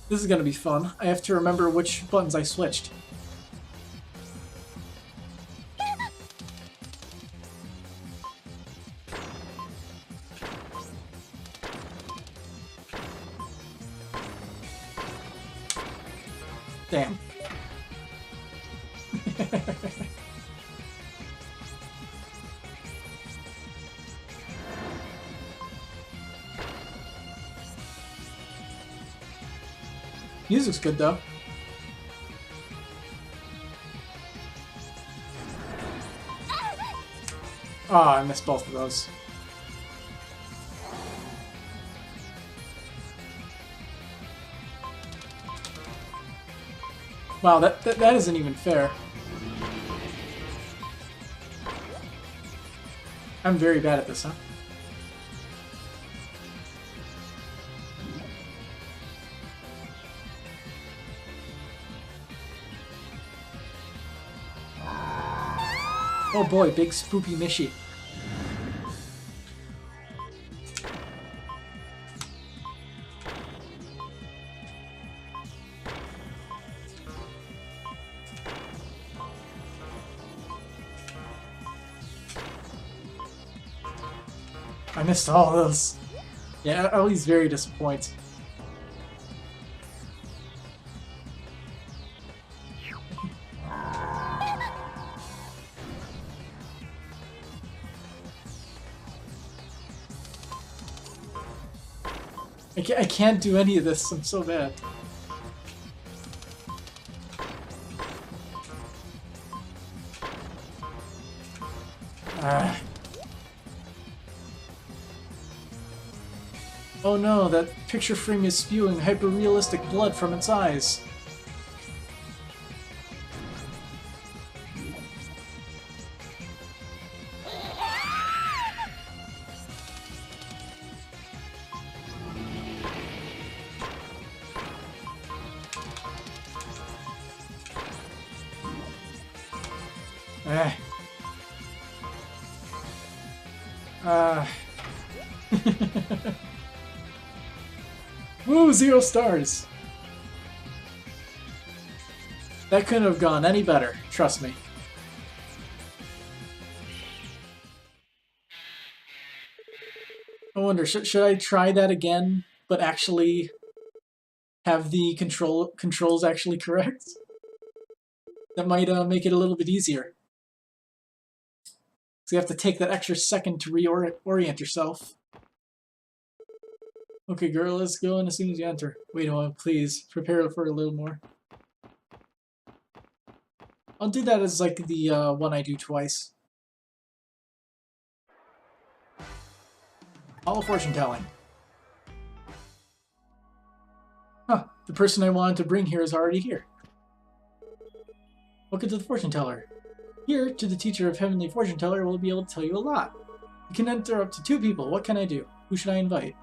This is gonna be fun. I have to remember which buttons I switched. Damn. Music's good though. Oh, I missed both of those. Wow, that isn't even fair. I'm very bad at this, huh? Oh boy, big spoopy Mishi. I missed all of those. Yeah, Ellie's very disappointed. I can't do any of this, I'm so bad. Oh no, that picture frame is spewing hyper-realistic blood from its eyes. Woo, 0 stars! That couldn't have gone any better, trust me. I wonder, should I try that again, but actually have the controls actually correct? That might make it a little bit easier. So you have to take that extra second to reorient yourself. Okay, girl, let's go in as soon as you enter. Wait a moment, please. Prepare for a little more. I'll do that as like the one I do twice. Hall of Fortune Telling. Huh, the person I wanted to bring here is already here. Welcome to the Fortune Teller. Here, to the teacher of Heavenly Fortune Teller will be able to tell you a lot. You can enter up to 2 people. What can I do? Who should I invite?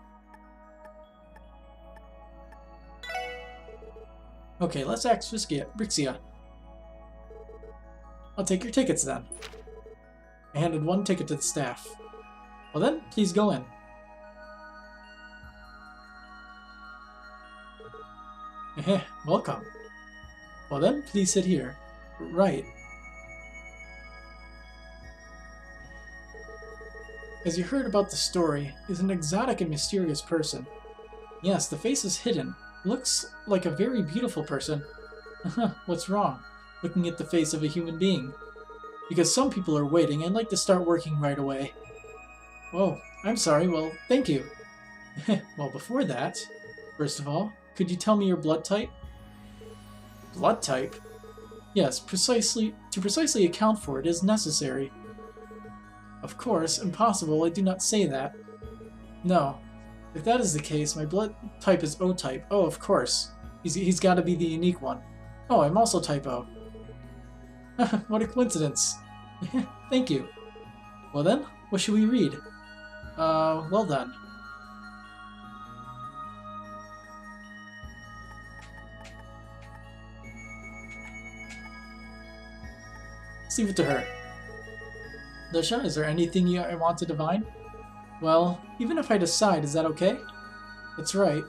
Okay, let's ask Brixia. I'll take your tickets then. I handed 1 ticket to the staff. Well then, please go in. Welcome. Well then, please sit here. Right. As you heard about the story, is an exotic and mysterious person. Yes, the face is hidden. Looks like a very beautiful person, What's wrong? Looking at the face of a human being. Because some people are waiting, I'd like to start working right away. Oh, I'm sorry. Well, thank you. Well, before that, first of all, could you tell me your blood type? Blood type? Yes, to precisely account for it is necessary. Of course, impossible, I do not say that. No. If that is the case, my blood type is O-type. Oh, of course. He's got to be the unique one. Oh, I'm also type O. What a coincidence. Thank you. Well then, what should we read? Well then. Let's leave it to her. Lisha, is there anything you want to divine? Well, even if I decide, is that okay? That's right.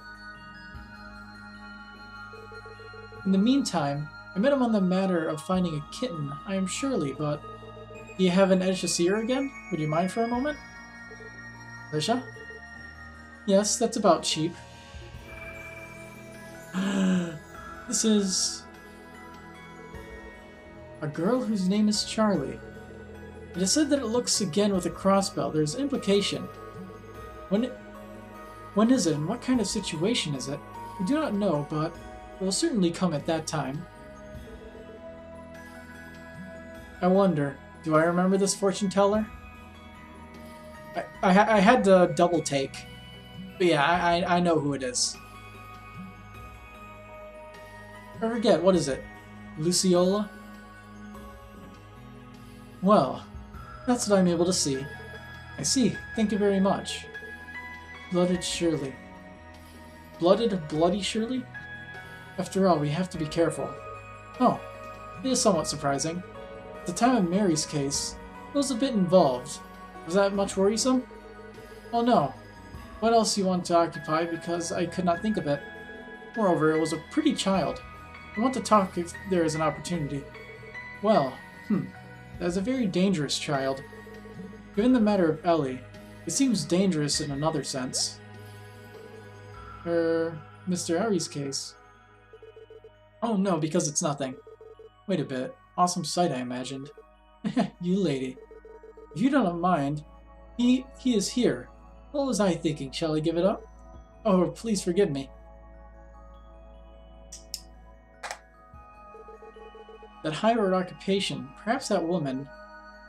In the meantime, I met him on the matter of finding a kitten, I am surely, but... Do you have an edge to see her again? Would you mind for a moment? Lisha? Yes, that's about cheap. This is... a girl whose name is Charlie. It is said that it looks again with a crossbell. There's implication. When is it, and what kind of situation is it? We do not know, but it will certainly come at that time. I wonder, do I remember this fortune teller? I had to double take. But yeah, I know who it is. I forget, what is it? Luciola? Well, that's what I'm able to see. I see, thank you very much. Blooded Shirley. Bloody Shirley? After all, we have to be careful. Oh, it is somewhat surprising. At the time of Mary's case, it was a bit involved. Was that much worrisome? Oh no. What else you want to occupy, because I could not think of it. Moreover, it was a pretty child. I want to talk if there is an opportunity. Well, that is a very dangerous child. Given the matter of Ellie, it seems dangerous in another sense. Mr. Ari's case. Oh no, because it's nothing. Wait a bit. Awesome sight, I imagined. You lady. If you don't mind, he is here. What was I thinking? Shall I give it up? Oh, please forgive me. That higher occupation, perhaps that woman...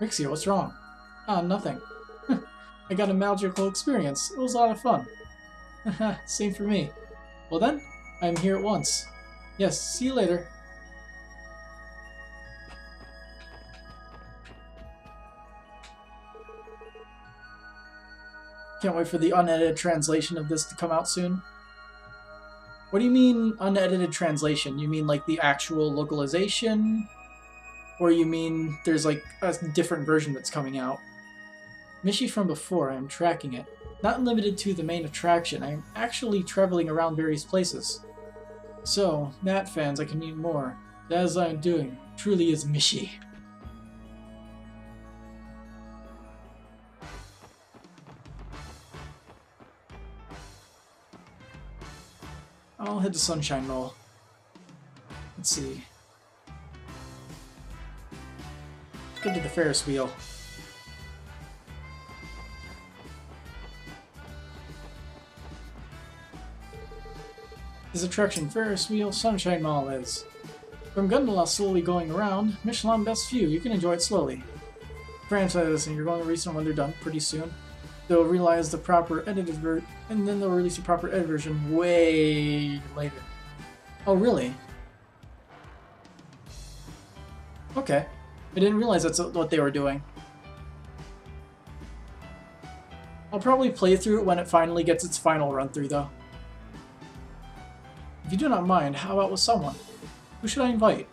Rixia, what's wrong? Ah, nothing. I got a magical experience. It was a lot of fun. Same for me. Well then, I'm here at once. Yes, see you later. Can't wait for the unedited translation of this to come out soon. What do you mean unedited translation? You mean like the actual localization? Or you mean there's like a different version that's coming out? Mishi from before, I am tracking it. Not limited to the main attraction, I am actually traveling around various places. So, Nat fans, I can need more. That is what I'm doing. Truly is Mishi. I'll head to Sunshine Roll. Let's see. Go to the Ferris wheel. This attraction, Ferris wheel, Sunshine Mall is. From gondola slowly going around, Michelin best view, you can enjoy it slowly. Franchise, and you're going to release them when they're done pretty soon. They'll realize the proper edited version, and then they'll release the proper edited version way later. Oh, really? Okay. I didn't realize that's what they were doing. I'll probably play through it when it finally gets its final run-through, though. If you do not mind, how about with someone? Who should I invite?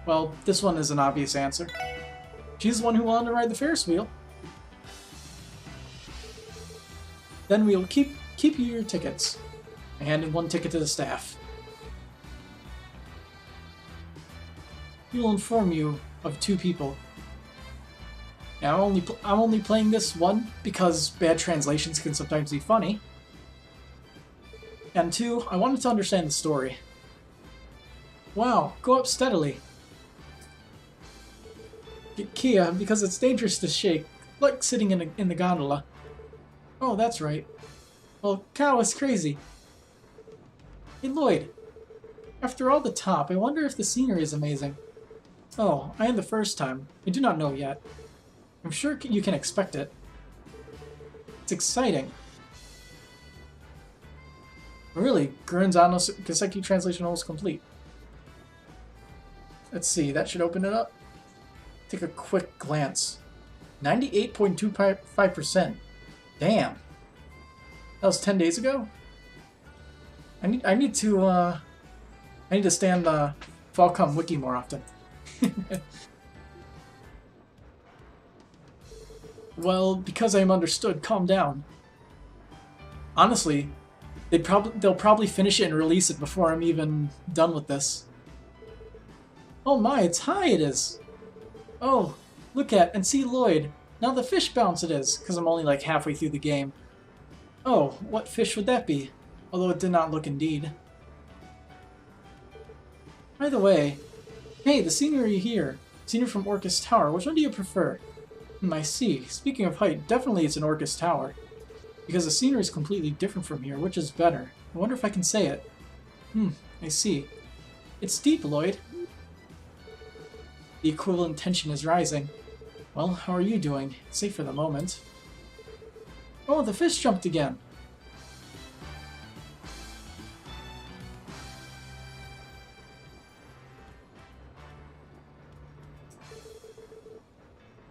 Well, this one is an obvious answer. She's the one who wanted to ride the Ferris wheel. Then we'll keep you your tickets. I handed one ticket to the staff. We will inform you of 2 people. Now, I'm only playing this one because bad translations can sometimes be funny. And 2, I wanted to understand the story. Wow, go up steadily. Kia, because it's dangerous to shake, like sitting in the gondola. Oh, that's right. Well, Cow is crazy. Hey Lloyd, after all the top, I wonder if the scenery is amazing. Oh, I am the first time. I do not know yet. I'm sure you can expect it. It's exciting. Really, Gurren's Anno Kiseki translation almost complete. Let's see, that should open it up. Take a quick glance. 98.25%. Damn. That was 10 days ago? I need to stay on the Falcom wiki more often. Well, because I am understood, calm down. Honestly, they'll probably finish it and release it before I'm even done with this. Oh my, it's high it is! Oh, look at and see Lloyd. Now the fish bounce it is, because I'm only like halfway through the game. Oh, what fish would that be? Although it did not look indeed. By the way, hey, the scenery here. Scenery from Orcus Tower, which one do you prefer? I see. Speaking of height, definitely it's an Orcus Tower. Because the scenery is completely different from here, which is better. I wonder if I can say it. I see. It's steep, Lloyd. The equivalent tension is rising. Well, how are you doing? Safe for the moment. Oh, the fish jumped again.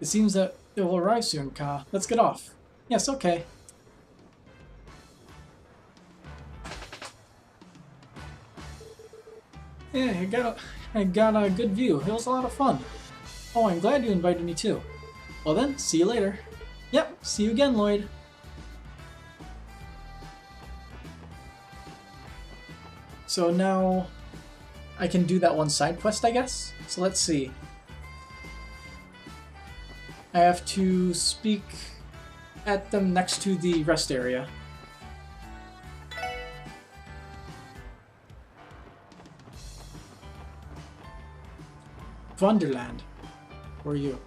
It seems that it will arrive soon, Ka. Let's get off. Yes, okay. Yeah, I got a good view. It was a lot of fun. Oh, I'm glad you invited me too. Well then, see you later. Yep, see you again, Lloyd. So now I can do that one side quest, I guess? So let's see. I have to speak at them next to the rest area. Wonderland. Where are you?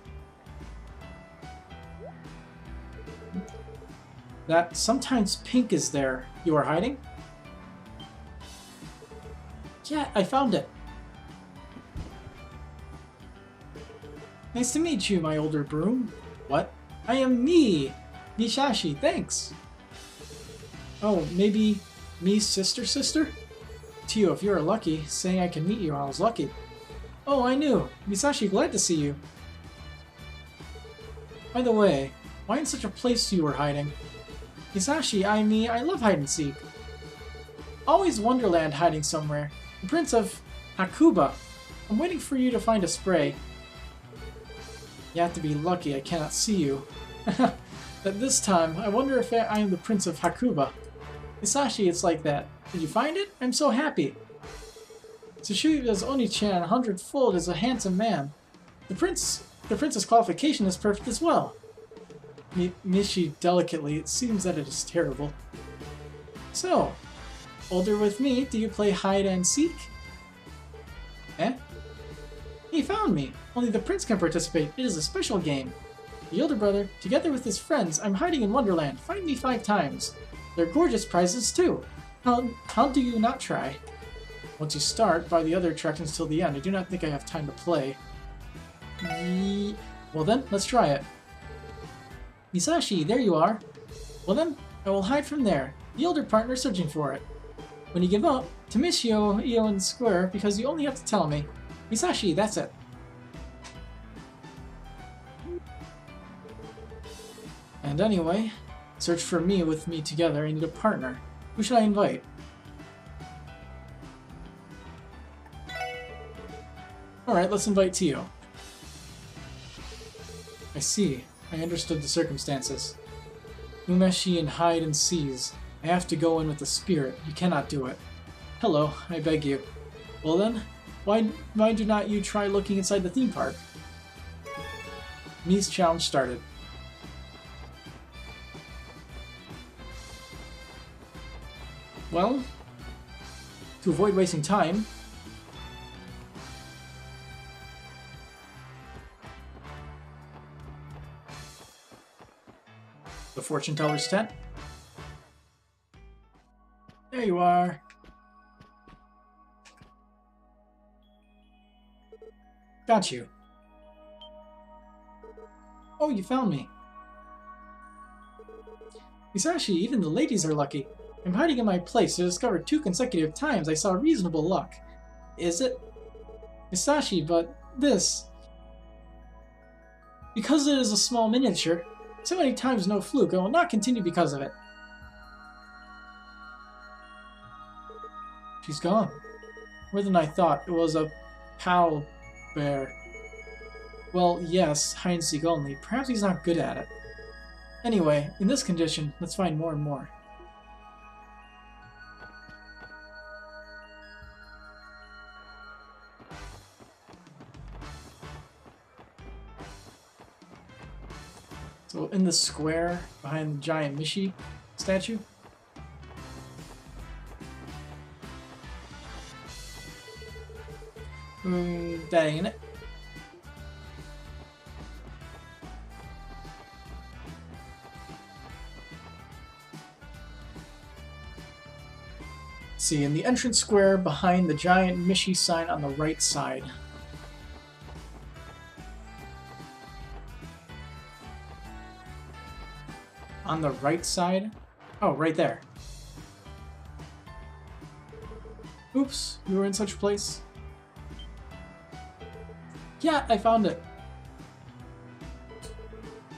That sometimes pink is there. You are hiding? Yeah, I found it. Nice to meet you, my older broom. What? I am me! Mishashi, thanks! Oh, maybe me's sister? Tio, if you are lucky, saying I can meet you, I was lucky. Oh, I knew! Misashi, glad to see you. By the way, why in such a place you were hiding? Misashi, I love hide and seek. Always Wonderland hiding somewhere. The Prince of Hakuba. I'm waiting for you to find a spray. You have to be lucky I cannot see you. But this time, I wonder if I am the Prince of Hakuba. Misashi, it's like that. Did you find it? I'm so happy. Tsushiba's Oni-chan 100-fold is a handsome man. The prince's qualification is perfect as well. Mishi delicately, it seems that it is terrible. So, older with me, do you play hide and seek? Eh? He found me. Only the prince can participate. It is a special game. The older brother, together with his friends, I'm hiding in Wonderland. Find me 5 times. They're gorgeous prizes too. How do you not try? Once you start, buy the other attractions till the end. I do not think I have time to play. Well then, let's try it. Misashi, there you are. Well then, I will hide from there. The older partner searching for it. When you give up, Tamishio in square because you only have to tell me. Misashi, that's it. And anyway, search for me with me together. I need a partner. Who should I invite? Alright, let's invite Tio. I see. I understood the circumstances. Umeshi and hide and seize. I have to go in with the spirit. You cannot do it. Hello, I beg you. Well then, why do not you try looking inside the theme park? Mi's challenge started. Well, To avoid wasting time, the fortune teller's tent. There you are. Got you. Oh, you found me. Hisashi, even the ladies are lucky. I'm hiding in my place to discover 2 consecutive times I saw reasonable luck. Is it? Hisashi, but this... Because it is a small miniature, so many times no fluke, I will not continue because of it. She's gone. More than I thought. It was a pal bear. Well, yes, hide and seek only. Perhaps he's not good at it. Anyway, in this condition, let's find more and more. So in the square behind the giant Mishi statue. That ain't it. See, in the entrance square behind the giant Mishi sign on the right side. On the right side? Oh, right there. Oops, you were in such a place. Yeah, I found it.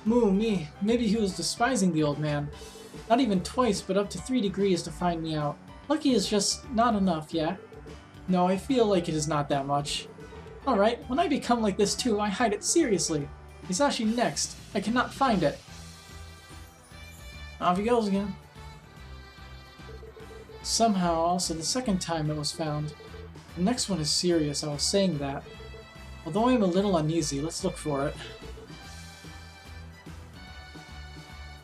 Moo me, maybe he was despising the old man. Not even twice, but up to 3 degrees to find me out. Lucky is just not enough, yeah? No, I feel like it is not that much. Alright, when I become like this too, I hide it seriously. Hisashi next. I cannot find it. Off he goes again. Somehow, also the second time it was found. The next one is serious, I was saying that. Although I am a little uneasy, let's look for it.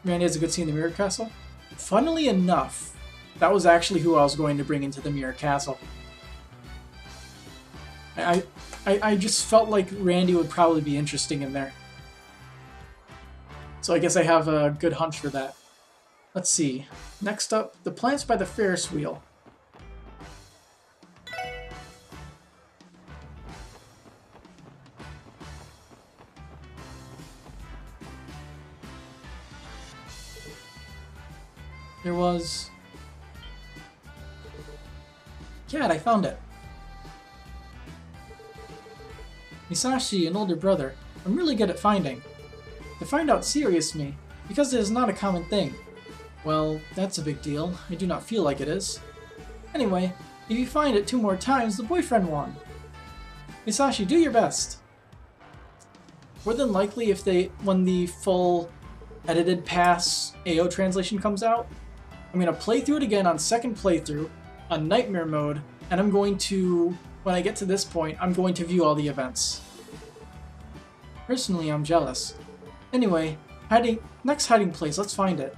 Randy has a good scene in the Mirror Castle. Funnily enough, that was actually who I was going to bring into the Mirror Castle. I just felt like Randy would probably be interesting in there. So I guess I have a good hunch for that. Let's see. Next up, the plants by the Ferris wheel. There was... Cat, I found it. Hisashi, an older brother. I'm really good at finding. To find out serious me, because it is not a common thing. Well, that's a big deal. I do not feel like it is. Anyway, if you find it 2 more times, the boyfriend won. Hisashi, do your best. More than likely, when the full edited pass AO translation comes out, I'm going to play through it again on second playthrough, on Nightmare mode, and I'm going to, when I get to this point, I'm going to view all the events. Personally, I'm jealous. Anyway, next hiding place, let's find it.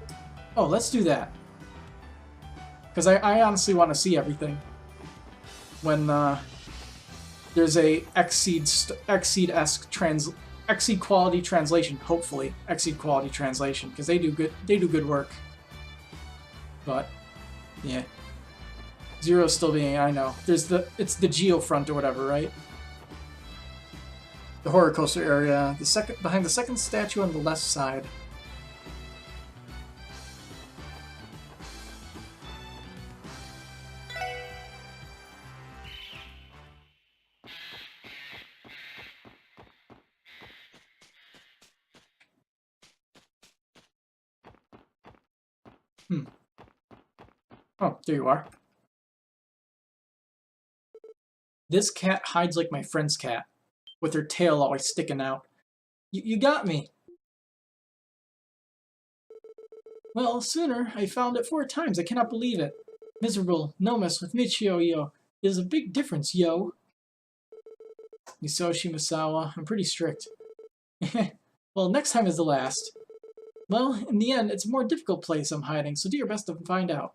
Oh, let's do that. Because I honestly want to see everything. When there's a Exceed-esque Exceed quality translation, hopefully Exceed quality translation, because they do good work. But yeah, Zero's still being, I know. It's the Geofront or whatever, right? The horror coaster area, behind the second statue on the left side. Oh, there you are. This cat hides like my friend's cat, with her tail always sticking out. You got me! Well, sooner. I found it 4 times. I cannot believe it. Miserable, no mess with Michio, yo. It is a big difference, yo. Misoshi Misawa, I'm pretty strict. Well, next time is the last. Well, in the end, it's a more difficult place I'm hiding, so do your best to find out.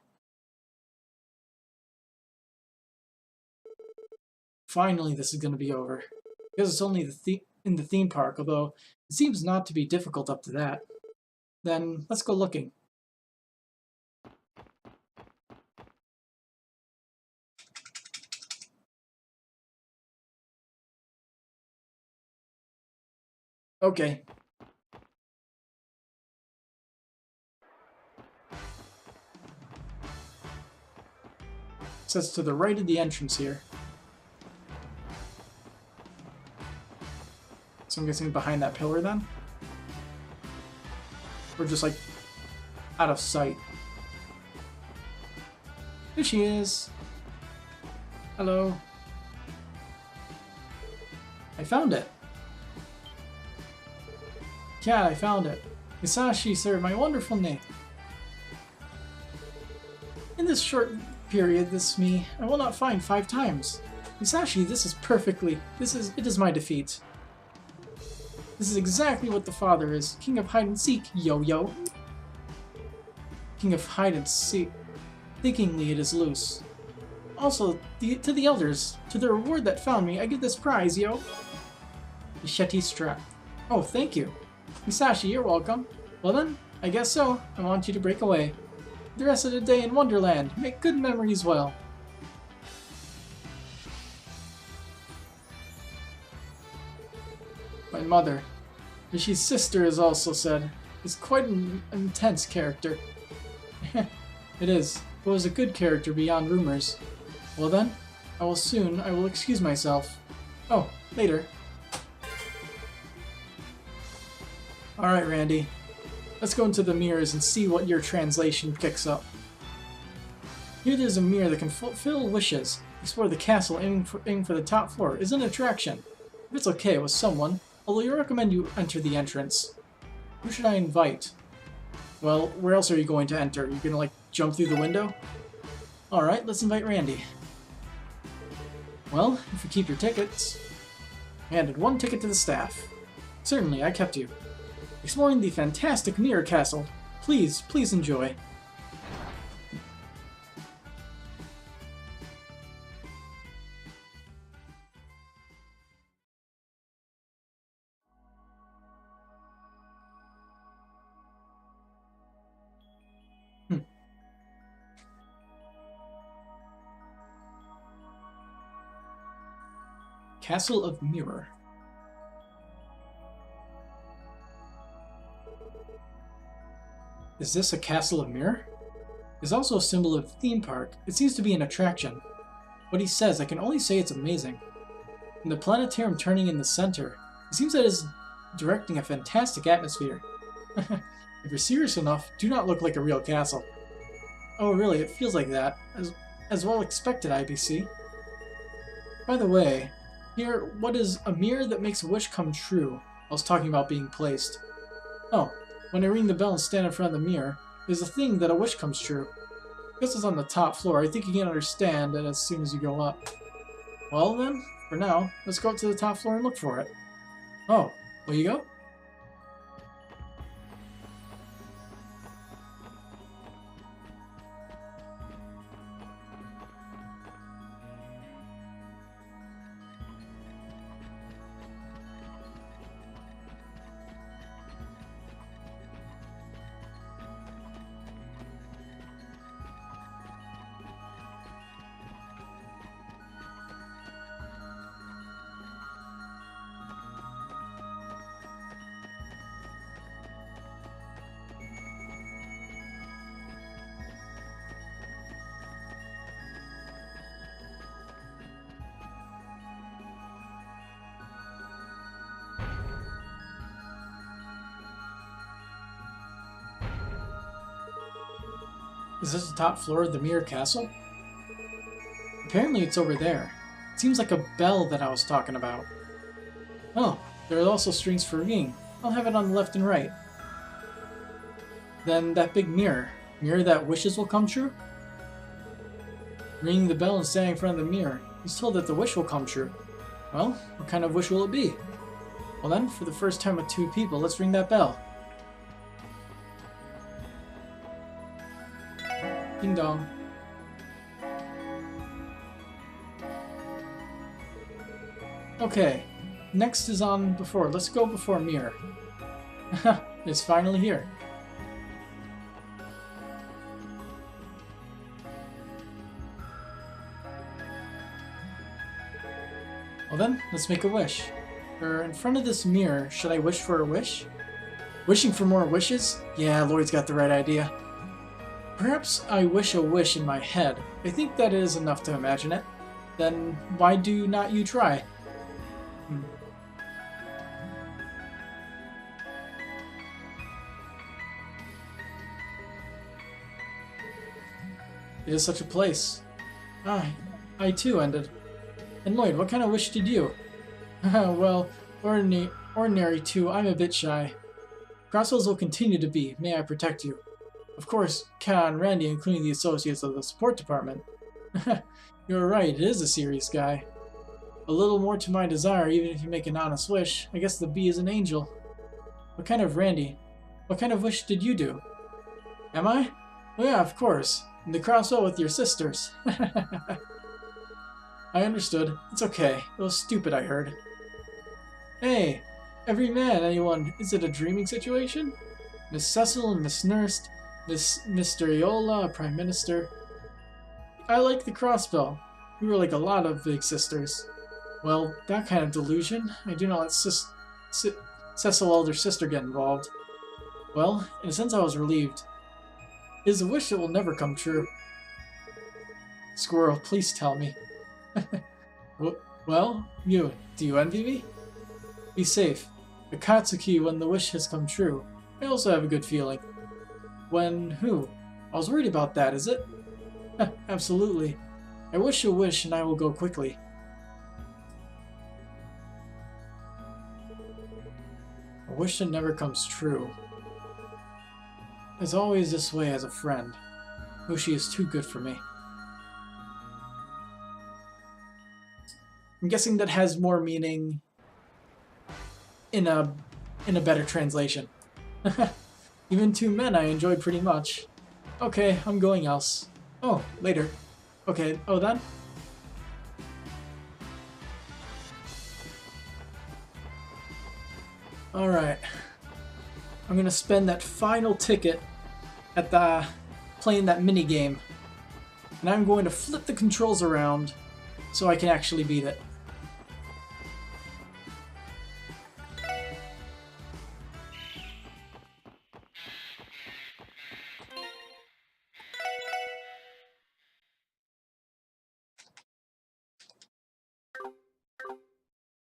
Finally, this is going to be over. Because it's only in the theme park, although it seems not to be difficult up to that. Then, let's go looking. Okay. It says to the right of the entrance here. So I'm guessing behind that pillar then? We're just like out of sight. Here she is. Hello. I found it. Yeah, I found it. Hisashi, sir, my wonderful name. In this short period, I will not find 5 times. Hisashi, it is my defeat. This is exactly what the father is. King of hide and seek, yo-yo. King of hide and seek. Thinkingly it is loose. Also, to the elders, to the reward that found me, I give this prize, yo. Isheti strap. Oh, thank you. Hisashi, you're welcome. Well then, I guess so. I want you to break away. The rest of the day in Wonderland. Make good memories well. My mother, Rishi's sister, is also said, is quite an intense character. It is, but was a good character beyond rumors. Well then, I will excuse myself. Oh, later. Alright, Randy. Let's go into the mirrors and see what your translation picks up. Here there's a mirror that can fulfill wishes. Explore the castle, aiming for the top floor is an attraction. If it's okay with someone, although I recommend you enter the entrance. Who should I invite? Well, where else are you going to enter? You're gonna, like, jump through the window? Alright, let's invite Randy. Well, if you keep your tickets... Handed 1 ticket to the staff. Certainly, I kept you. Exploring the fantastic Mirror Castle. Please enjoy. Castle of Mirror. Is this a Castle of Mirror? It's also a symbol of theme park. It seems to be an attraction. What he says, I can only say it's amazing. And the planetarium turning in the center. It seems that it's directing a fantastic atmosphere. If you're serious enough, do not look like a real castle. Oh really, it feels like that. As well expected, IBC. By the way, here, what is a mirror that makes a wish come true? I was talking about being placed. Oh, when I ring the bell and stand in front of the mirror, there's a thing that a wish comes true. This is on the top floor. I think you can understand it as soon as you go up. Well then, for now, let's go up to the top floor and look for it. Oh, will you go? Is this the top floor of the Mirror Castle? Apparently it's over there. It seems like a bell that I was talking about. Oh, there are also strings for ringing. I'll have it on the left and right. Then that big mirror. Mirror that wishes will come true? Ringing the bell and standing in front of the mirror. He's told that the wish will come true. Well, what kind of wish will it be? Well then, for the first time with 2 people, let's ring that bell. Ding dong. Okay, next is on before. Let's go before mirror. It's finally here. Well then, let's make a wish. In front of this mirror, should I wish for a wish? Wishing for more wishes? Yeah, Lloyd's got the right idea. Perhaps I wish a wish in my head. I think that is enough to imagine it. Then why do not you try? It is such a place. I too ended. And Lloyd, what kind of wish did you? Well, ordinary too, I'm a bit shy. Crossroads will continue to be, may I protect you. Of course, Kat and Randy, including the associates of the support department. You're right, it is a serious guy. A little more to my desire, even if you make an honest wish. I guess the bee is an angel. What kind of Randy? What kind of wish did you do? Am I? Oh yeah, of course. In the crossroad with your sisters. I understood. It's okay. It was stupid, I heard. Hey! Every man, anyone. Is it a dreaming situation? Miss Cecil and Miss Nurse, Mr. Iola, Prime Minister. I like the crossbow. We were like a lot of big sisters. Well, that kind of delusion. I do not let Cecil elder sister get involved. Well, in a sense I was relieved. It is a wish that will never come true. Squirrel, please tell me. Well, do you envy me? Be safe. Akatsuki, when the wish has come true. I also have a good feeling. When who? I was worried about that, is it? Absolutely. I wish a wish and I will go quickly. A wish that never comes true. It's always this way as a friend. Mushi is too good for me. I'm guessing that has more meaning in a better translation. Even two men I enjoyed pretty much. Okay, I'm going else. Oh, later. Okay, oh then? Alright. I'm gonna spend that final ticket at playing that mini game. And I'm going to flip the controls around so I can actually beat it.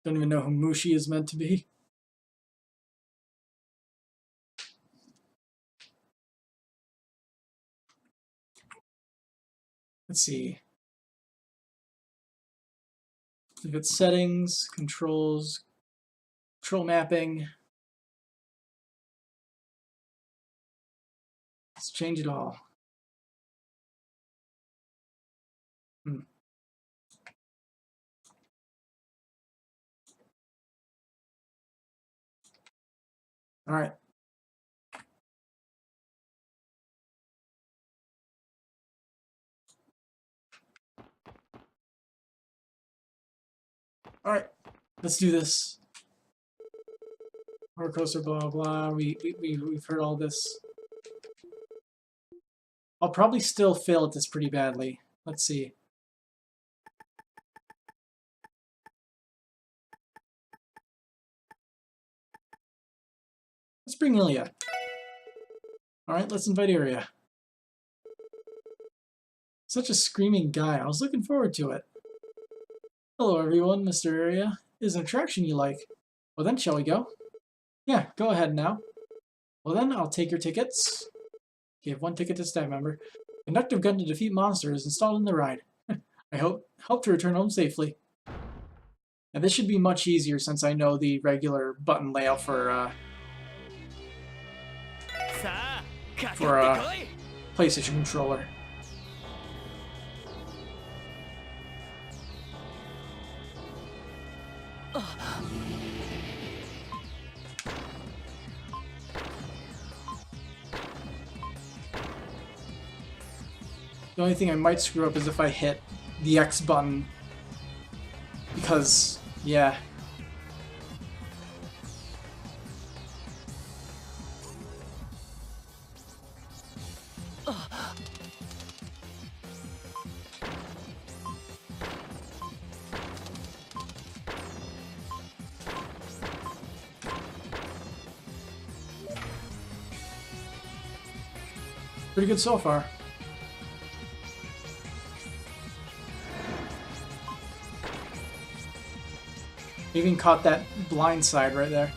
Don't even know who Mushi is meant to be. Let's see. If it's settings, controls, control mapping. Let's change it all. All right. All right. Let's do this. Roller coaster, blah blah. We've heard all this. I'll probably still fail at this pretty badly. Let's see. Let's bring Ilya. Alright, let's invite Ilya. Such a screaming guy. I was looking forward to it. Hello everyone, Mr. Ilya. Is an attraction you like? Well then, shall we go? Yeah, go ahead now. Well then, I'll take your tickets. Give one ticket to staff member. Conductive gun to defeat monsters installed in the ride. I hope to return home safely. Now this should be much easier since I know the regular button layout for PlayStation controller. The only thing I might screw up is if I hit the X button, because Yeah. Pretty good so far. Even caught that blind side right there.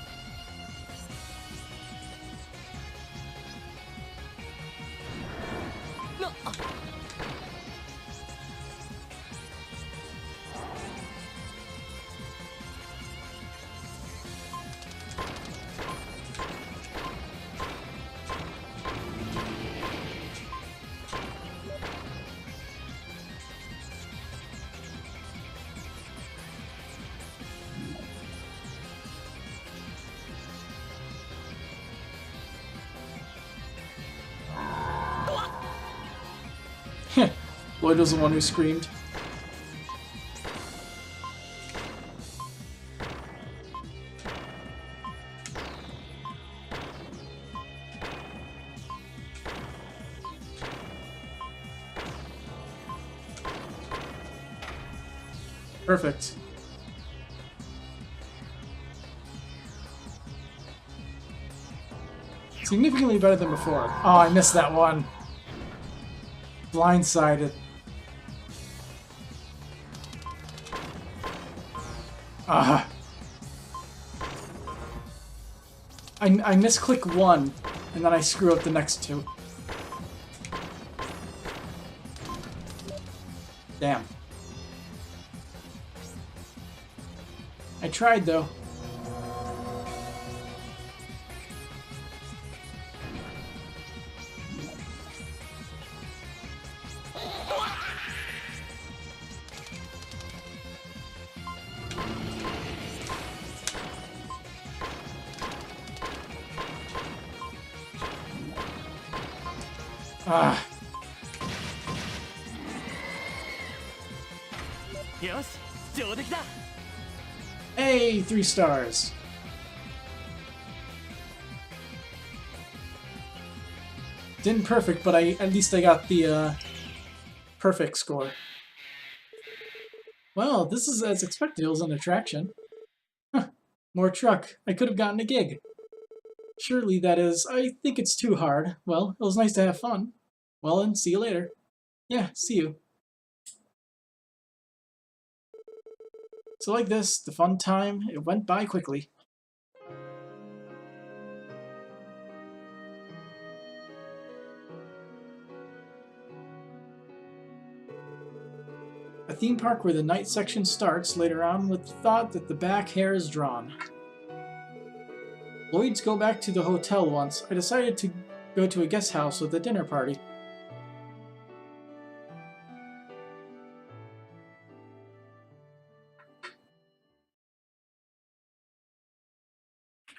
Lloyd was the one who screamed. Perfect. Significantly better than before. Oh, I missed that one. Blindsided. Ah. I misclick one, and then I screw up the next two. Damn. I tried, though. Ah. Hey, 3 stars. Didn't perfect, but at least I got the perfect score. Well, this is as expected. It was an attraction. Huh. More truck. I could have gotten a gig. Surely that is. I think it's too hard. Well, it was nice to have fun. Well, and see you later. Yeah, see you. So like this, the fun time, it went by quickly. A theme park where the night section starts later on with the thought that the back hair is drawn. Lloyd's go back to the hotel once. I decided to go to a guest house with a dinner party.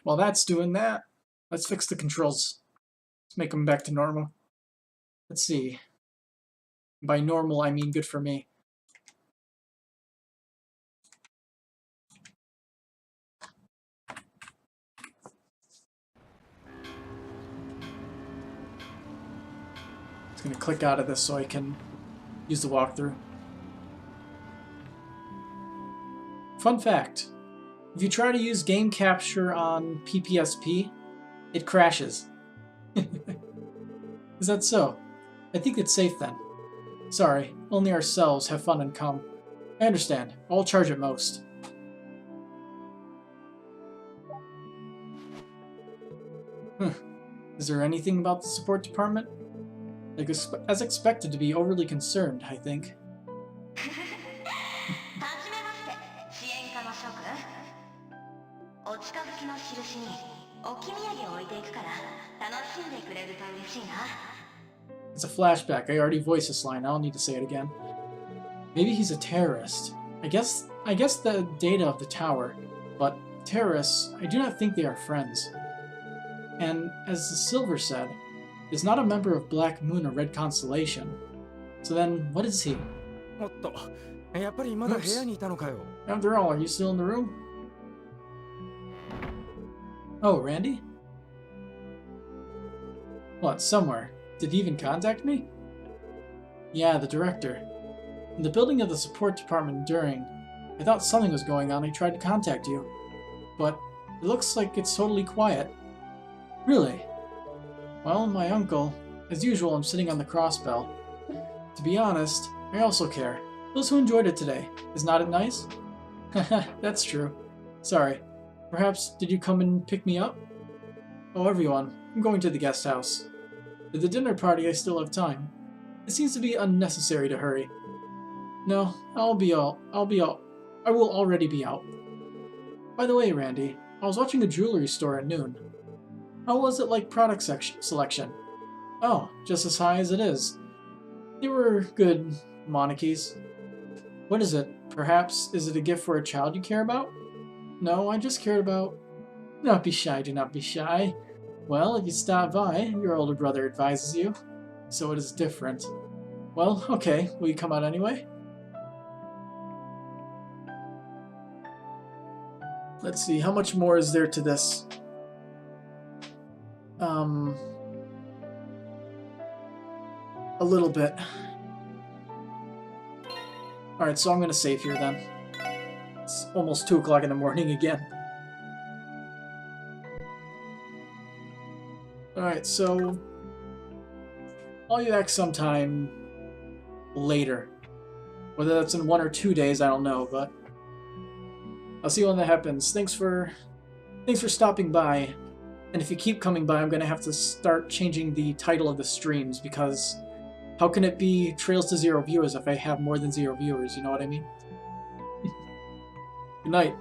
While that's doing that, let's fix the controls. Let's make them back to normal. Let's see. By normal, I mean good for me. It's going to click out of this so I can use the walkthrough. Fun fact. If you try to use game capture on PPSP, it crashes. Is that so? I think it's safe then. Sorry, only ourselves have fun and come. I understand. I'll charge at most. Is there anything about the support department? Like, as expected to be overly concerned, I think. It's a flashback. I already voiced this line. I don't need to say it again. Maybe he's a terrorist. I guess the data of the tower, but terrorists, I do not think they are friends. And as the Silver said, is not a member of Black Moon or Red Constellation. So then, what is he? After all, are you still in the room? Oh, Randy? What, somewhere? Did he even contact me? Yeah, the director. In the building of the support department during, I thought something was going on. I tried to contact you. But it looks like it's totally quiet. Really? Well, my uncle. As usual, I'm sitting on the crossbell. To be honest, I also care. Those who enjoyed it today. Is not it nice? Haha, that's true. Sorry. Perhaps did you come and pick me up? Oh, everyone. I'm going to the guest house. At the dinner party, I still have time. It seems to be unnecessary to hurry. No, I will already be out. By the way, Randy, I was watching a jewelry store at noon. How was it like product selection? Oh, just as high as it is. They were good monarchies. What is it? Perhaps is it a gift for a child you care about? No, I just cared about... Do not be shy, do not be shy. Well, if you stop by, your older brother advises you. So it is different. Well, okay, will you come out anyway? Let's see, how much more is there to this? A little bit. Alright, so I'm gonna save here then. It's almost 2 o'clock in the morning again. Alright, so I'll be back sometime later. Whether that's in 1 or 2 days, I don't know, but I'll see when that happens. Thanks for stopping by. And if you keep coming by, I'm gonna have to start changing the title of the streams, because how can it be Trails to 0 viewers if I have more than 0 viewers, you know what I mean? Good night.